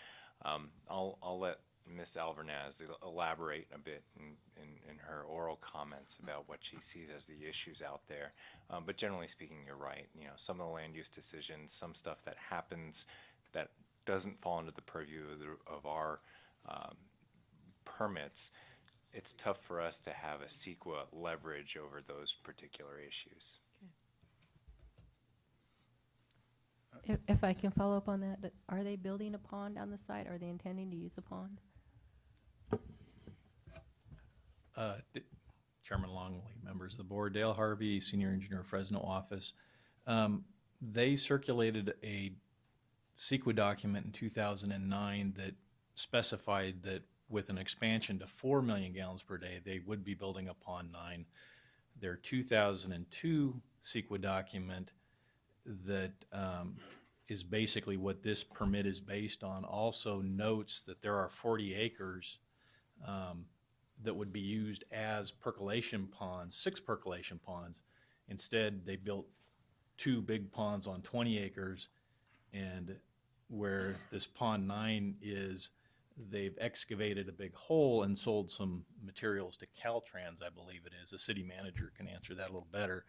I'll let Ms. Alvernas elaborate a bit in her oral comments about what she sees as the issues out there. But generally speaking, you're right. You know, some of the land use decisions, some stuff that happens that doesn't fall under the purview of our permits, it's tough for us to have a CEQA leverage over those particular issues. If I can follow up on that, are they building a pond on the site? Are they intending to use a pond? Chairman Longley, members of the board, Dale Harvey, Senior Engineer, Fresno office. They circulated a CEQA document in 2009 that specified that with an expansion to 4 million gallons per day, they would be building a Pond 9. Their 2002 CEQA document that is basically what this permit is based on also notes that there are 40 acres that would be used as percolation ponds, 6 percolation ponds. Instead, they built 2 big ponds on 20 acres, and where this Pond 9 is, they've excavated a big hole and sold some materials to Caltrans, I believe it is. The city manager can answer that a little better.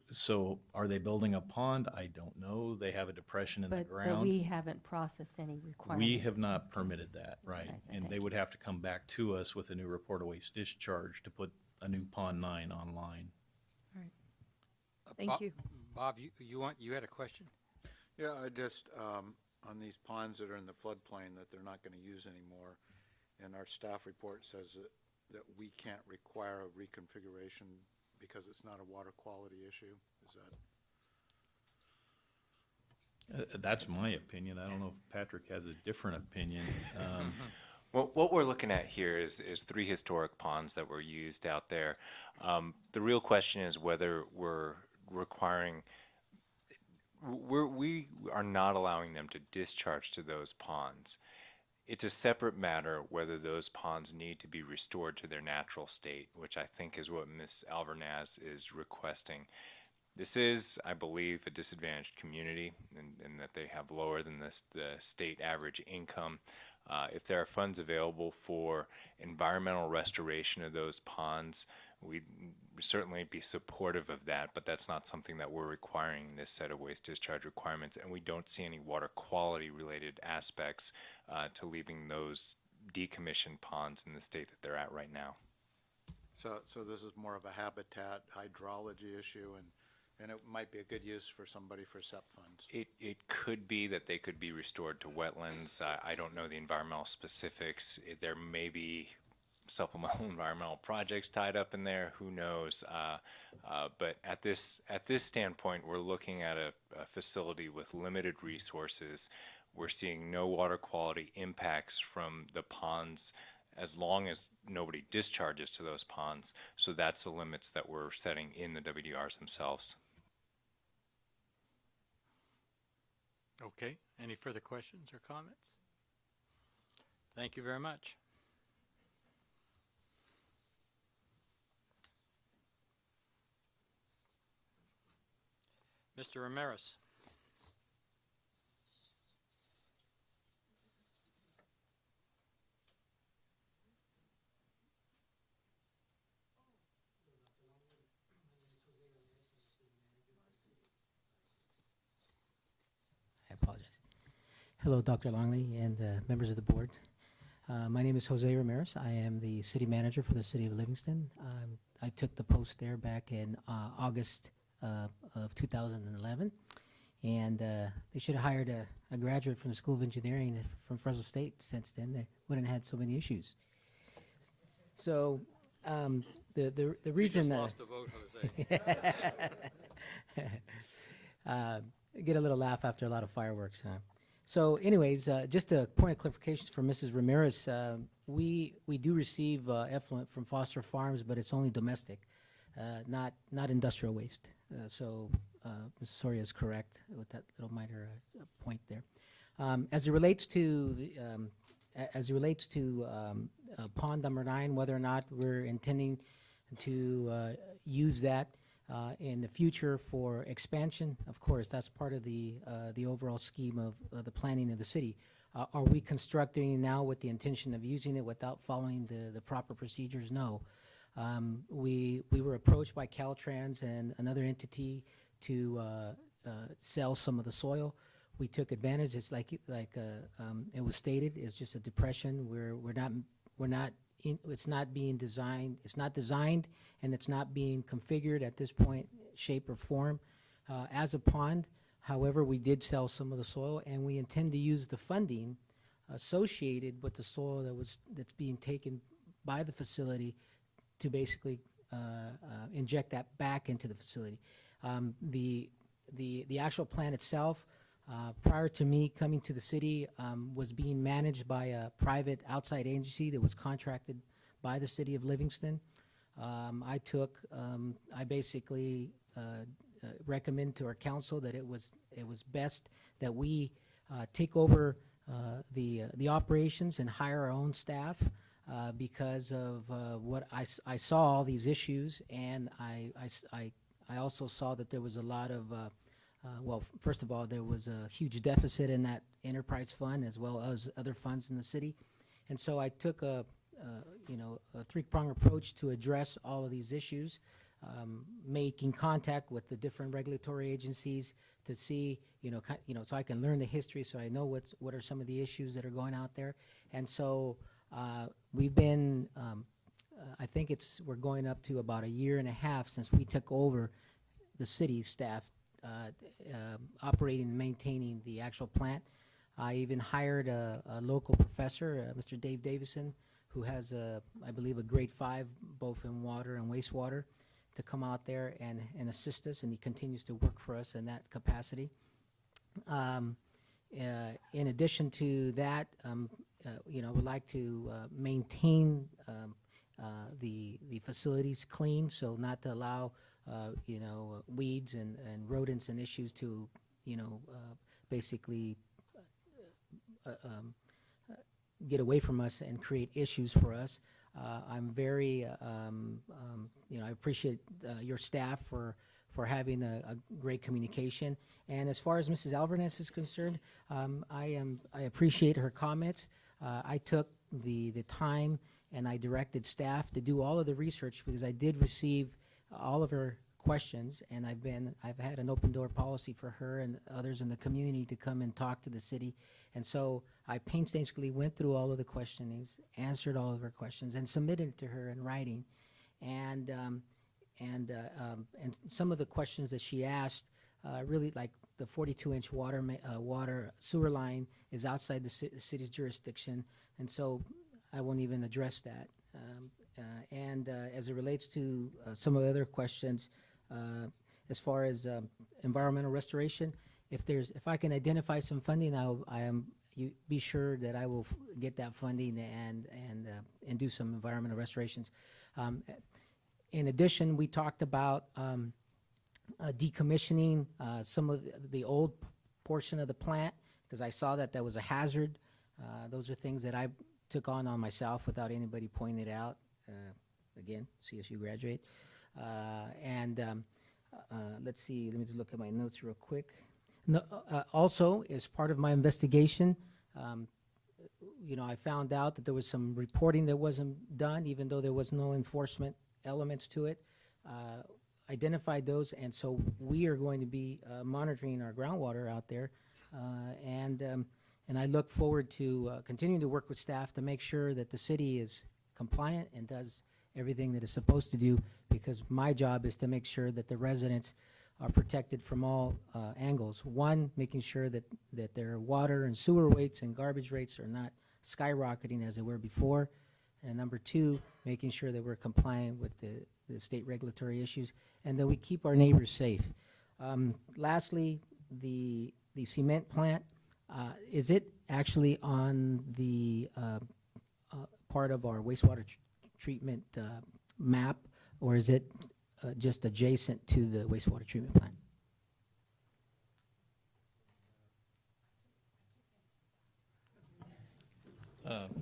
So are they building a pond? I don't know. They have a depression in the But ground. we haven't processed any requirements. We have not permitted that, right? Right, And thank they would have to come back to us with a new report of waste discharge to put a new Pond 9 online. All right. Thank Bob- you. Bob, you had a question? Yeah, I just, on these ponds that are in the floodplain that they're not going to use anymore, and our staff report says that we can't require a reconfiguration because it's not a water quality issue. Is that? That's my opinion. I don't know if Patrick has a different opinion. Well, what we're looking at here is 3 historic ponds that were used out there. The real question is whether we're requiring, we are not allowing them to discharge to those ponds. It's a separate matter whether those ponds need to be restored to their natural state, which I think is what Ms. Alvernaz is requesting. This is, I believe, a disadvantaged community in that they have lower than the state average income. If there are funds available for environmental restoration of those ponds, we'd certainly be supportive of that, but that's not something that we're requiring in this set of waste discharge requirements, and we don't see any water quality related aspects to leaving those decommissioned ponds in the state that they're at right now. So this is more of a habitat hydrology issue, and it might be a good use for somebody for SEP funds. It could be that they could be restored to wetlands. I don't know the environmental specifics. There may be supplemental environmental projects tied up in there. Who knows? But at this standpoint, we're looking at a facility with limited resources. We're seeing no water quality impacts from the ponds as long as nobody discharges to those ponds. So that's the limits that we're setting in the WDRs themselves. Okay. Any further questions or comments? Thank you very much. Mr. Ramirez. I apologize. Hello, Dr. Longley and members of the board. My name is Jose Ramirez. I am the city manager for the city of Livingston. I took the post there back in August of 2011, and they should have hired a graduate from the School of Engineering from Fresno State. Since then, they wouldn't have had so many issues. So the reason You just lost a vote, Jose. Get a little laugh after a lot of fireworks. So anyways, just a point of clarification for Mrs. Ramirez. We do receive effluent from Foster Farms, but it's only domestic, not industrial waste. So Mrs. Soria is correct with that little minor point there. As it relates to pond number 9, whether or not we're intending to use that in the future for expansion, of course, that's part of the overall scheme of the planning of the city. Are we constructing now with the intention of using it without following the proper procedures? No. We were approached by Caltrans and another entity to sell some of the soil. We took advantage. It's like it was stated. It's just a depression. It's not being designed. It's not designed, and it's not being configured at this point, shape or form, as a pond. However, we did sell some of the soil, and we intend to use the funding associated with the soil that's being taken by the facility to basically inject that back into the facility. The actual plan itself, prior to me coming to the city, was being managed by a private outside agency that was contracted by the city of Livingston. I basically recommend to our council that it was best that we take over the operations and hire our own staff because of what I saw all these issues, and I also saw that there was a lot of well, first of all, there was a huge deficit in that enterprise fund as well as other funds in the city. And so I took a three-pronged approach to address all of these issues, making contact with the different regulatory agencies to see, so I can learn the history, so I know what are some of the issues that are going out there. And so we've been, I think we're going up to about a year and a half since we took over the city staff operating and maintaining the actual plant. I even hired a local professor, Mr. Dave Davison, who has, I believe, a grade 5, both in water and wastewater, to come out there and assist us, and he continues to work for us in that capacity. In addition to that, would like to maintain the facilities clean, so not to allow weeds and rodents and issues to basically get away from us and create issues for us. I'm very, I appreciate your staff for having a great communication. And as far as Mrs. Alvarez is concerned, I appreciate her comments. I took the time and I directed staff to do all of the research because I did receive all of her questions, and I've had an open door policy for her and others in the community to come and talk to the city. And so I painstakingly went through all of the questionings, answered all of her questions, and submitted it to her in writing. And some of the questions that she asked, really, like the 42-inch water sewer line is outside the city's jurisdiction, and so I won't even address that. As it relates to some of the other questions, as far as environmental restoration, if I can identify some funding, you be sure that I will get that funding and do some environmental restorations. In addition, we talked about decommissioning some of the old portion of the plant because I saw that was a hazard. Those are things that I took on myself without anybody pointing it out. Again, CSU graduate. Let's see, let me just look at my notes real quick. No, also, as part of my investigation, I found out that there was some reporting that wasn't done, even though there was no enforcement elements to it. Identified those, and so we are going to be monitoring our groundwater out there, and I look forward to continuing to work with staff to make sure that the city is compliant and does everything that it's supposed to do, because my job is to make sure that the residents are protected from all angles. One, making sure that their water and sewer rates and garbage rates are not skyrocketing as they were before. And number two, making sure that we're compliant with the state regulatory issues and that we keep our neighbors safe. Lastly, the cement plant, is it actually on the part of our wastewater treatment map, or is it just adjacent to the wastewater treatment plant?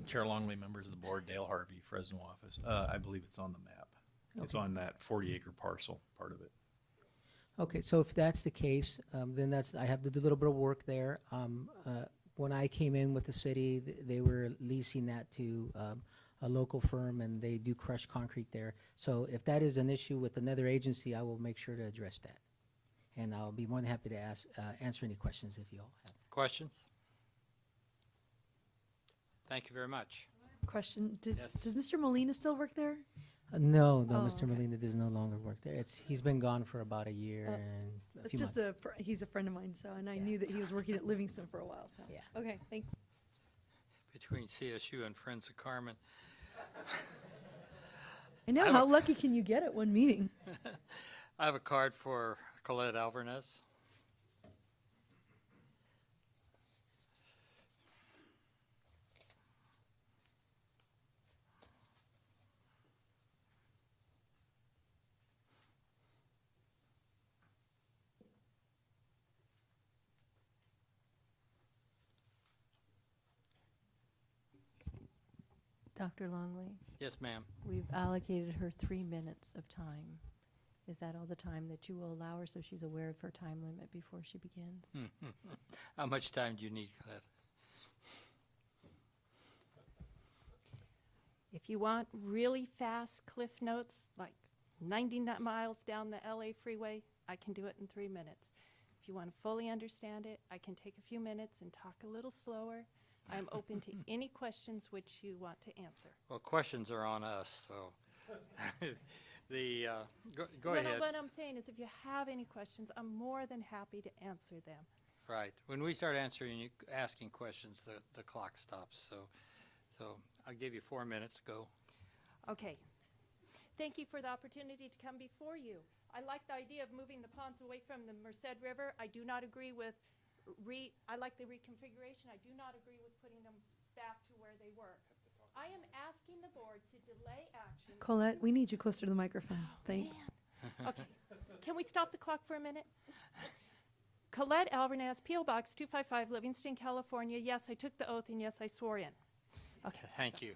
Chair Longley, members of the board, Dale Harvey, Fresno office. I believe it's on the map. It's on that 40-acre parcel, part of it. Okay, so if that's the case, then I have to do a little bit of work there. When I came in with the city, they were leasing that to a local firm, and they do crushed concrete there. So if that is an issue with another agency, I will make sure to address that. And I'll be more than happy to answer any questions if you all have. Questions? Thank you very much. Question, Yes. does Mr. Molina still work there? No, Oh, Mr. okay. Molina does no longer work there. He's been gone for about a year and a It's few just months. he's a friend of mine, so, and I knew that he was working at Livingston for a while, so. Yeah. Okay, thanks. Between CSU and Friends of Carmen. I know, how lucky can you get at one meeting? I have a card for Colette Alvarez. Dr. Longley, Yes, ma'am. we've allocated her 3 minutes of time. Is that all the time that you will allow her, so she's aware of her time limit before she begins? How much time do you need, Colette? If you want really fast cliff notes, like 90 miles down the LA freeway, I can do it in 3 minutes. If you want to fully understand it, I can take a few minutes and talk a little slower. I'm open to any questions which you want to answer. Well, questions are on us, so. Go ahead. What I'm saying is if you have any questions, I'm more than happy to answer them. Right. When we start asking questions, the clock stops. So I'll give you 4 minutes. Go. Okay. Thank you for the opportunity to come before you. I like the idea of moving the ponds away from the Merced River. I do not agree with I like the reconfiguration. I do not agree with putting them back to where they were. I am asking the board to delay action. Colette, we need you closer to the microphone. Thanks. Okay. Can we stop the clock for a minute? Colette Alvarez, P.O. Box 255, Livingston, California. Yes, I took the oath, and yes, I swore in. Okay. Thank you.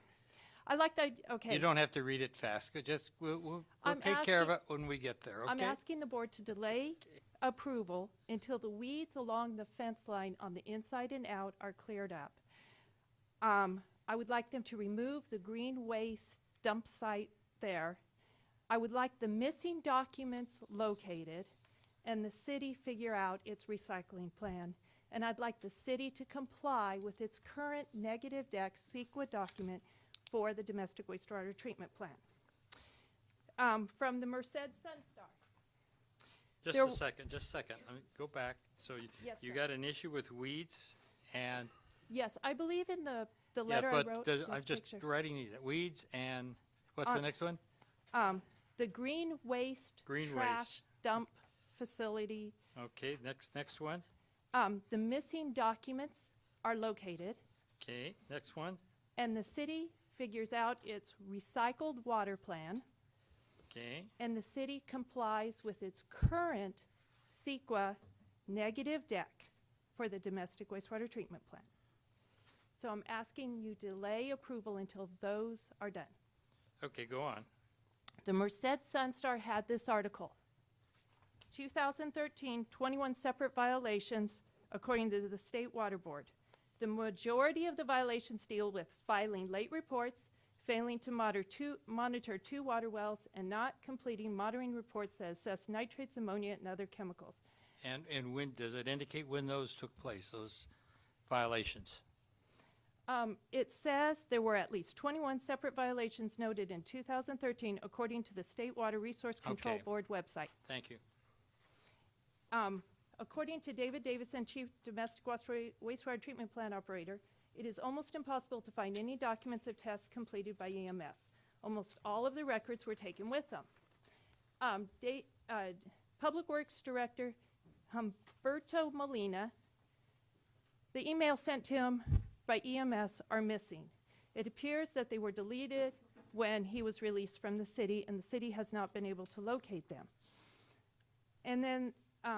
I like the, okay. You don't have to read it fast. Just we'll take care of it when we get there, okay? I'm asking the board to delay approval until the weeds along the fence line on the inside and out are cleared up. I would like them to remove the green waste dump site there. I would like the missing documents located and the city figure out its recycling plan. And I'd like the city to comply with its current negative deck CEQA document for the domestic wastewater treatment plant. From the Merced Sunstar. Just a second. Let me go back. So Yes, you sir. got an issue with weeds and. Yes, I believe in the letter I wrote. I'm just writing these, weeds and, what's the next one? The green waste trash dump facility. Okay, next one. The missing documents are located, Okay, next one. and the city figures out its recycled water plan, Okay, and the city complies with its current CEQA negative deck for the domestic wastewater treatment plant. So I'm asking you delay approval until those are done. okay, go on. The Merced Sunstar had this article. 2013, 21 separate violations according to the State Water Board. The majority of the violations deal with filing late reports, failing to monitor two water wells, and not completing monitoring reports that assess nitrates, ammonia, and other chemicals. And when, does it indicate when those took place, those violations? It says there were at least 21 separate violations noted in 2013 according to the State Water Resource Control Okay. Board website. Thank you. According to David Davidson, Chief Domestic Wastewater Treatment Plant Operator, it is almost impossible to find any documents of tests completed by EMS. Almost all of the records were taken with them. Public Works Director Humberto Molina, the email sent to him by EMS are missing. It appears that they were deleted when he was released from the city, and the city has not been able to locate them. And then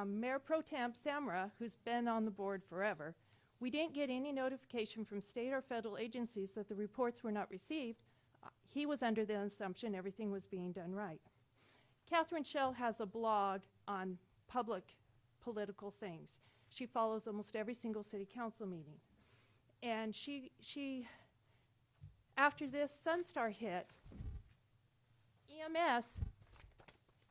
Mayor Pro Tem Samra, who's been on the board forever, we didn't get any notification from state or federal agencies that the reports were not received. He was under the assumption everything was being done right. Catherine Schell has a blog on public political things. She follows almost every single city council meeting. And she after this Sunstar hit, EMS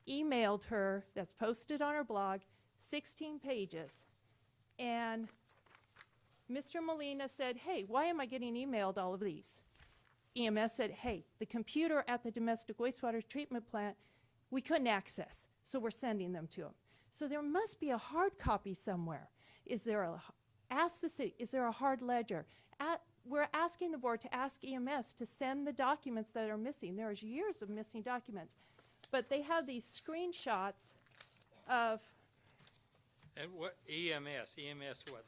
emailed her, that's posted on her blog, 16 pages. And Mr. Molina said, hey, why am I getting emailed all of these? EMS said, hey, the computer at the domestic wastewater treatment plant, we couldn't access, so we're sending them to him. So there must be a hard copy somewhere. Ask the city, is there a hard ledger? We're asking the board to ask EMS to send the documents that are missing. There's years of missing documents. But they have these screenshots of And what, EMS what,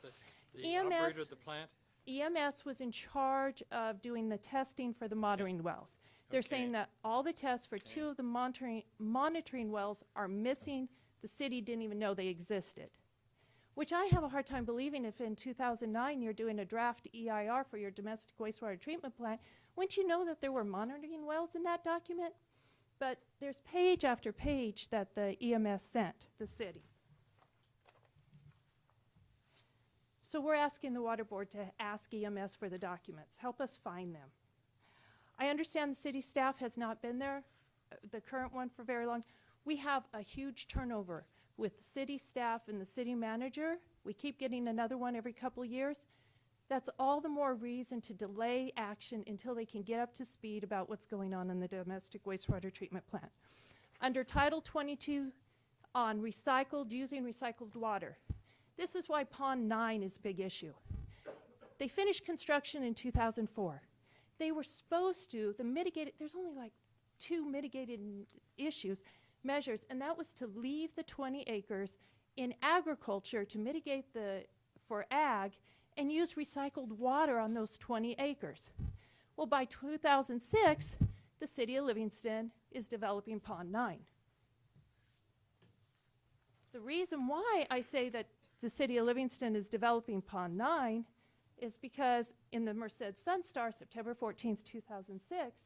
the EMS operator of the plant? EMS was in charge of doing the testing for the monitoring wells. They're saying that all the tests for two of the monitoring wells are missing. The city didn't even know they existed, which I have a hard time believing. If in 2009 you're doing a draft EIR for your domestic wastewater treatment plant, wouldn't you know that there were monitoring wells in that document? But there's page after page that the EMS sent the city. So we're asking the Water Board to ask EMS for the documents. Help us find them. I understand the city staff has not been there, the current one, for very long. We have a huge turnover with the city staff and the city manager. We keep getting another one every couple of years. That's all the more reason to delay action until they can get up to speed about what's going on in the domestic wastewater treatment plant. Under Title 22 on using recycled water, this is why Pond 9 is a big issue. They finished construction in 2004. They were supposed to, there's only like 2 mitigated measures, and that was to leave the 20 acres in agriculture to mitigate for ag and use recycled water on those 20 acres. Well, by 2006, the city of Livingston is developing Pond 9. The reason why I say that the city of Livingston is developing Pond 9 is because in the Merced Sun-Star, September 14th, 2006,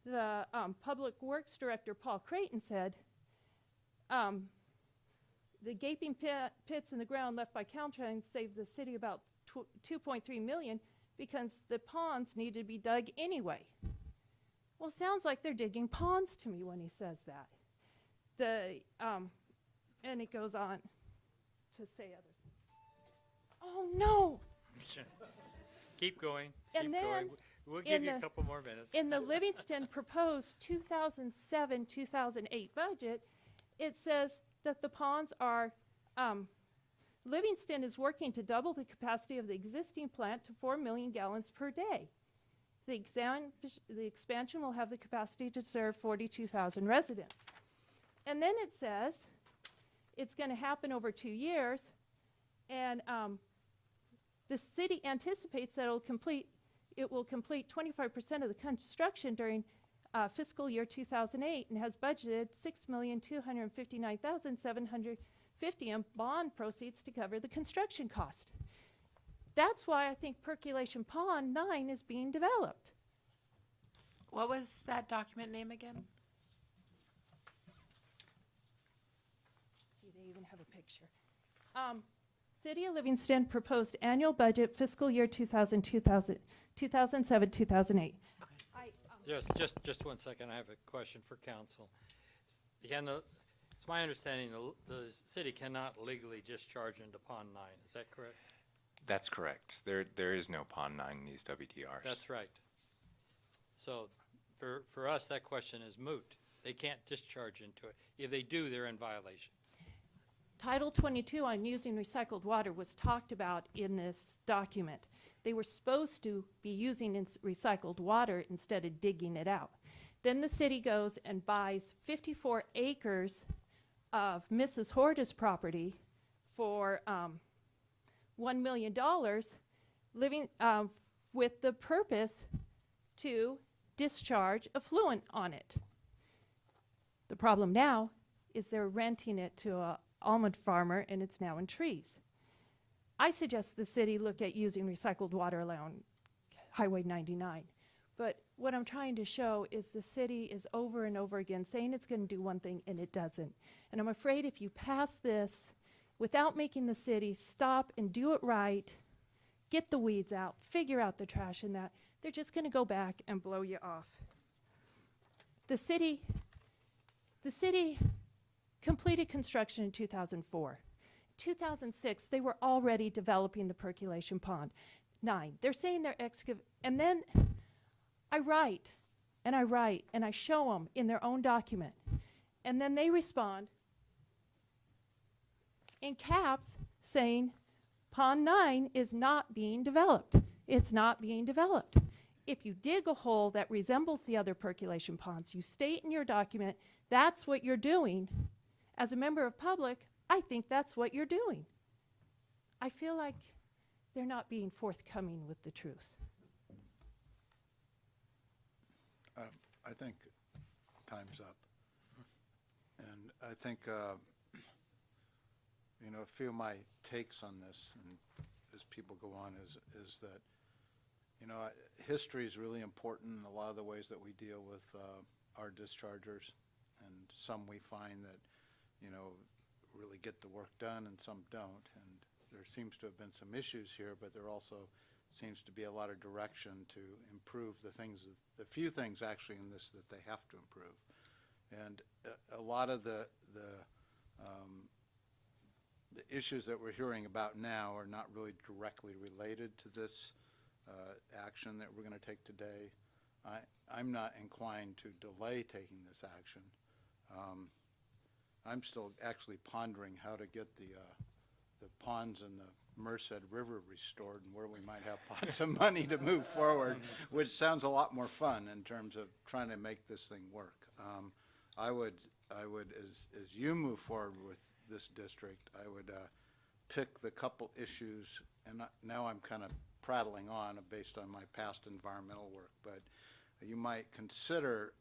the Public Works Director, Paul Creighton, said, the gaping pits in the ground left by Caltrain saved the city about $2.3 million because the ponds needed to be dug anyway. Well, sounds like they're digging ponds to me when he says that. And it goes on to say other things. Oh, no! Keep going. And Keep then going. We'll give you a couple more minutes. In the Livingston proposed 2007-2008 budget, it says that the ponds are, Livingston is working to double the capacity of the existing plant to 4 million gallons per day. The expansion will have the capacity to serve 42,000 residents. And then it says it's going to happen over 2 years, and the city anticipates that it will complete 25% of the construction during fiscal year 2008 and has budgeted $6,259,750 in bond proceeds to cover the construction cost. That's why I think Percolation Pond 9 is being developed. What was that document name again? See, they even have a picture. City of Livingston proposed annual budget fiscal year 2007, 2008. Just 1 second. I have a question for council. Again, it's my understanding the city cannot legally discharge into Pond 9. Is that correct? That's correct. There is no Pond 9 in these WDRs. That's right. So for us, that question is moot. They can't discharge into it. If they do, they're in violation. Title 22 on using recycled water was talked about in this document. They were supposed to be using recycled water instead of digging it out. Then the city goes and buys 54 acres of Mrs. Horda's property for $1 million, with the purpose to discharge effluent on it. The problem now is they're renting it to a almond farmer, and it's now in trees. I suggest the city look at using recycled water along Highway 99. But what I'm trying to show is the city is over and over again saying it's going to do one thing, and it doesn't. And I'm afraid if you pass this without making the city stop and do it right, get the weeds out, figure out the trash and that, they're just going to go back and blow you off. The city completed construction in 2004. 2006, they were already developing the Percolation Pond 9. They're saying they're and then I write, and I show them in their own document. And then they respond in caps saying, Pond 9 is not being developed. It's not being developed. If you dig a hole that resembles the other percolation ponds, you state in your document that's what you're doing. As a member of public, I think that's what you're doing. I feel like they're not being forthcoming with the truth. I think time's up. And I think, a few of my takes on this, and as people go on, is that, history is really important in a lot of the ways that we deal with our dischargers, and some we find that, you know, really get the work done and some don't. And there seems to have been some issues here, but there also seems to be a lot of direction to improve the things, the few things actually in this that they have to improve. And a lot of the issues that we're hearing about now are not really directly related to this action that we're going to take today. I'm not inclined to delay taking this action. I'm still actually pondering how to get the ponds in the Merced River restored and where we might have pots of money to move forward, which sounds a lot more fun in terms of trying to make this thing work. I would, as you move forward with this district, I would pick the couple issues, and now I'm kind of prattling on based on my past environmental work, but you might consider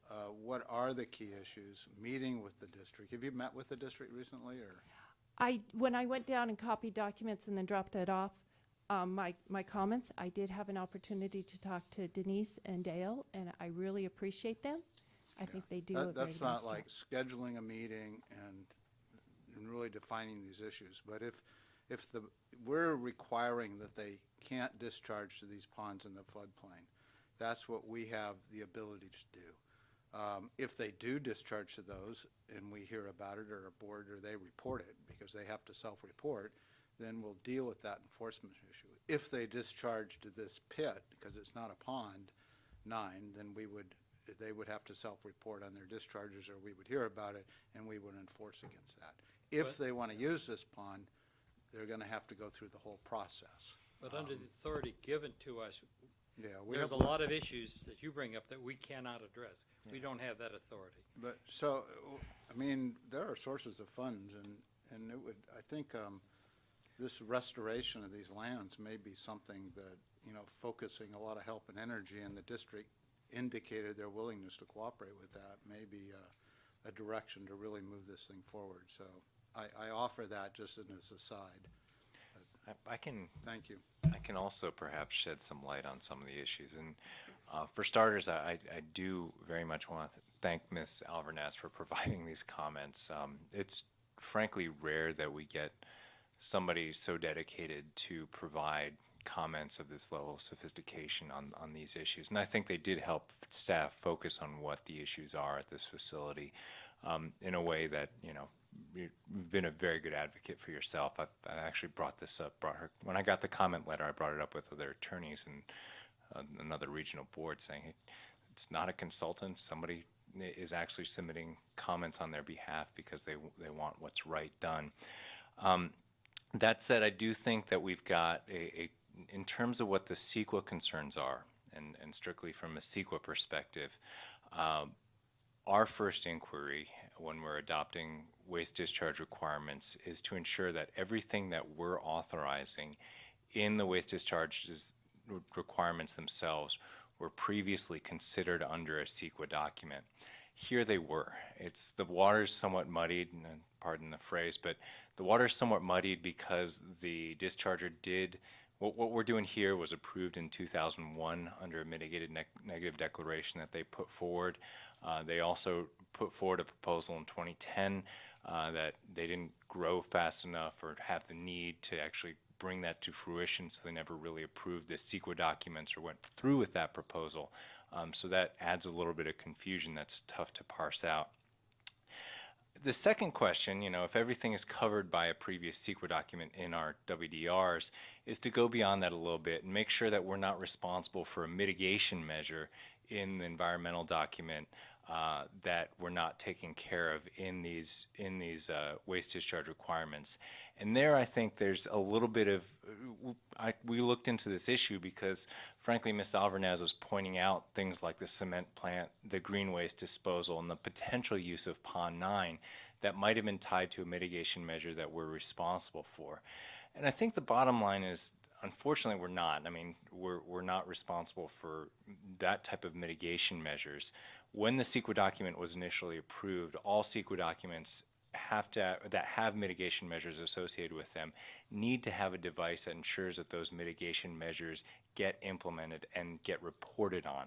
what are the key issues, meeting with the district. Have you met with the district recently, or? When I went down and copied documents and then dropped it off, my comments, I did have an opportunity to talk to Denise and Dale, and I really appreciate them. I think they do a very nice That's not job. like scheduling a meeting and really defining these issues. But if we're requiring that they can't discharge to these ponds in the floodplain, that's what we have the ability to do. If they do discharge to those and we hear about it, or a board, or they report it because they have to self-report, then we'll deal with that enforcement issue. If they discharge to this pit, because it's not a pond 9, then they would have to self-report on their discharges, or we would hear about it and we would enforce against that. If they want to use this pond, they're going to have to go through the whole process. But under the authority given to us, Yeah, there's a lot of issues that you bring up that we cannot address. We don't have that authority. But so, I mean, there are sources of funds, and it would, I think, this restoration of these lands may be something that, you know, focusing a lot of help and energy, and the district indicated their willingness to cooperate with that, may be a direction to really move this thing forward. So I offer that just as an aside. I can. Thank you. I can also perhaps shed some light on some of the issues. And for starters, I do very much want to thank Ms. Alvarez for providing these comments. It's frankly rare that we get somebody so dedicated to provide comments of this level of sophistication on these issues. And I think they did help staff focus on what the issues are at this facility in a way that, you know, you've been a very good advocate for yourself. I actually brought this up, when I got the comment letter, I brought it up with other attorneys and another regional board saying, hey, it's not a consultant. Somebody is actually submitting comments on their behalf because they want what's right done. That said, I do think that we've got in terms of what the CEQA concerns are, and strictly from a CEQA perspective, our first inquiry when we're adopting waste discharge requirements is to ensure that everything that we're authorizing in the waste discharge requirements themselves were previously considered under a CEQA document. Here they were. The water's somewhat muddied, and pardon the phrase, but the water's somewhat muddied because the discharger did, what we're doing here was approved in 2001 under a mitigated negative declaration that they put forward. They also put forward a proposal in 2010 that they didn't grow fast enough or have the need to actually bring that to fruition, so they never really approved the CEQA documents or went through with that proposal. So that adds a little bit of confusion that's tough to parse out. The second question, you know, if everything is covered by a previous CEQA document in our WDRs, is to go beyond that a little bit and make sure that we're not responsible for a mitigation measure in the environmental document that we're not taking care of in these waste discharge requirements. And there, I think there's a little bit of, we looked into this issue because, frankly, Ms. Alvarez was pointing out things like the cement plant, the green waste disposal, and the potential use of Pond 9 that might have been tied to a mitigation measure that we're responsible for. And I think the bottom line is, unfortunately, we're not. I mean, we're not responsible for that type of mitigation measures. When the CEQA document was initially approved, all CEQA documents have mitigation measures associated with them need to have a device that ensures that those mitigation measures get implemented and get reported on.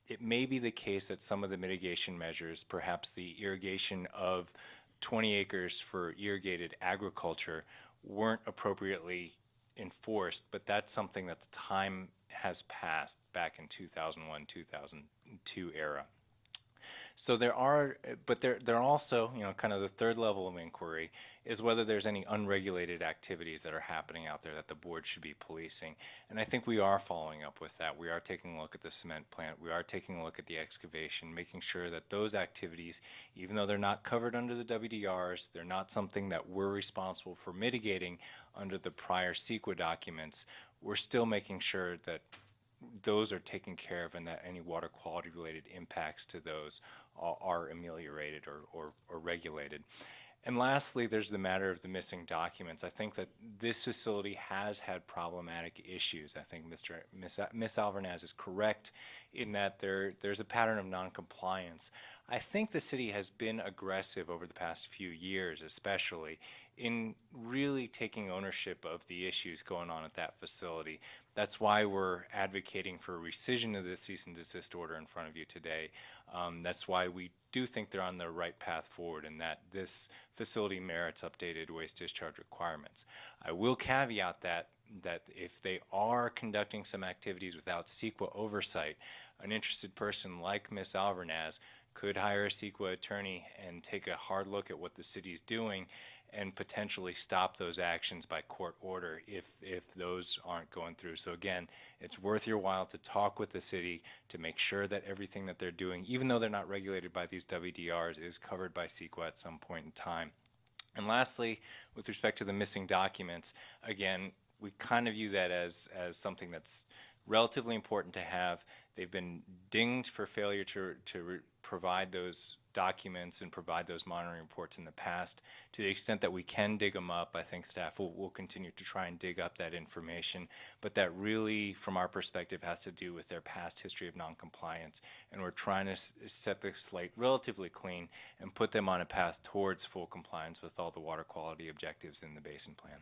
It may be the case that some of the mitigation measures, perhaps the irrigation of 20 acres for irrigated agriculture, weren't appropriately enforced, but that's something that the time has passed back in 2001, 2002 era. So there are, but there are also, kind of the third level of inquiry is whether there's any unregulated activities that are happening out there that the board should be policing. And I think we are following up with that. We are taking a look at the cement plant. We are taking a look at the excavation, making sure that those activities, even though they're not covered under the WDRs, they're not something that we're responsible for mitigating under the prior CEQA documents, we're still making sure that those are taken care of and that any water quality related impacts to those are ameliorated or regulated. And lastly, there's the matter of the missing documents. I think that this facility has had problematic issues. I think Ms. Alvarez is correct in that there's a pattern of noncompliance. I think the city has been aggressive over the past few years, especially in really taking ownership of the issues going on at that facility. That's why we're advocating for a rescission of the cease and desist order in front of you today. That's why we do think they're on the right path forward and that this facility merits updated waste discharge requirements. I will caveat that if they are conducting some activities without CEQA oversight, an interested person like Ms. Alvarez could hire a CEQA attorney and take a hard look at what the city's doing and potentially stop those actions by court order if those aren't going through. So again, it's worth your while to talk with the city to make sure that everything that they're doing, even though they're not regulated by these WDRs, is covered by CEQA at some point in time. And lastly, with respect to the missing documents, again, we kind of view that as something that's relatively important to have. They've been dinged for failure to provide those documents and provide those monitoring reports in the past. To the extent that we can dig them up, I think staff will continue to try and dig up that information, but that really, from our perspective, has to do with their past history of noncompliance, and we're trying to set the slate relatively clean and put them on a path towards full compliance with all the water quality objectives in the basin plan.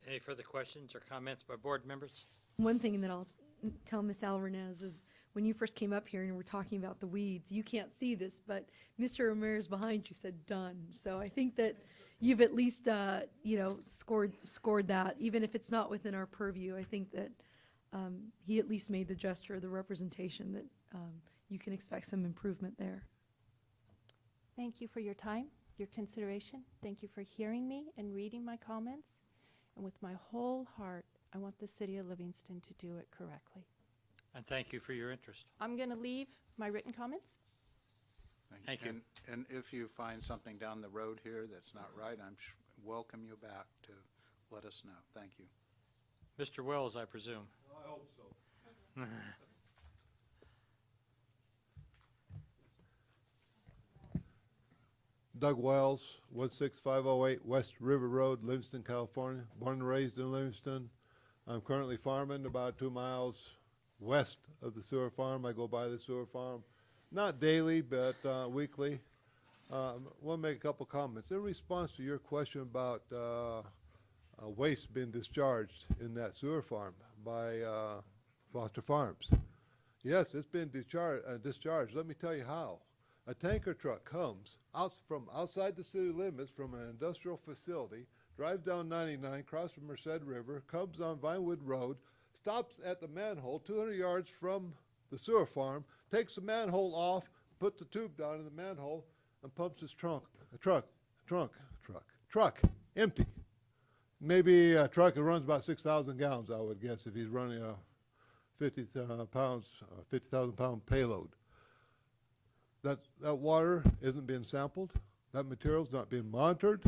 Any further questions or comments by board members? One thing that I'll tell Ms. Alvarez is when you first came up here and we're talking about the weeds, you can't see this, but Mr. Ramirez behind you said done. So I think that you've at least, scored that, even if it's not within our purview. I think that he at least made the gesture, the representation that you can expect some improvement there. Thank you for your time, your consideration. Thank you for hearing me and reading my comments. And with my whole heart, I want the city of Livingston to do it correctly. And thank you for your interest. I'm going to leave my written comments. Thank you. And if you find something down the road here that's not right, I'm welcome you back to let us know. Thank you. Mr. Wells, I presume. I hope so. Doug Wells, 16508 West River Road, Livingston, California. Born and raised in Livingston. I'm currently farming about 2 miles west of the sewer farm. I go by the sewer farm, not daily, but weekly. I want to make a couple comments. In response to your question about waste being discharged in that sewer farm by Foster Farms. Yes, it's been discharged. Let me tell you how. A tanker truck comes from outside the city limits from an industrial facility, drives down 99, crosses the Merced River, comes on Vinewood Road, stops at the manhole 200 yards from the sewer farm, takes the manhole off, puts the tube down in the manhole, and pumps his truck, empty. Maybe a truck that runs about 6,000 gallons, I would guess, if he's running a 50,000 pound payload. That water isn't being sampled. That material's not being monitored.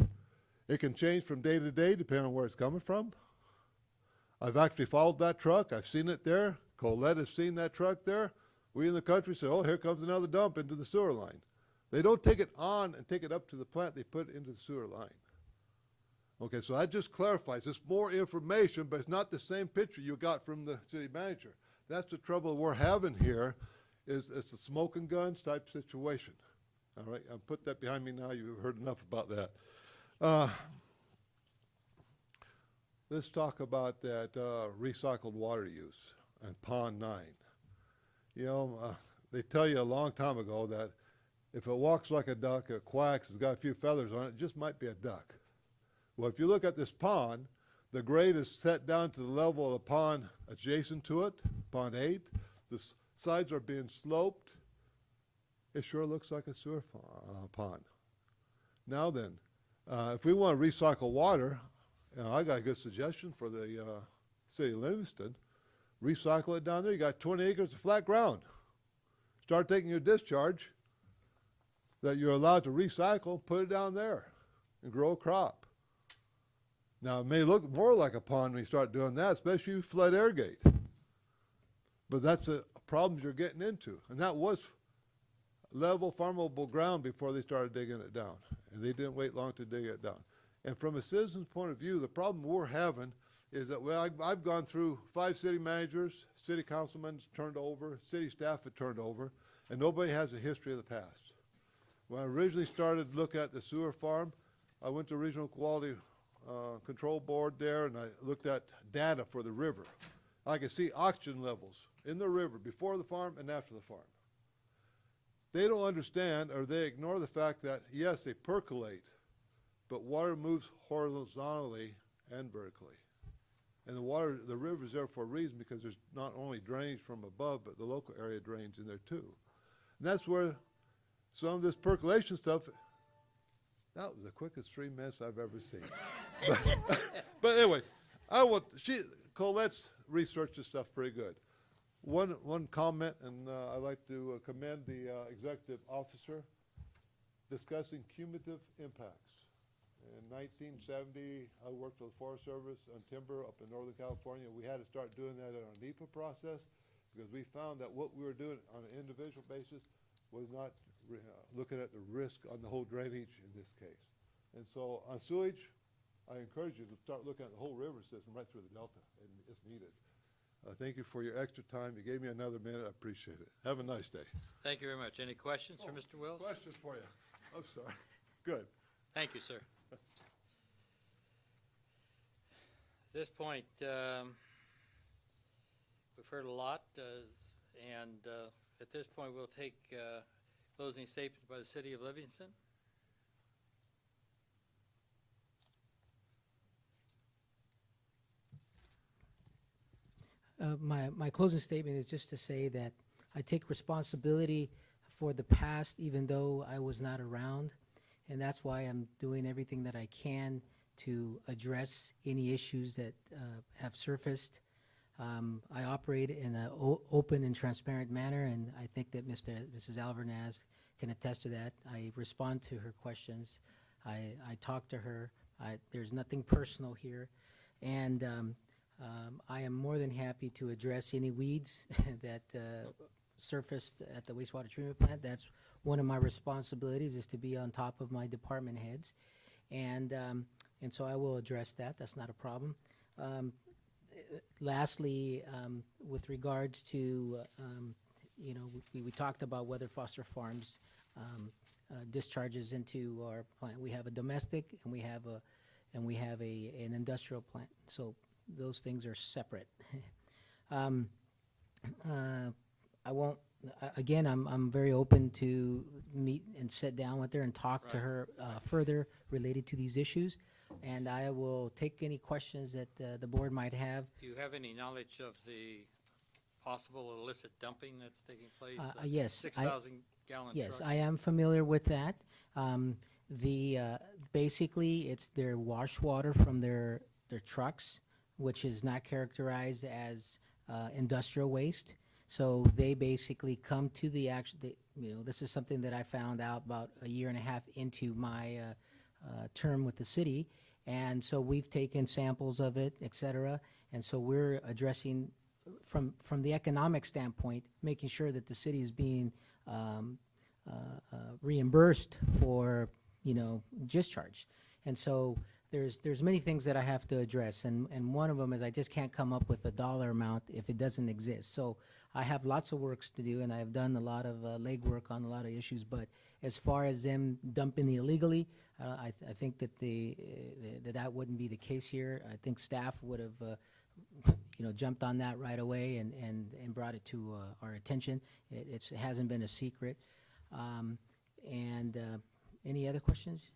It can change from day to day depending on where it's coming from. I've actually followed that truck. I've seen it there. Colette has seen that truck there. We in the country say, oh, here comes another dump into the sewer line. They don't take it on and take it up to the plant. They put it into the sewer line. Okay, so that just clarifies. It's more information, but it's not the same picture you got from the city manager. That's the trouble we're having here. It's a smoke and guns type situation. All right, I'll put that behind me now. You've heard enough about that. Let's talk about that recycled water use and Pond 9. You know, they tell you a long time ago that if it walks like a duck, it quacks, it's got a few feathers on it, it just might be a duck. Well, if you look at this pond, the grade is set down to the level of the pond adjacent to it, Pond 8. The sides are being sloped. It sure looks like a sewer pond. Now then, if we want to recycle water, I got a good suggestion for the city of Livingston. Recycle it down there. You got 20 acres of flat ground. Start taking your discharge that you're allowed to recycle, put it down there and grow a crop. Now, it may look more like a pond when you start doing that, especially if you flood irrigate. But that's a problem you're getting into. And that was level, farmable ground before they started digging it down. And they didn't wait long to dig it down. And from a citizen's point of view, the problem we're having is that, well, I've gone through 5 city managers, city councilmen turned over, city staff had turned over, and nobody has a history of the past. When I originally started to look at the sewer farm, I went to Regional Quality Control Board there, and I looked at data for the river. I could see oxygen levels in the river before the farm and after the farm. They don't understand, or they ignore the fact that, yes, they percolate, but water moves horizontally and vertically. And the river is there for a reason, because there's not only drainage from above, but the local area drains in there too. And that's where some of this percolation stuff, that was the quickest 3 minutes I've ever seen. But anyway, Colette's researched this stuff pretty good. One comment, and I'd like to commend the executive officer discussing cumulative impacts. In 1970, I worked for the Forest Service on timber up in Northern California. We had to start doing that in our NEPA process because we found that what we were doing on an individual basis was not looking at the risk on the whole drainage in this case. And so on sewage, I encourage you to start looking at the whole river system right through the Delta, and it's needed. Thank you for your extra time. You gave me another minute. I appreciate it. Have a nice day. Thank you very much. Any questions for Mr. Wills? Questions for you. I'm sorry. Good. Thank you, sir. At this point, we've heard a lot, and at this point, we'll take closing statement by the City of Livingston. My closing statement is just to say that I take responsibility for the past, even though I was not around, and that's why I'm doing everything that I can to address any issues that have surfaced. I operate in an open and transparent manner, and I think that Mrs. Alvarez can attest to that. I respond to her questions. I talk to her. There's nothing personal here, and I am more than happy to address any weeds that surfaced at the wastewater treatment plant. That's one of my responsibilities, is to be on top of my department heads, and so I will address that. That's not a problem. Lastly, with regards to, we talked about whether Foster Farms discharges into our plant. We have a domestic and we have an industrial plant. So those things are separate. I won't. Again, I'm very open to meet and sit down with her and talk to her further related to these issues, and I will take any questions that the board might have. Do you have any knowledge of the possible illicit dumping that's taking place? Yes, 6,000 gallon yes, trucks? I am familiar with that. Basically, it's their wash water from their trucks, which is not characterized as industrial waste. So they basically come to the this is something that I found out about a year and a half into my term with the city. And so we've taken samples of it, et cetera. And so we're addressing from the economic standpoint, making sure that the city is being reimbursed for, discharge. And so there's many things that I have to address, and one of them is I just can't come up with a dollar amount if it doesn't exist. So I have lots of works to do, and I've done a lot of legwork on a lot of issues. But as far as them dumping illegally, I think that that wouldn't be the case here. I think staff would have jumped on that right away and brought it to our attention. It hasn't been a secret. Any other questions?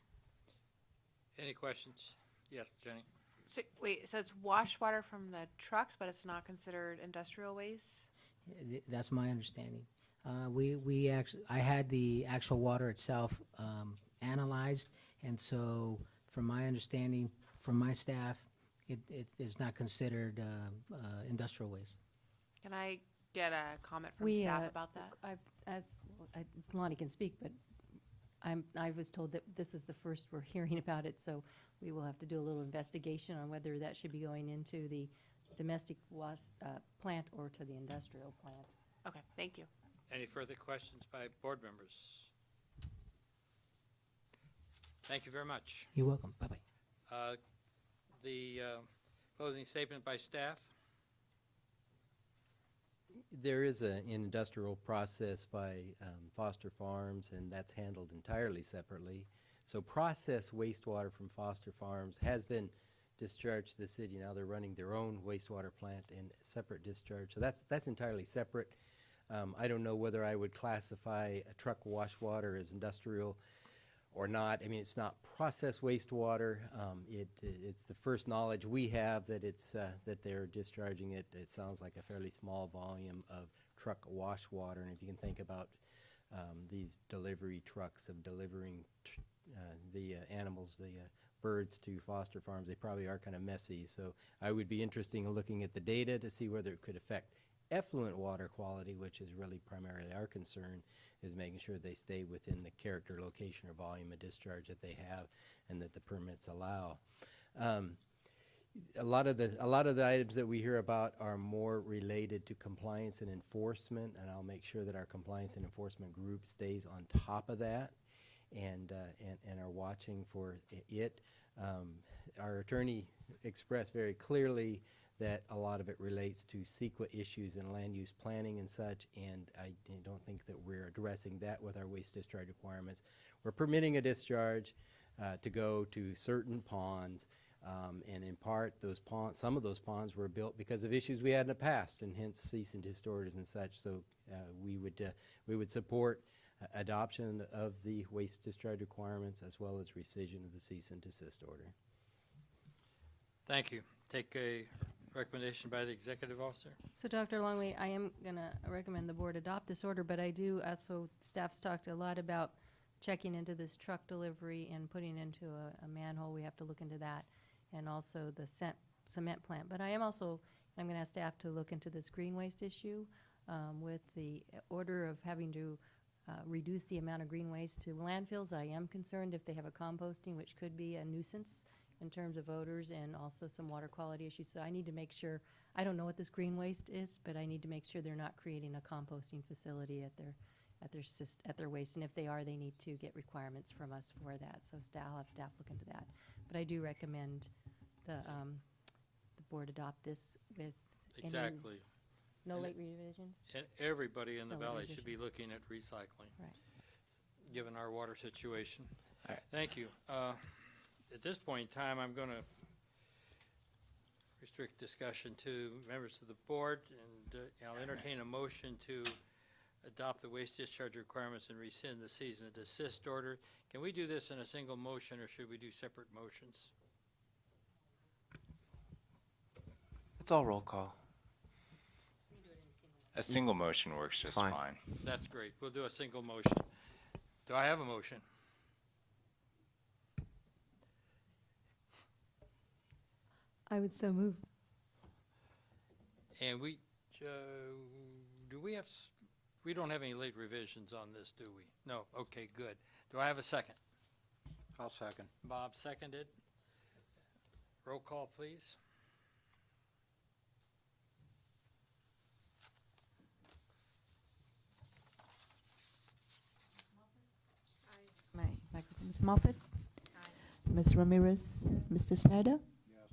Any questions? Yes, Jenny? So, wait, so it's wash water from the trucks, but it's not considered industrial waste? That's my understanding. I had the actual water itself analyzed, and so from my understanding, from my staff, it is not considered industrial waste. Can I get a comment from staff about that? Lonnie can speak, but I was told that this is the first we're hearing about it, so we will have to do a little investigation on whether that should be going into the domestic plant or to the industrial plant. Okay, thank you. Any further questions by board members? Thank you very much. You're welcome. Bye-bye. The closing statement by staff? There is an industrial process by Foster Farms, and that's handled entirely separately. So processed wastewater from Foster Farms has been discharged to the city. Now they're running their own wastewater plant in separate discharge. So that's entirely separate. I don't know whether I would classify a truck wash water as industrial or not. I mean, it's not processed wastewater. It's the first knowledge we have that that they're discharging it. It sounds like a fairly small volume of truck wash water. And if you can think about these delivery trucks of delivering the animals, the birds to Foster Farms, they probably are kind of messy. So I would be interested in looking at the data to see whether it could affect effluent water quality, which is really primarily our concern, is making sure they stay within the character, location, or volume of discharge that they have and that the permits allow. A lot of the items that we hear about are more related to compliance and enforcement, and I'll make sure that our compliance and enforcement group stays on top of that and are watching for it. Our attorney expressed very clearly that a lot of it relates to CEQA issues and land use planning and such, and I don't think that we're addressing that with our waste discharge requirements. We're permitting a discharge to go to certain ponds, and in part, some of those ponds were built because of issues we had in the past, and hence cease and desist orders and such. So we would support adoption of the waste discharge requirements as well as rescission of the cease and desist order. Thank you. Take a recommendation by the executive officer. So Dr. Longley, I am going to recommend the board adopt this order, but I do also, staff's talked a lot about checking into this truck delivery and putting into a manhole. We have to look into that, and also the cement plant. But I am also, I'm going to ask staff to look into this green waste issue with the order of having to reduce the amount of green waste to landfills. I am concerned if they have a composting, which could be a nuisance in terms of odors and also some water quality issues. So I need to make sure, I don't know what this green waste is, but I need to make sure they're not creating a composting facility at their waste. And if they are, they need to get requirements from us for that. So I'll have staff look into that. But I do recommend the board adopt this with Exactly. no late revisions. And everybody in the No valley revision. should be looking at recycling, Right. given our water situation. All right. Thank you. At this point in time, I'm going to restrict discussion to members of the board, and I'll entertain a motion to adopt the waste discharge requirements and rescind the cease and desist order. Can we do this in a single motion, or should we do separate motions? It's all roll call. A single motion works just fine. fine. That's great. We'll do a single motion. Do I have a motion? I would so move. And we we don't have any late revisions on this, do we? No, okay, good. Do I have a second? I'll second. Bob seconded. Roll call, please. My microphone. Ms. Moffett? Ms. Ramirez, Mr. Schneider,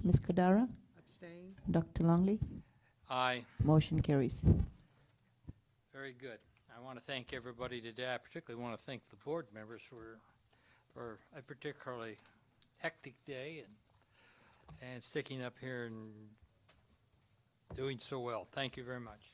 Ms. Cordova, Abstain. Dr. Longley. Aye. Motion carries. Very good. I want to thank everybody today. I particularly want to thank the board members for a particularly hectic day and sticking up here and doing so well. Thank you very much.